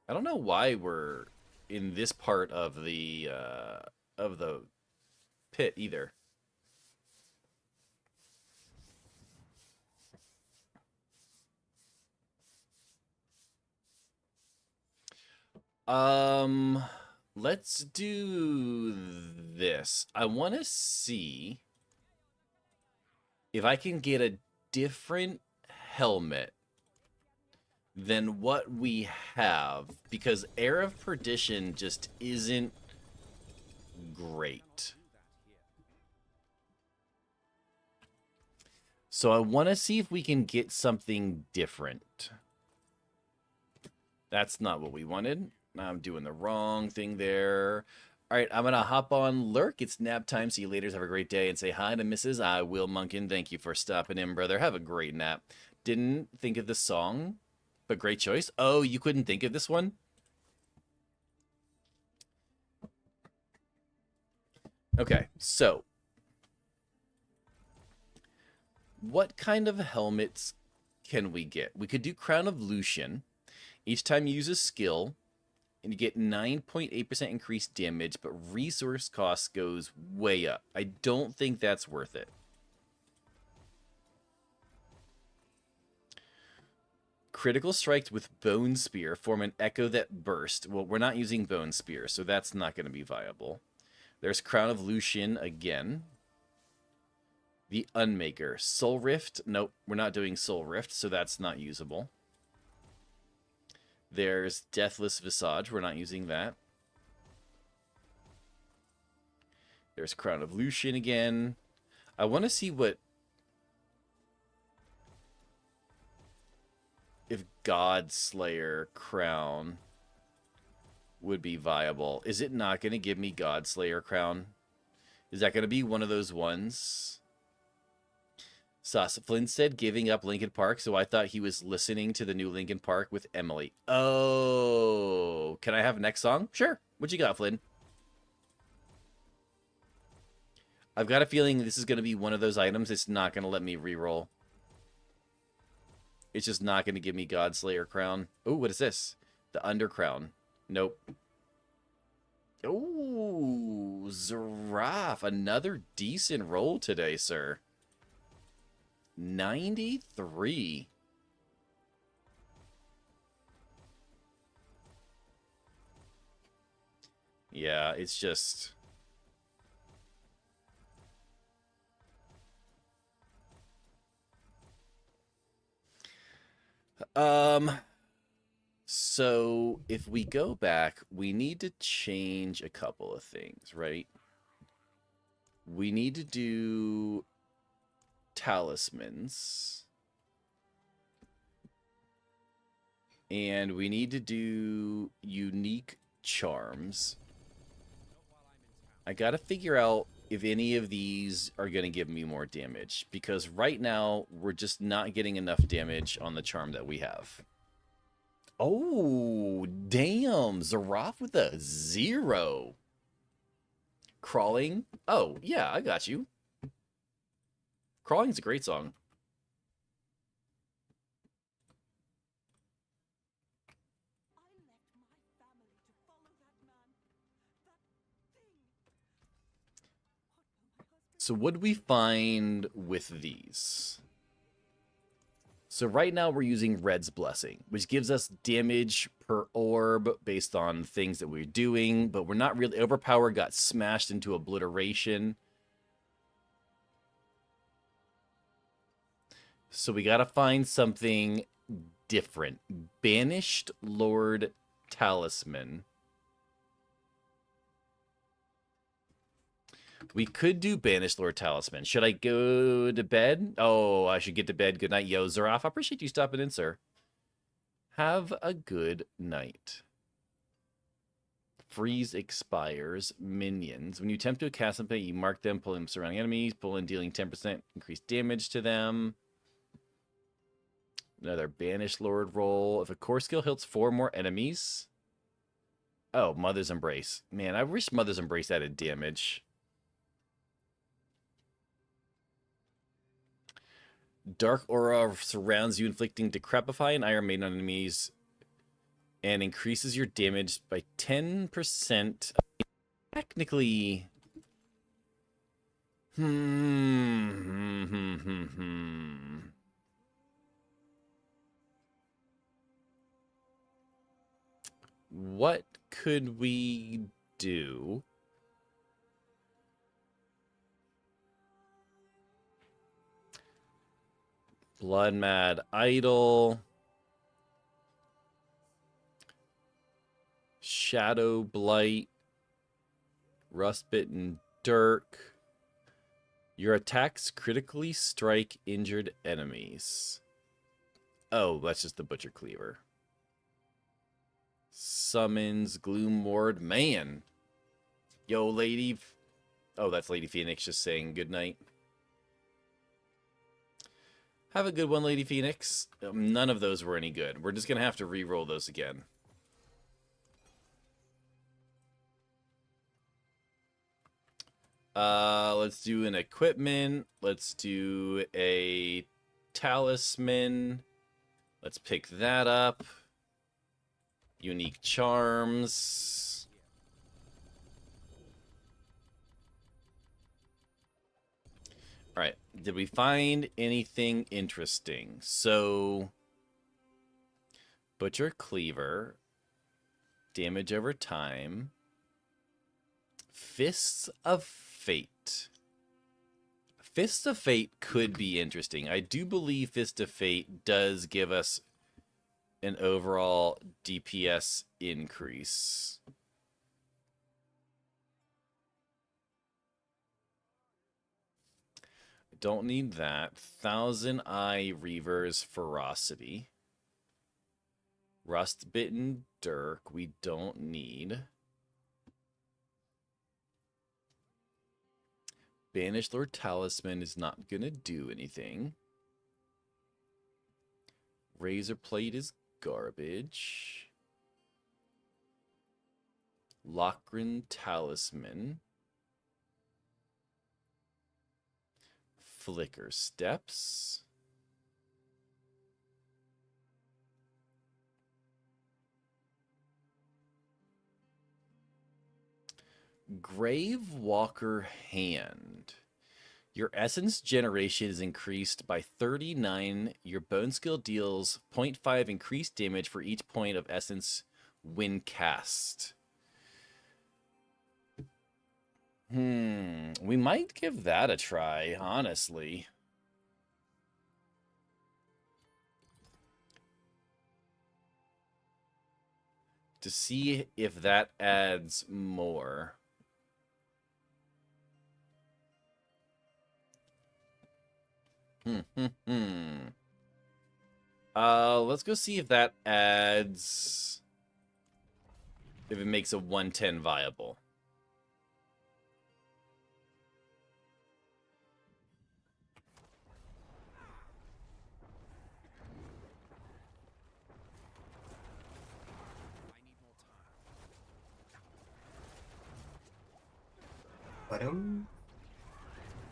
I don't know why we're in this part of the pit either. Let's do this. I want to see if I can get a different helmet than what we have, because Air of Perdition just isn't great. So I want to see if we can get something different. That's not what we wanted. I'm doing the wrong thing there. All right, I'm gonna hop on Lurk. It's nap time. See you later. Have a great day, and say hi to Mrs. I Will Munkin. Thank you for stopping in, brother. Have a great nap. Didn't think of the song, but great choice. Oh, you couldn't think of this one? Okay, so what kind of helmets can we get? We could do Crown of Lucian. Each time you use a skill, and you get 9.8% increased damage, but resource cost goes way up. I don't think that's worth it. Critical strikes with Bone Spear form an echo that burst. Well, we're not using Bone Spear, so that's not going to be viable. There's Crown of Lucian again. The Unmaker. Soul Rift. Nope, we're not doing Soul Rift, so that's not usable. There's Deathless Visage. We're not using that. There's Crown of Lucian again. I want to see what... if Godslayer Crown would be viable. Is it not going to give me Godslayer Crown? Is that going to be one of those ones? Sauce Flynn said giving up Linkin Park, so I thought he was listening to the new Linkin Park with Emily. Oh, can I have next song? Sure. What you got, Flynn? I've got a feeling this is going to be one of those items it's not going to let me reroll. It's just not going to give me Godslayer Crown. Oh, what is this? The Undercrown. Nope. Oh, Zaraf. Another decent roll today, sir. 93. Yeah, it's just... So if we go back, we need to change a couple of things, right? We need to do talismans. And we need to do unique charms. I gotta figure out if any of these are gonna give me more damage, because right now we're just not getting enough damage on the charm that we have. Oh, damn. Zaraf with a 0. Crawling. Oh, yeah, I got you. Crawling's a great song. So what do we find with these? So right now we're using Red's Blessing, which gives us damage per orb based on things that we're doing, but we're not really... Overpower got smashed into Obliteration. So we gotta find something different. Banished Lord Talisman. We could do Banished Lord Talisman. Should I go to bed? Oh, I should get to bed. Good night, yo, Zaraf. I appreciate you stopping in, sir. Have a good night. Freeze expires. Minions. When you attempt to cast something, you mark them, pull them surrounding enemies, pull in dealing 10% increased damage to them. Another Banished Lord roll. If a core skill hits 4 more enemies. Oh, Mother's Embrace. Man, I wish Mother's Embrace added damage. Dark Aura surrounds you, inflicting Decrepify and Iron Maiden on enemies, and increases your damage by 10%. Technically... What could we do? Blood Mad Idol. Shadow Blight. Rustbitten Dirk. Your attacks critically strike injured enemies. Oh, that's just the Butcher Cleaver. Summons Gloom Ward. Man. Yo, lady. Oh, that's Lady Phoenix just saying good night. Have a good one, Lady Phoenix. None of those were any good. We're just going to have to re-roll those again. Let's do an equipment. Let's do a talisman. Let's pick that up. Unique charms. All right. Did we find anything interesting? So, Butcher Cleaver. Damage over time. Fists of Fate. Fists of Fate could be interesting. I do believe Fist of Fate does give us an overall DPS increase. Don't need that. Thousand Eye Reaver's Ferocity. Rust-Bitten Dirk, we don't need. Banished Lord Talisman is not going to do anything. Razor Plate is garbage. Lochran Talisman. Flicker Steps. Gravewalker Hand. Your essence generation is increased by 39. Your bone skill deals 0.5 increased damage for each point of essence when cast. We might give that a try, honestly. To see if that adds more. Let's go see if that adds... If it makes a 110 viable.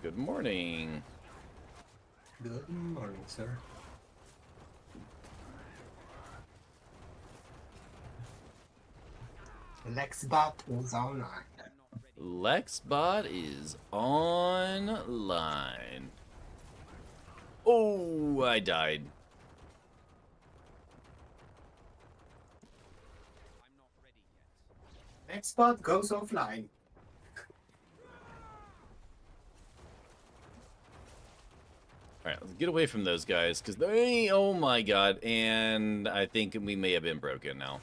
Good morning. Good morning, sir. Lexbot is online. Lexbot is online. Oh, I died. Lexbot goes offline. All right, let's get away from those guys, because they, oh my god, and I think we may have been broken now.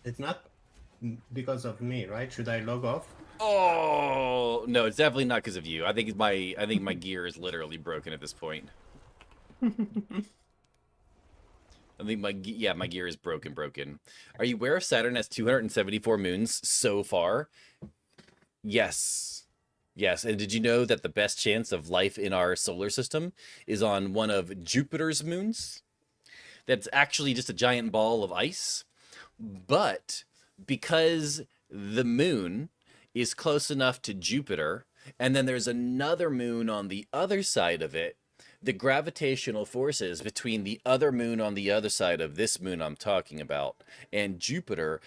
It's not because of me, right? Should I log off? Oh, no, it's definitely not because of you. I think my gear is literally broken at this point. I think my gear is broken. Are you aware Saturn has 274 moons so far? Yes. Yes, and did you know that the best chance of life in our solar system is on one of Jupiter's moons? That's actually just a giant ball of ice. But because the moon is close enough to Jupiter, and then there's another moon on the other side of it, the gravitational forces between the other moon on the other side of this moon I'm talking about and Jupiter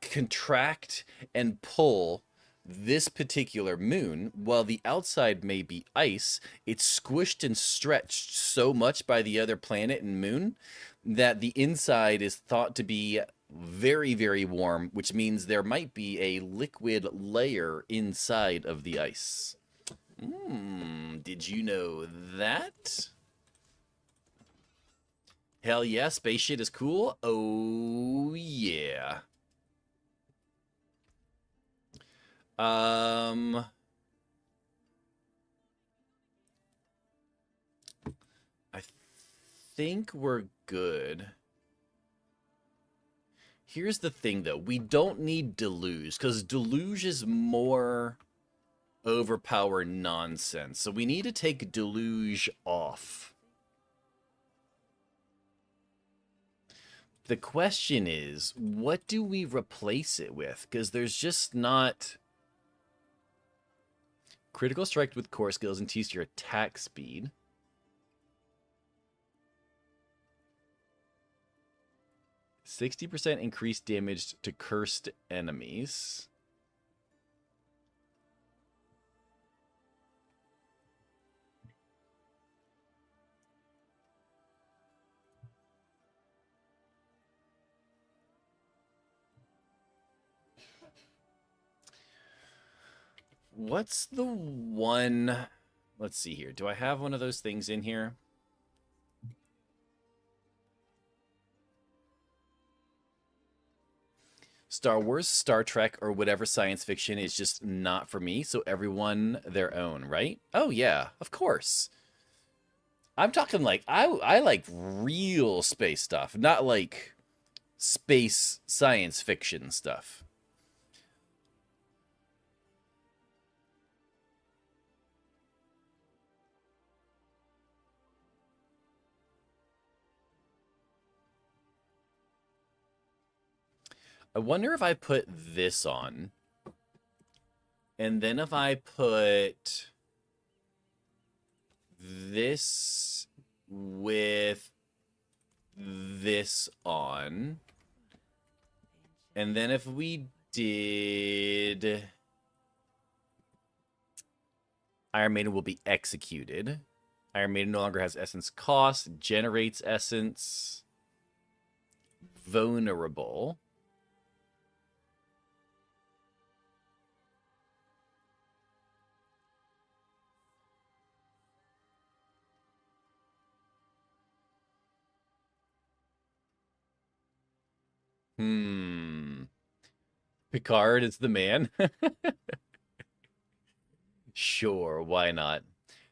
contract and pull this particular moon. While the outside may be ice, it's squished and stretched so much by the other planet and moon that the inside is thought to be very, very warm, which means there might be a liquid layer inside of the ice. Did you know that? Hell yeah, space shit is cool. Oh yeah. I think we're good Here's the thing, though. We don't need Deluge, because Deluge is more overpowered nonsense. So we need to take Deluge off. The question is, what do we replace it with? Because there's just not... Critical strike with core skills increase your attack speed. %60 increased damage to cursed enemies. What's the one... Let's see here. Do I have one of those things in here? Star Wars, Star Trek, or whatever science fiction is just not for me, so everyone their own, right? Oh, yeah, of course. I'm talking like, I like real space stuff, not like space science fiction stuff. I wonder if I put this on, and then if I put this with this on, and then if we did Iron Maiden will be executed. Iron Maiden no longer has essence cost, generates essence, vulnerable. Picard is the man. Sure, why not?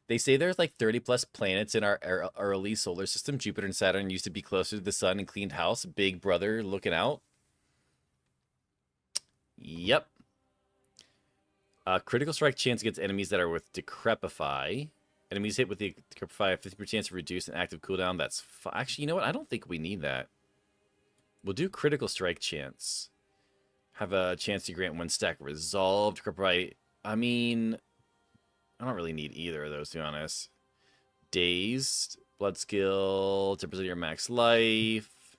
They say there's like 30 plus planets in our early solar system. Jupiter and Saturn used to be closer to the sun and cleaned house. Big brother looking out. Yep. Critical strike chance against enemies that are with Decrepify. Enemies hit with the Decrepify have 50% chance to reduce an active cooldown. That's actually, you know what? I don't think we need that. We'll do critical strike chance. Have a chance to grant one stack resolved. Decrepify. I mean, I don't really need either of those, to be honest. Dazed. Blood skill. 10% of your max life.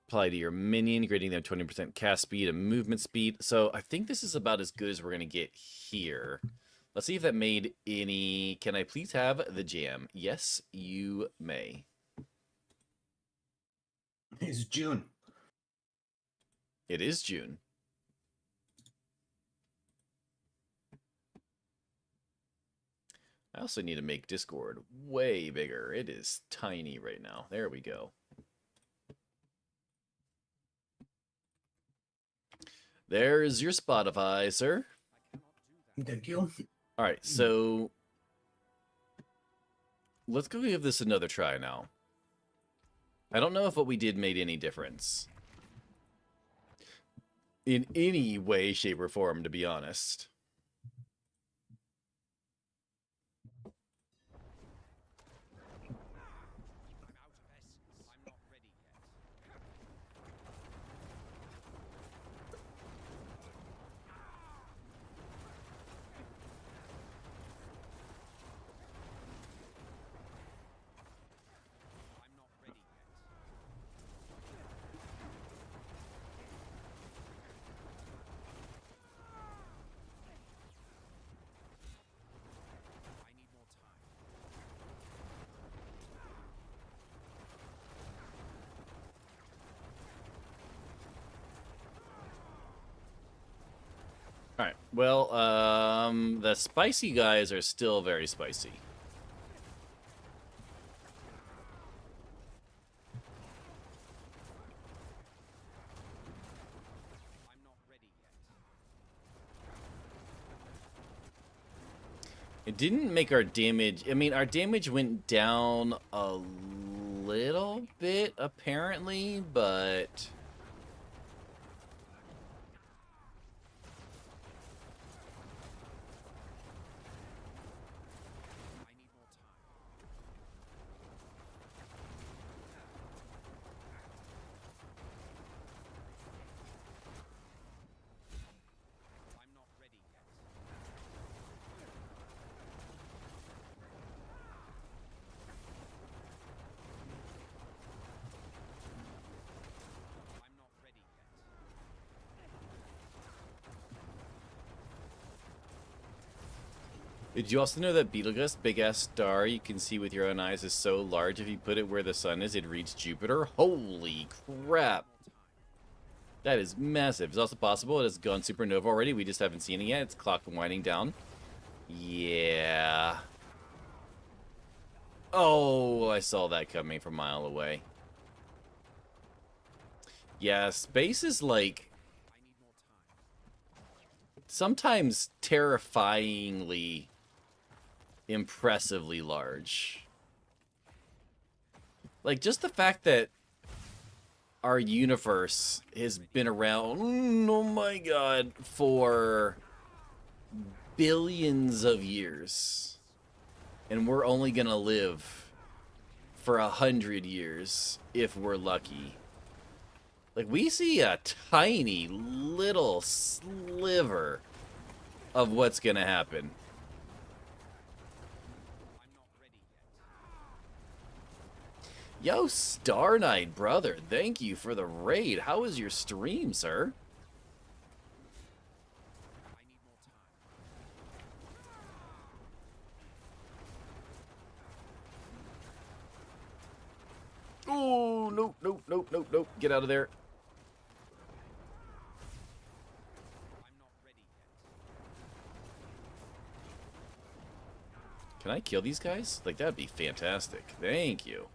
Apply to your minion, granting them 20% cast speed and movement speed. So I think this is about as good as we're going to get here. Let's see if that made any... Can I please have the jam? Yes, you may. It's June. It is June. I also need to make Discord way bigger. It is tiny right now. There we go. There's your Spotify, sir. Thank you. All right, so let's go give this another try now. I don't know if what we did made any difference. In any way, shape, or form, to be honest. Alright, well, the spicy guys are still very spicy. It didn't make our damage... I mean, our damage went down a little bit, apparently, but... Did you also know that Betelgeuse, big-ass star you can see with your own eyes, is so large if you put it where the sun is, it'd reach Jupiter? Holy crap! That is massive. It's also possible it has gone supernova already. We just haven't seen it yet. It's clock winding down. Yeah. Oh, I saw that coming from a mile away. Yeah, space is like sometimes terrifyingly, impressively large. Like, just the fact that our universe has been around, oh my god, for billions of years. And we're only gonna live for 100 years if we're lucky. Like, we see a tiny little sliver of what's gonna happen. Yo, Star Knight, brother, thank you for the raid. How was your stream, sir? Oh, nope, nope, nope, nope, nope. Get out of there. Can I kill these guys? Like, that'd be fantastic. Thank you.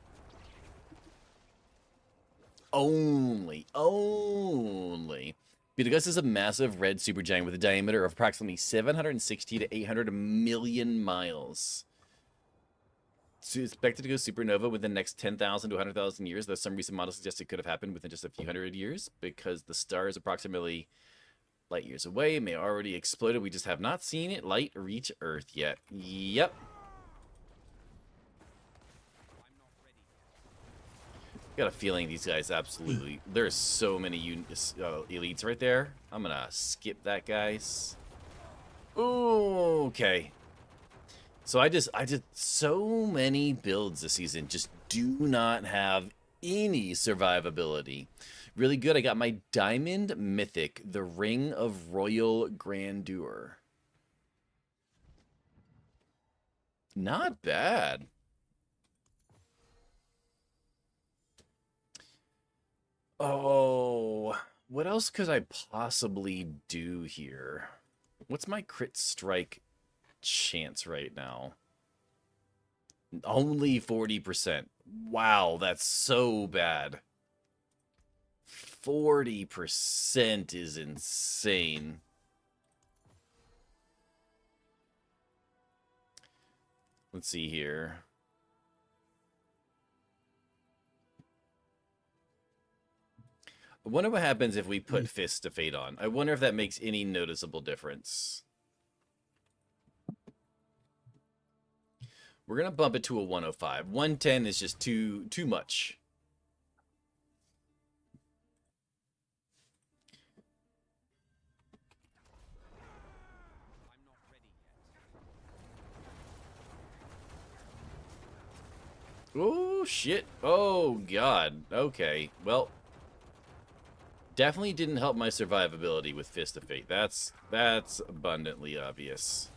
Only. Betelgeuse is a massive red supergiant with a diameter of approximately 760 to 800 million miles. It's expected to go supernova within the next 10,000 to 100,000 years, though some recent models suggest it could have happened within just a few hundred years, because the star is approximately light years away. It may already exploded. We just have not seen it light reach Earth yet. Yep. Got a feeling these guys absolutely... There's so many elites right there. I'm gonna skip that, guys. Ooh, okay. So I just so many builds this season just do not have any survivability. Really good. I got my Diamond Mythic, the Ring of Royal Grandeur. Not bad. Oh, what else could I possibly do here? What's my crit strike chance right now? Only 40%. Wow, that's so bad. 40% is insane. Let's see here. I wonder what happens if we put Fist of Fate on. I wonder if that makes any noticeable difference. We're going to bump it to a 105. 110 is just too much. Oh, shit. Oh, God. Okay. Well, definitely didn't help my survivability with Fist of Fate. That's abundantly obvious.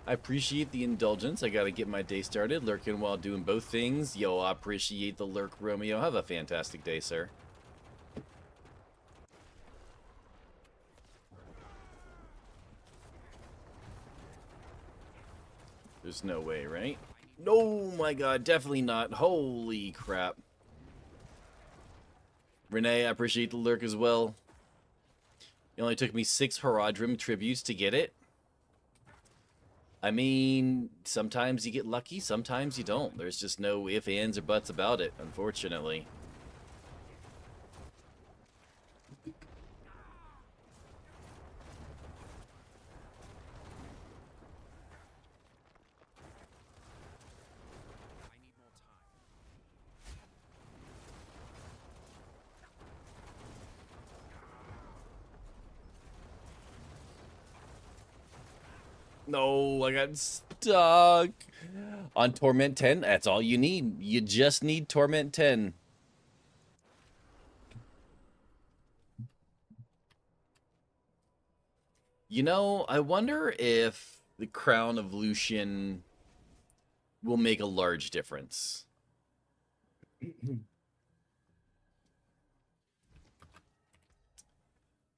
I appreciate the indulgence. I gotta get my day started. Lurking while doing both things. Yo, I appreciate the lurk, Romeo. Have a fantastic day, sir. There's no way, right? No, my god, definitely not. Holy crap. Renee, I appreciate the lurk as well. It only took me 6 Horadrim tributes to get it. I mean, sometimes you get lucky, sometimes you don't. There's just no ifs, ands, or buts about it, unfortunately. No, I got stuck on Torment 10. That's all you need. You just need Torment 10. You know, I wonder if the Crown of Lucian will make a large difference.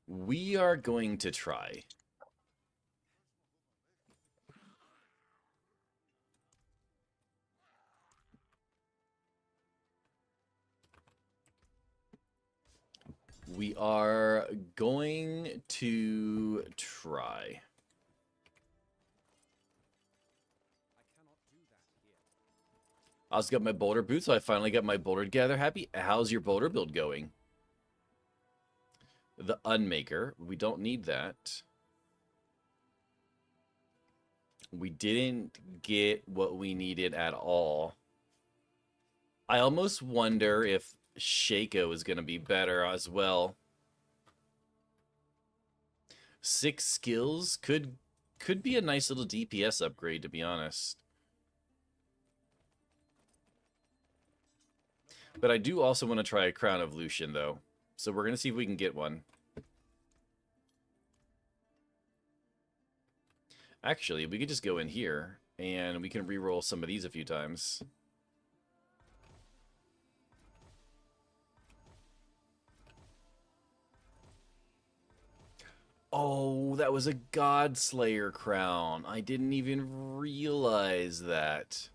We are going to try. We are going to try. I also got my boulder boot, so I finally got my boulder together. Happy. How's your boulder build going? The Unmaker. We don't need that. We didn't get what we needed at all. I almost wonder if Shaco is going to be better as well. 6 skills could be a nice little DPS upgrade, to be honest. But I do also want to try a Crown of Lucian, though. So we're going to see if we can get one. Actually, we could just go in here, and we can re-roll some of these a few times. Oh, that was a Godslayer crown. I didn't even realize that.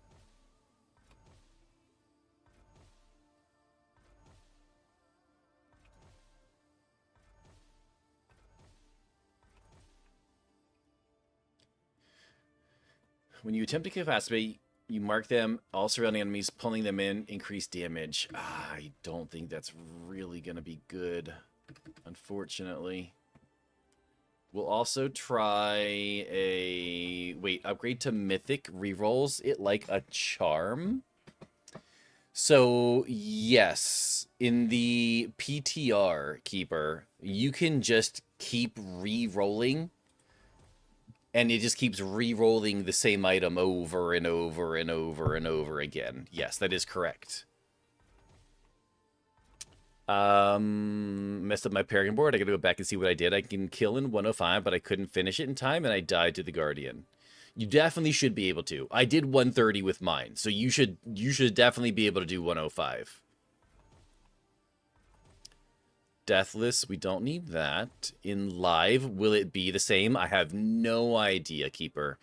When you attempt to capacity, you mark them, all surrounding enemies, pulling them in, increase damage. I don't think that's really going to be good, unfortunately. We'll also try a... Wait, upgrade to Mythic rerolls it like a charm. So, yes, in the PTR, Keeper, you can just keep re-rolling, and it just keeps re-rolling the same item over and over and over and over again. Yes, that is correct. Messed up my pairing board. I gotta go back and see what I did. I can kill in 105, but I couldn't finish it in time, and I died to the Guardian. You definitely should be able to. I did 130 with mine, so you should definitely be able to do 105. Deathless, we don't need that. In live, will it be the same? I have no idea, Keeper.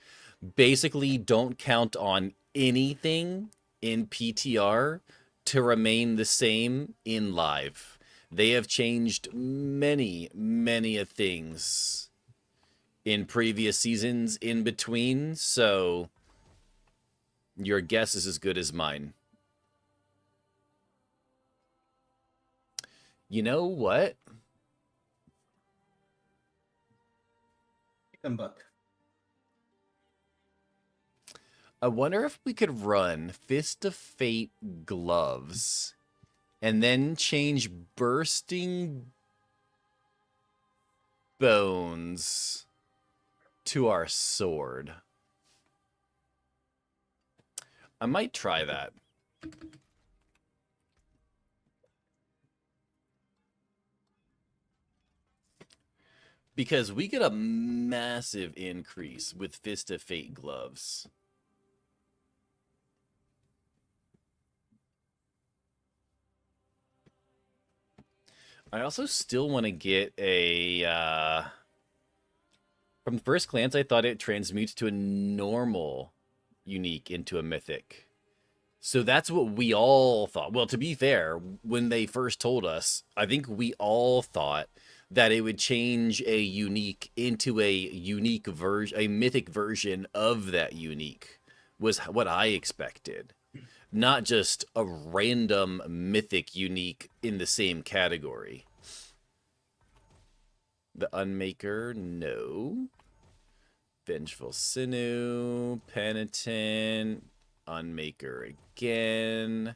Basically, don't count on anything in PTR to remain the same in live. They have changed many things in previous seasons in between, so your guess is as good as mine. You know what? Chicken butt. I wonder if we could run Fist of Fate gloves and then change Bursting Bones to our sword. I might try that. Because we get a massive increase with Fist of Fate gloves. I also still want to get a... From first glance, I thought it transmutes to a normal unique into a mythic. So that's what we all thought. Well, to be fair, when they first told us, I think we all thought that it would change a unique into a unique version, a mythic version of that unique was what I expected. Not just a random mythic unique in the same category. The Unmaker, no. Vengeful Sinew, Penitent, Unmaker again.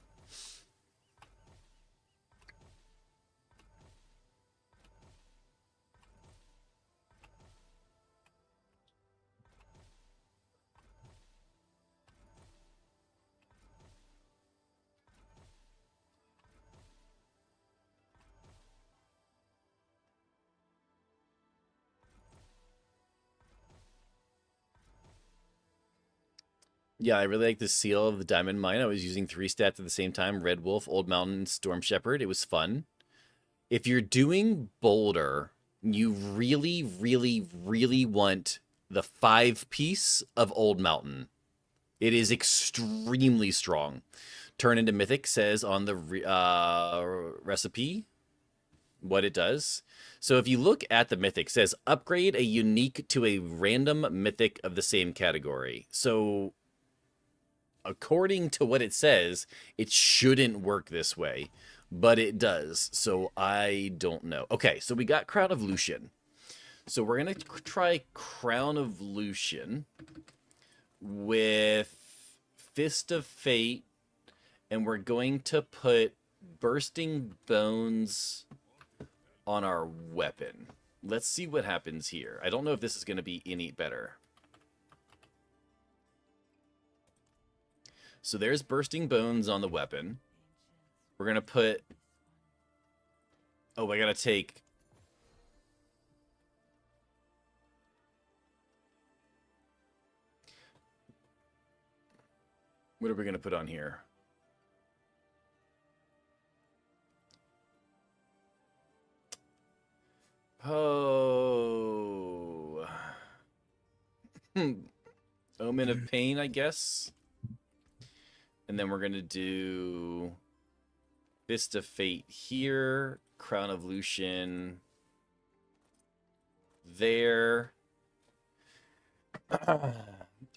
Yeah, I really like the seal of the Diamond Mine. I was using 3 stats at the same time. Red Wolf, Old Mountain, Storm Shepherd. It was fun. If you're doing Boulder, you really, really, really want the 5-piece of Old Mountain. It is extremely strong. Turn into Mythic says on the recipe what it does. So if you look at the Mythic, it says upgrade a unique to a random Mythic of the same category. So according to what it says, it shouldn't work this way, but it does. So I don't know. Okay, so we got Crown of Lucian. So we're going to try Crown of Lucian with Fist of Fate, and we're going to put Bursting Bones on our weapon. Let's see what happens here. I don't know if this is going to be any better. So there's Bursting Bones on the weapon. We're going to put... Oh, I got to take... What are we going to put on here? Oh... Omen of Pain, I guess. And then we're going to do Fist of Fate here, Crown of Lucian there.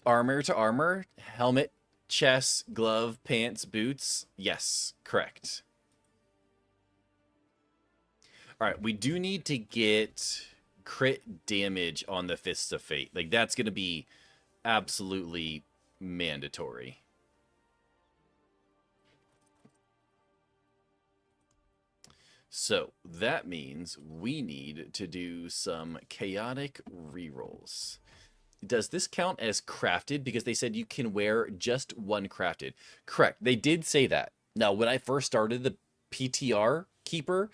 Armor to armor, helmet, chest, glove, pants, boots. Yes, correct. All right, we do need to get crit damage on the Fist of Fate. Like, that's going to be absolutely mandatory. So that means we need to do some chaotic rerolls. Does this count as crafted? Because they said you can wear just one crafted. Correct. They did say that. Now, when I first started the PTR Keeper,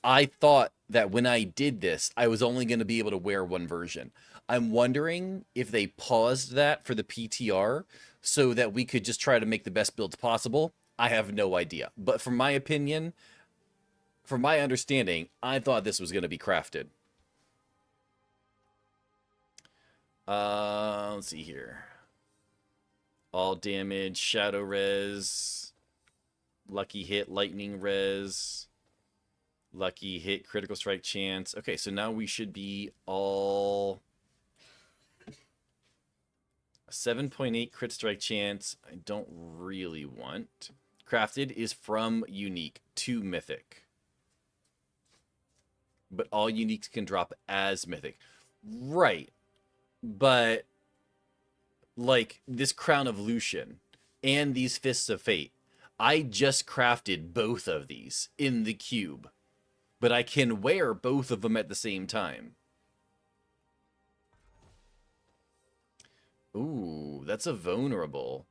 I thought that when I did this, I was only going to be able to wear one version. I'm wondering if they paused that for the PTR so that we could just try to make the best builds possible. I have no idea. But from my opinion, from my understanding, I thought this was going to be crafted. Let's see here. All damage, shadow res, lucky hit, lightning res, lucky hit, critical strike chance. Okay, so now we should be all 7.8 crit strike chance. I don't really want. Crafted is from unique to mythic. But all uniques can drop as mythic. Right. But like this Crown of Lucian and these Fists of Fate, I just crafted both of these in the cube. But I can wear both of them at the same time. Ooh, that's a vulnerable.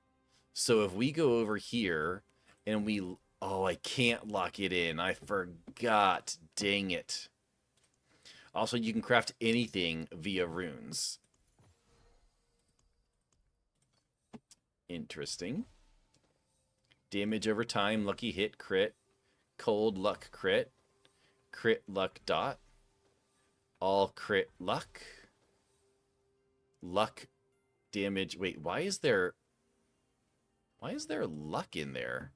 So if we go over here and we... Oh, I can't lock it in. I forgot. Dang it. Also, you can craft anything via runes. Interesting. Damage over time, lucky hit, crit, cold luck crit, crit luck dot, all crit luck, luck damage. Wait, why is there luck in there?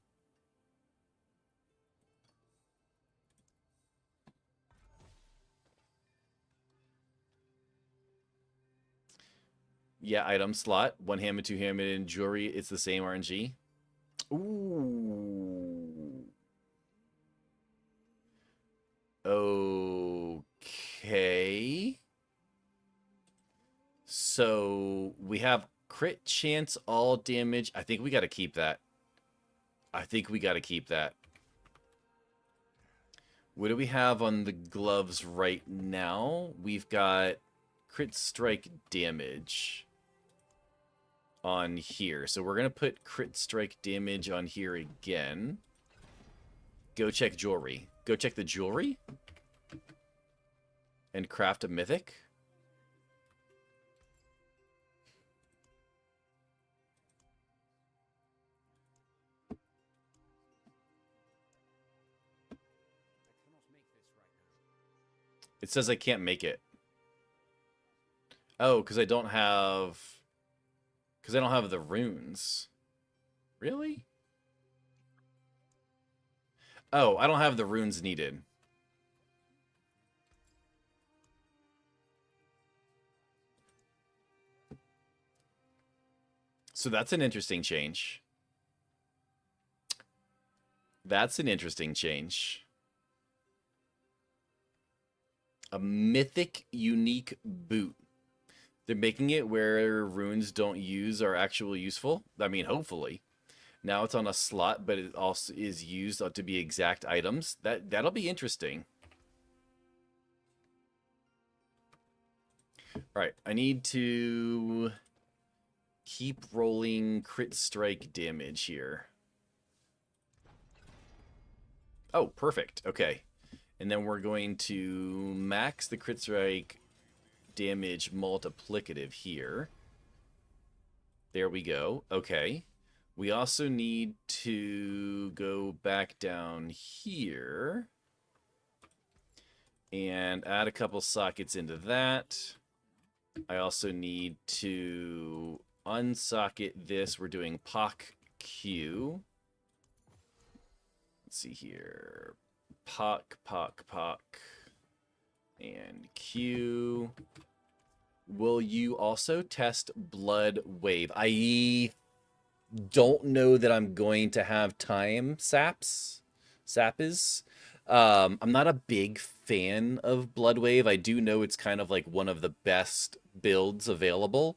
Yeah, item slot. 1 hammer, 2 hammer, and jewelry. It's the same RNG. Ooh. Okay. So we have crit chance, all damage. I think we got to keep that. I think we got to keep that. What do we have on the gloves right now? We've got crit strike damage on here. So we're going to put crit strike damage on here again. Go check jewelry. Go check the jewelry. And craft a mythic. It says I can't make it. Oh, because I don't have... Because I don't have the runes. Really? Oh, I don't have the runes needed. So that's an interesting change. That's an interesting change. A mythic unique boot. They're making it where runes don't use are actually useful. I mean, hopefully. Now it's on a slot, but it also is used to be exact items. That'll be interesting. All right, I need to keep rolling crit strike damage here. Oh, perfect. Okay. And then we're going to max the crit strike damage multiplicative here. There we go. Okay. We also need to go back down here and add a couple sockets into that. I also need to unsocket this. We're doing POC Q. Let's see here. POC, and Q. Will you also test Blood Wave? I don't know that I'm going to have time saps. I'm not a big fan of Blood Wave. I do know it's kind of like one of the best builds available.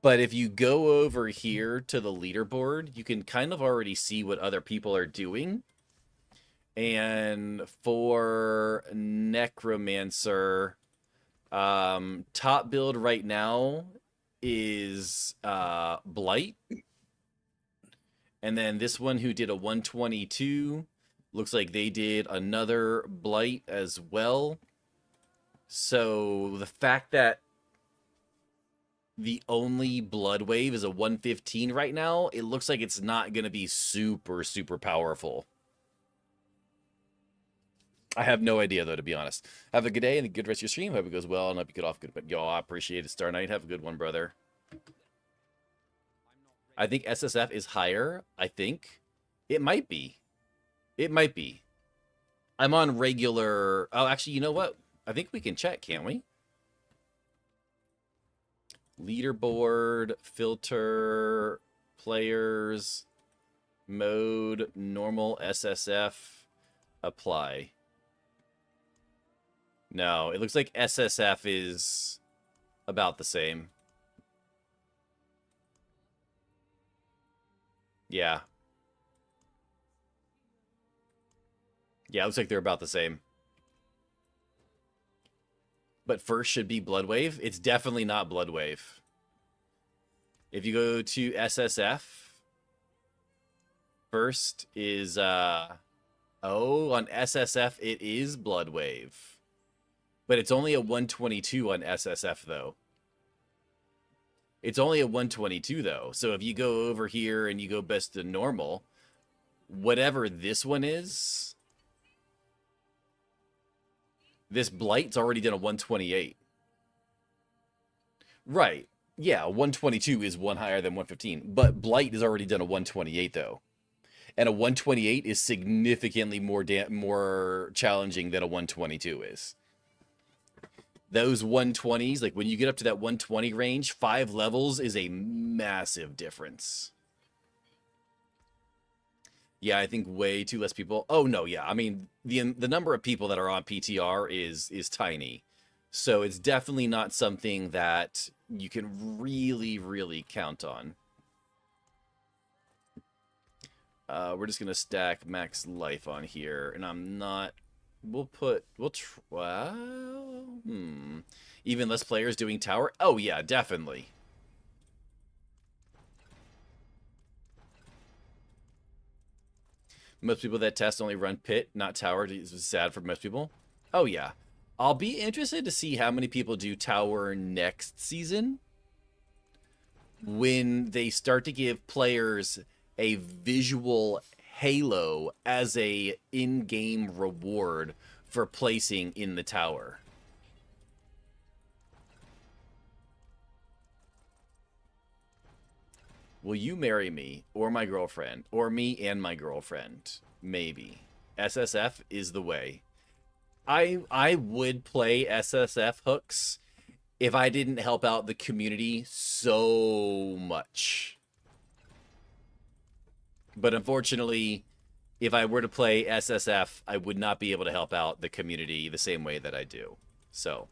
But if you go over here to the leaderboard, you can kind of already see what other people are doing. And for Necromancer, top build right now is Blight. And then this one who did a 122, looks like they did another Blight as well. So the fact that the only Blood Wave is a 115 right now, it looks like it's not going to be super, super powerful. I have no idea, though, to be honest. Have a good day and a good rest of your stream. Hope it goes well and hope you get off good. But, yo, I appreciate it, Star Knight. Have a good one, brother. I think SSF is higher. I think. It might be. It might be. I'm on regular... Oh, actually, you know what? I think we can check, can't we? Leaderboard, filter, players, mode, normal, SSF, apply. No, it looks like SSF is about the same. Yeah. Yeah, it looks like they're about the same. But first should be Blood Wave. It's definitely not Blood Wave. If you go to SSF, first is, oh, on SSF it is Blood Wave. But it's only a 122 on SSF, though. It's only a 122, though. So if you go over here and you go best to normal, whatever this one is, this Blight's already done a 128. Right. Yeah, 122 is one higher than 115. But Blight has already done a 128, though. And a 128 is significantly more challenging than a 122 is. those 120s, like when you get up to that 120 range, 5 levels is a massive difference. Yeah, I think way too less people. Oh no, yeah. I mean, the number of people that are on PTR is tiny. So it's definitely not something that you can really count on. We're just gonna stack max life on here, and I'm not. Even less players doing tower. Oh yeah, definitely. Most people that test only run pit, not tower. It's sad for most people. Oh yeah, I'll be interested to see how many people do tower next season when they start to give players a visual halo as a in-game reward for placing in the tower. Will you marry me or my girlfriend or me and my girlfriend? Maybe. SSF is the way. I would play SSF hooks if I didn't help out the community so much. But unfortunately, if I were to play SSF, I would not be able to help out the community the same way that I do. So,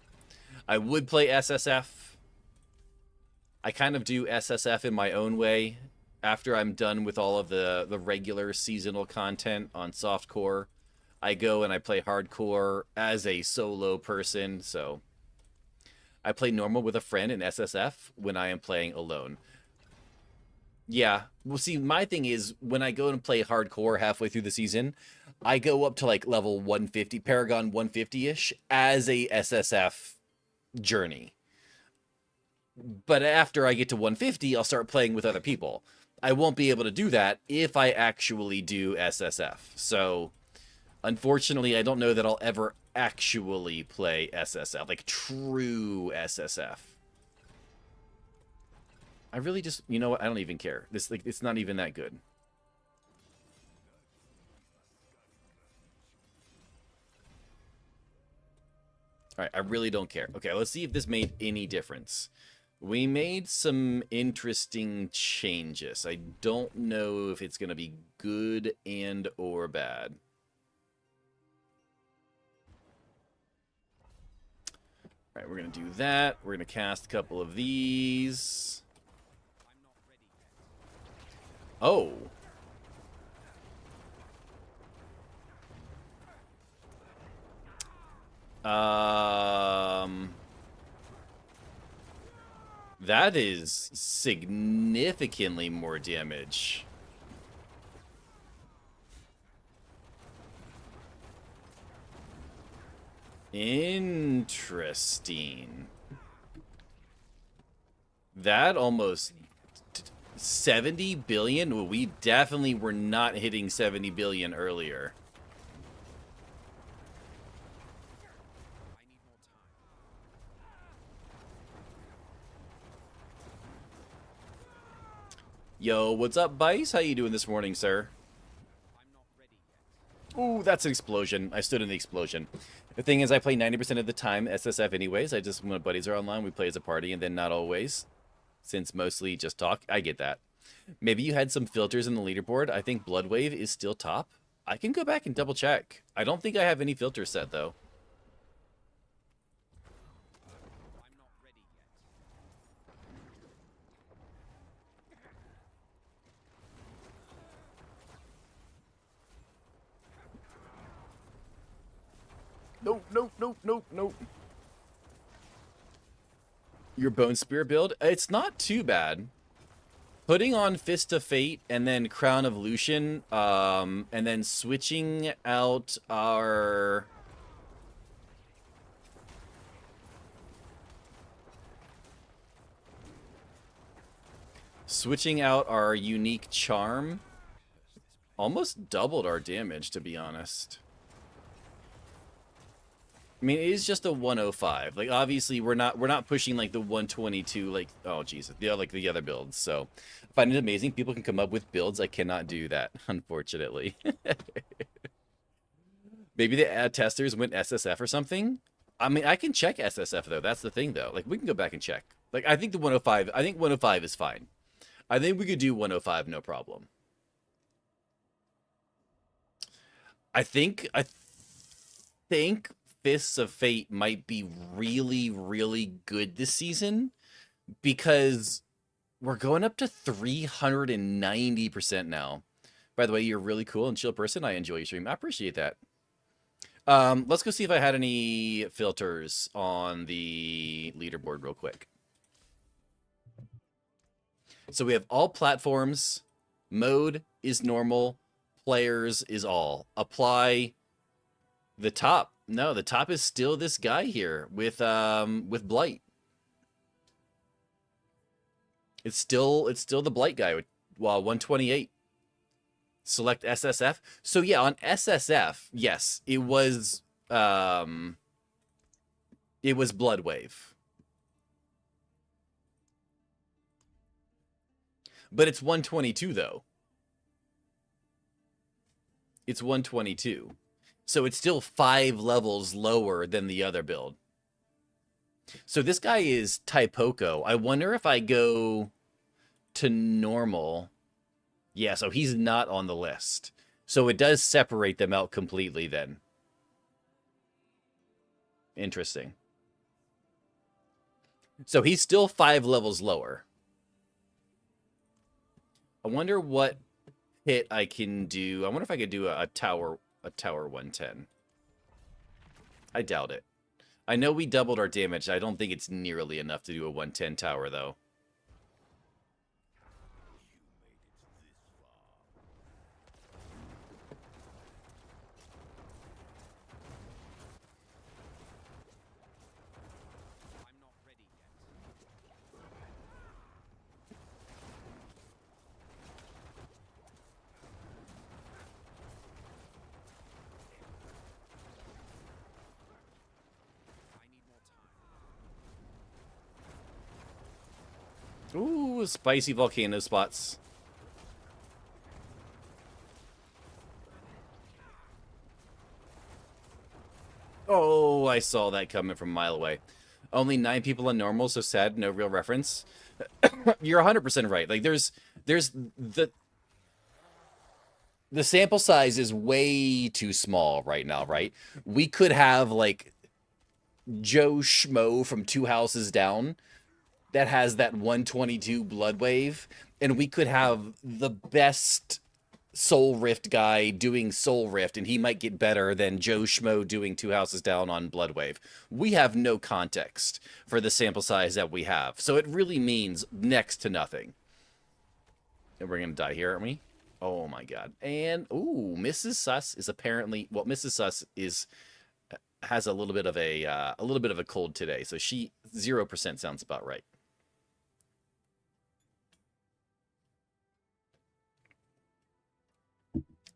I would play SSF. I kind of do SSF in my own way. After I'm done with all of the regular seasonal content on softcore, I go and I play hardcore as a solo person. So, I play normal with a friend in SSF when I am playing alone. Yeah. Well, see, my thing is when I go and play hardcore halfway through the season, I go up to like level 150, Paragon 150-ish as a SSF journey. But after I get to 150, I'll start playing with other people. I won't be able to do that if I actually do SSF. So, unfortunately, I don't know that I'll ever actually play SSF, like true SSF. I really just, you know what? I don't even care. This, like, it's not even that good. All right, I really don't care. Okay, let's see if this made any difference. We made some interesting changes. I don't know if it's going to be good and or bad. All right, we're going to do that. We're going to cast a couple of these. Oh. That is significantly more damage. Interesting. That almost 70 billion? Well, we definitely were not hitting 70 billion earlier. Yo, what's up, Bice? How you doing this morning, sir? Ooh, that's an explosion. I stood in the explosion. The thing is, I play 90% of the time SSF anyways. I just, when buddies are online, we play as a party, and then not always. Since mostly just talk. I get that. Maybe you had some filters in the leaderboard. I think Bloodwave is still top. I can go back and double check. I don't think I have any filters set, though. Nope. Your Bone Spear build? It's not too bad. Putting on Fist of Fate and then Crown of Lucian, and then switching out our... Switching out our unique charm almost doubled our damage, to be honest. I mean, it is just a 105. Like, obviously, we're not pushing like the 122. Like, oh Jesus, yeah, like the other builds. So, I find it amazing people can come up with builds. I cannot do that, unfortunately. Maybe the ad testers went SSF or something. I mean, I can check SSF though. That's the thing though. Like we can go back and check. Like I think the 105. I think 105 is fine. I think we could do 105 no problem. I think Fists of Fate might be really, really good this season because we're going up to 390% now. By the way, you're a really cool and chill person. I enjoy your stream. I appreciate that. Let's go see if I had any filters on the leaderboard real quick. So we have all platforms. Mode is normal. Players is all. Apply the top. No, the top is still this guy here with Blight. It's still the Blight guy with 128. Select SSF. So yeah, on SSF, yes, it was Bloodwave. But it's 122 though. It's 122. So it's still 5 levels lower than the other build. So this guy is Typoco. I wonder if I go to normal. Yeah, so he's not on the list. So it does separate them out completely then. Interesting. So he's still 5 levels lower. I wonder what hit I can do. I wonder if I could do a tower 110. I doubt it. I know we doubled our damage. I don't think it's nearly enough to do a 110 tower, though. Ooh, spicy volcano spots. Oh, I saw that coming from a mile away. Only 9 people on normal, so sad, no real reference. You're 100% right. Like, there's the sample size is way too small right now, right? We could have, like, Joe Schmo from 2 houses down that has that 122 blood wave, and we could have the best Soul Rift guy doing Soul Rift, and he might get better than Joe Schmo doing 2 houses down on blood wave. We have no context for the sample size that we have, so it really means next to nothing. And we're gonna die here, aren't we? Oh my god. And ooh, Mrs. Sus is apparently, well, Mrs. Sus has a little bit of a cold today, so she 0% sounds about right.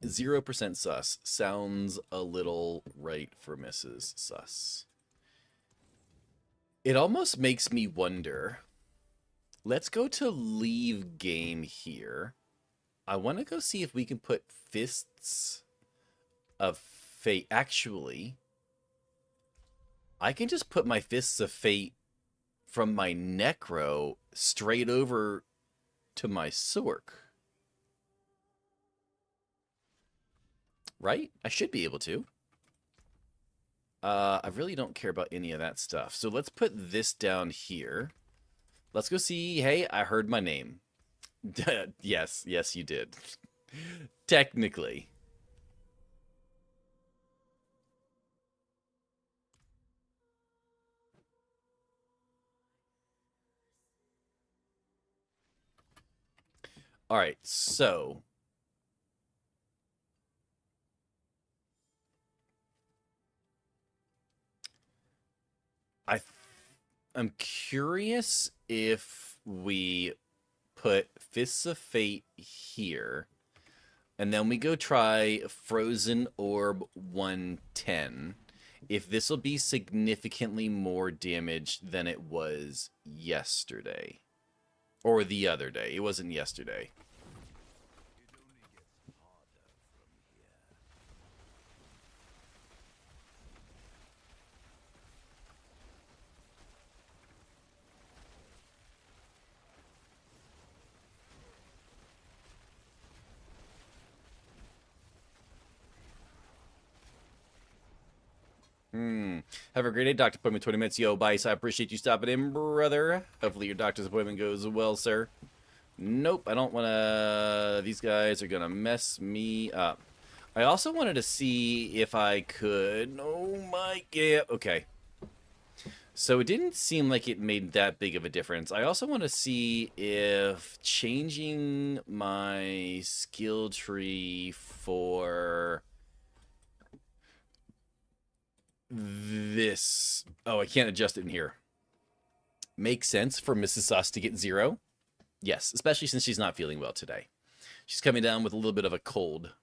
%, sus sounds a little right for Mrs. Sus. It almost makes me wonder. Let's go to leave game here. I want to go see if we can put Fists of Fate. Actually, I can just put my Fists of Fate from my Necro straight over to my Sork. Right? I should be able to. I really don't care about any of that stuff. So let's put this down here. Let's go see. Hey, I heard my name. Yes, you did. Technically. All right, so I'm curious if we put Fists of Fate here, and then we go try Frozen Orb 110, if this will be significantly more damage than it was yesterday. Or the other day. It wasn't yesterday. Have a great day. Doctor appointment 20 minutes. Yo, Bice, I appreciate you stopping in, brother. Hopefully your doctor's appointment goes well, sir. Nope, I don't want to... These guys are going to mess me up. I also wanted to see if I could... Oh my god. Okay. So it didn't seem like it made that big of a difference. I also want to see if changing my skill tree for this... Oh, I can't adjust it in here. Makes sense for Mrs. Sauce to get 0. Yes, especially since she's not feeling well today. She's coming down with a little bit of a cold.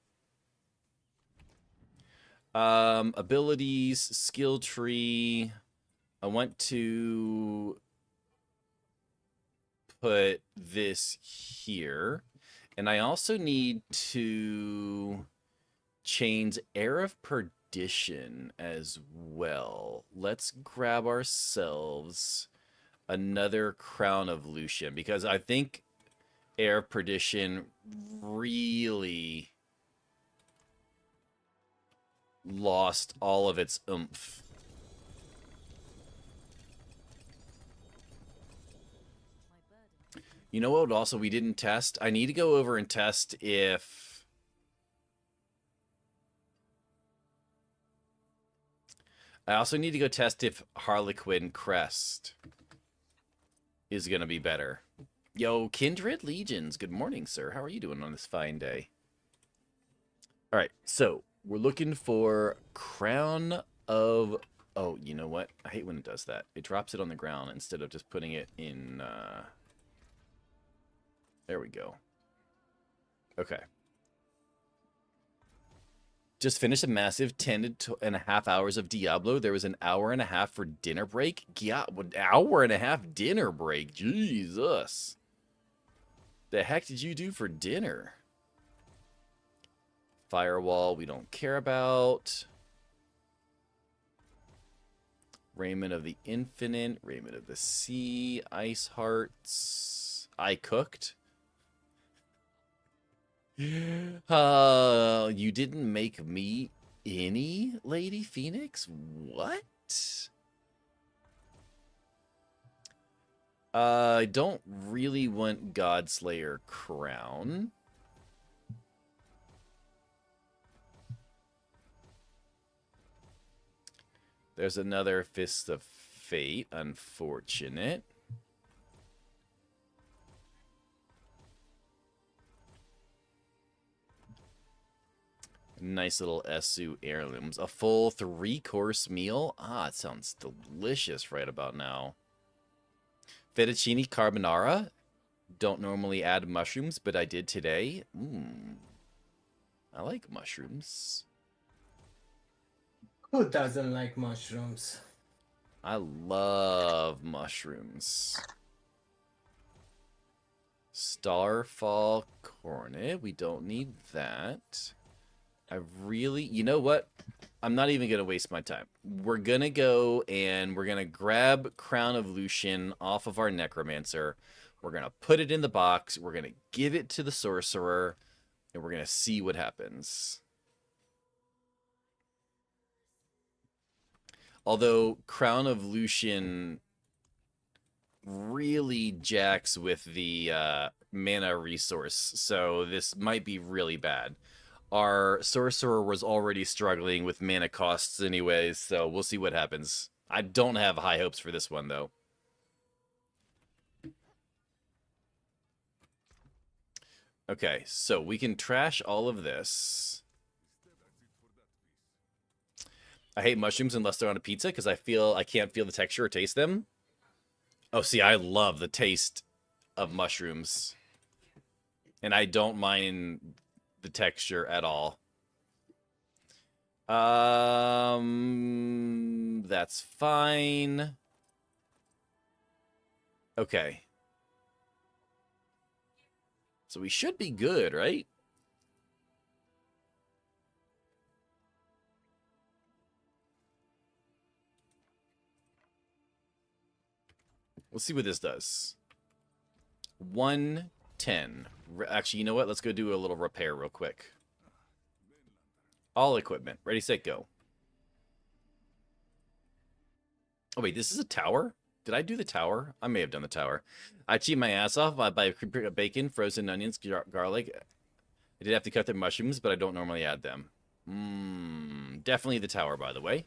Abilities, skill tree... I want to put this here. And I also need to change Air of Perdition as well. Let's grab ourselves another Crown of Lucian, because I think Air of Perdition really lost all of its oomph. You know what also we didn't test? I need to go over and test if... I also need to go test if Harlequin Crest is going to be better. Yo, Kindred Legions, good morning, sir. How are you doing on this fine day? Alright, so we're looking for Crown of... Oh, you know what? I hate when it does that. It drops it on the ground instead of just putting it in... There we go. Okay. Just finished a massive 10.5 hours of Diablo. There was an hour and a half for dinner break. Yeah, an hour and a half dinner break. Jesus. The heck did you do for dinner? Firewall, we don't care about. Raiment of the Infinite. Raiment of the Sea. Ice Hearts. I cooked. You didn't make me any, Lady Phoenix? What? I don't really want Godslayer Crown. There's another Fist of Fate. Unfortunate. Nice little Esu heirlooms. A full 3-course meal? Ah, it sounds delicious right about now. Fettuccine carbonara. Don't normally add mushrooms, but I did today. I like mushrooms. Who doesn't like mushrooms? I love mushrooms. Starfall Cornet. We don't need that. I really... You know what? I'm not even going to waste my time. We're going to go and we're going to grab Crown of Lucian off of our Necromancer. We're going to put it in the box. We're going to give it to the Sorcerer. And we're going to see what happens. Although Crown of Lucian really jacks with the mana resource. So this might be really bad. Our Sorcerer was already struggling with mana costs anyways, so we'll see what happens. I don't have high hopes for this one, though. Okay, so we can trash all of this. I hate mushrooms unless they're on a pizza, because I can't feel the texture or taste them. Oh, see, I love the taste of mushrooms. And I don't mind... the texture at all. That's fine. Okay. So we should be good, right? Let's see what this does. 110. Actually, you know what? Let's go do a little repair real quick. All equipment. Ready, set, go. Oh, wait, this is a tower? Did I do the tower? I may have done the tower. I cheat my ass off by bacon, frozen onions, garlic. I did have to cut the mushrooms, but I don't normally add them. Definitely the tower, by the way.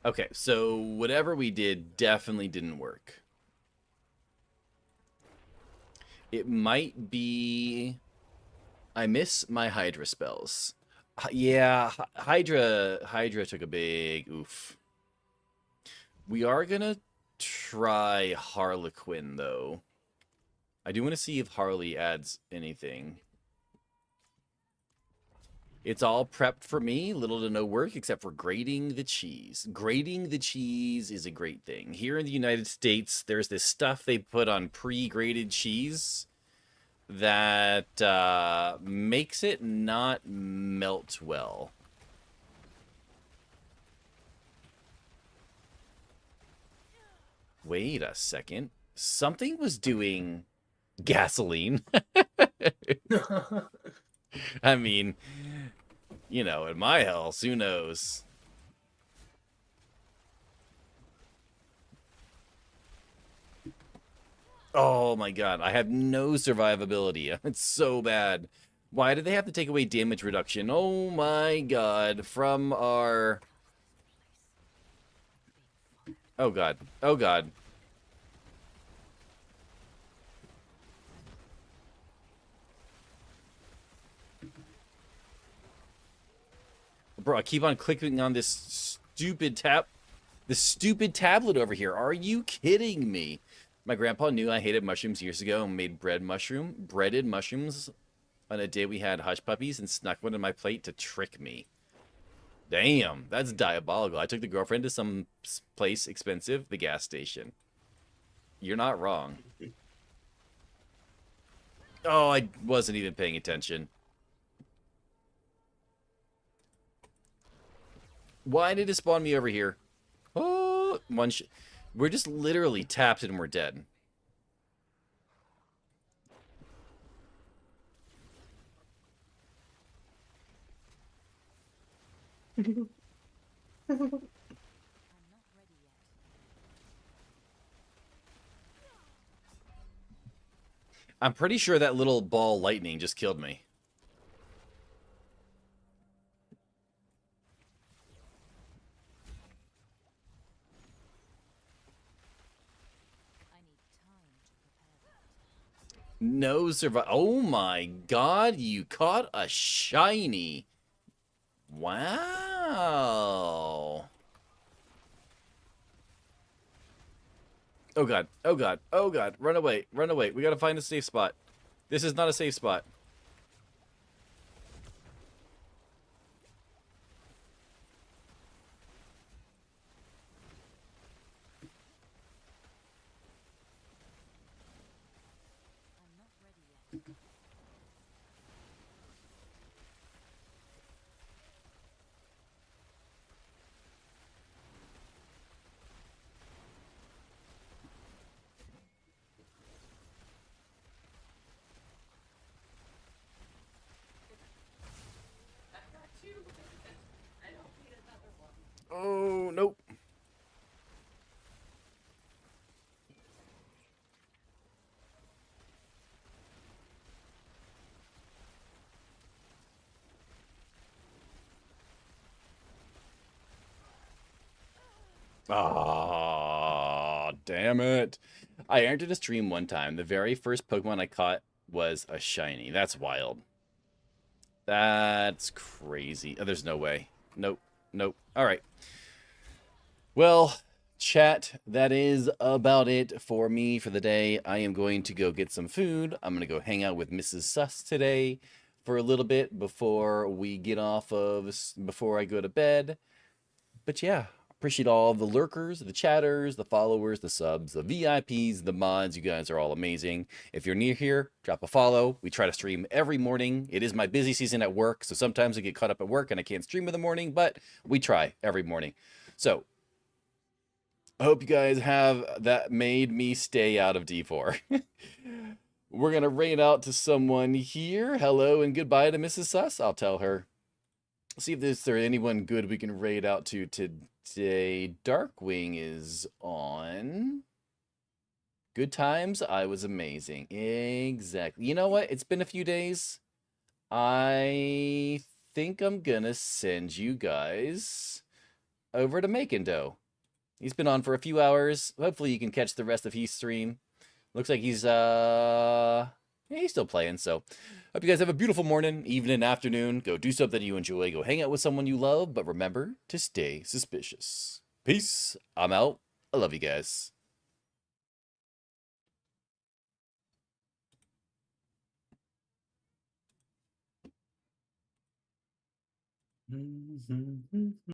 Okay, so whatever we did definitely didn't work. It might be... I miss my Hydra spells. Yeah, Hydra took a big oof. We are gonna try Harlequin, though. I do want to see if Harley adds anything. It's all prepped for me, little to no work except for grating the cheese. Grating the cheese is a great thing. Here in the United States, there's this stuff they put on pre-grated cheese that makes it not melt well. Wait a second. Something was doing gasoline. I mean, you know, in my house, who knows? Oh my god, I have no survivability. It's so bad. Why did they have to take away damage reduction? Oh my god, from our... Oh god, oh god. Bro, I keep on clicking on this stupid tablet over here. Are you kidding me? My grandpa knew I hated mushrooms years ago and made breaded mushrooms on a day we had hush puppies and snuck one on my plate to trick me. Damn, that's diabolical. I took the girlfriend to some place expensive, the gas station. You're not wrong. Oh, I wasn't even paying attention. Why did it spawn me over here? Oh, we're just literally tapped and we're dead. I'm pretty sure that little ball lightning just killed me. No survive. Oh my god, you caught a shiny. Wow. Oh god, oh god, oh god. Run away, run away. We gotta find a safe spot. This is not a safe spot. Oh, nope. Ah, damn it. I entered a stream one time. The very first Pokemon I caught was a shiny. That's wild. That's crazy. Oh, there's no way. Nope. Nope. All right. Well, chat, that is about it for me for the day. I am going to go get some food. I'm going to go hang out with Mrs. Sus today for a little bit before we get off of, before I go to bed. But yeah, Appreciate all the lurkers, the chatters, the followers, the subs, the VIPs, the mods. You guys are all amazing. If you're near here, drop a follow. We try to stream every morning. It is my busy season at work, so sometimes I get caught up at work and I can't stream in the morning, but we try every morning. So I hope you guys have that made me stay out of D4. We're going to raid out to someone here. Hello and goodbye to Mrs. Sus. I'll tell her. See if there's anyone good we can raid out to today. Darkwing is on. Good times. I was amazing. Exactly. You know what? It's been a few days. I think I'm going to send you guys over to Makendo. He's been on for a few hours. Hopefully you can catch the rest of his stream. Looks like he's he's still playing. So hope you guys have a beautiful morning, evening, afternoon. Go do something you enjoy. Go hang out with someone you love. But remember to stay suspicious. Peace. I'm out. I love you guys.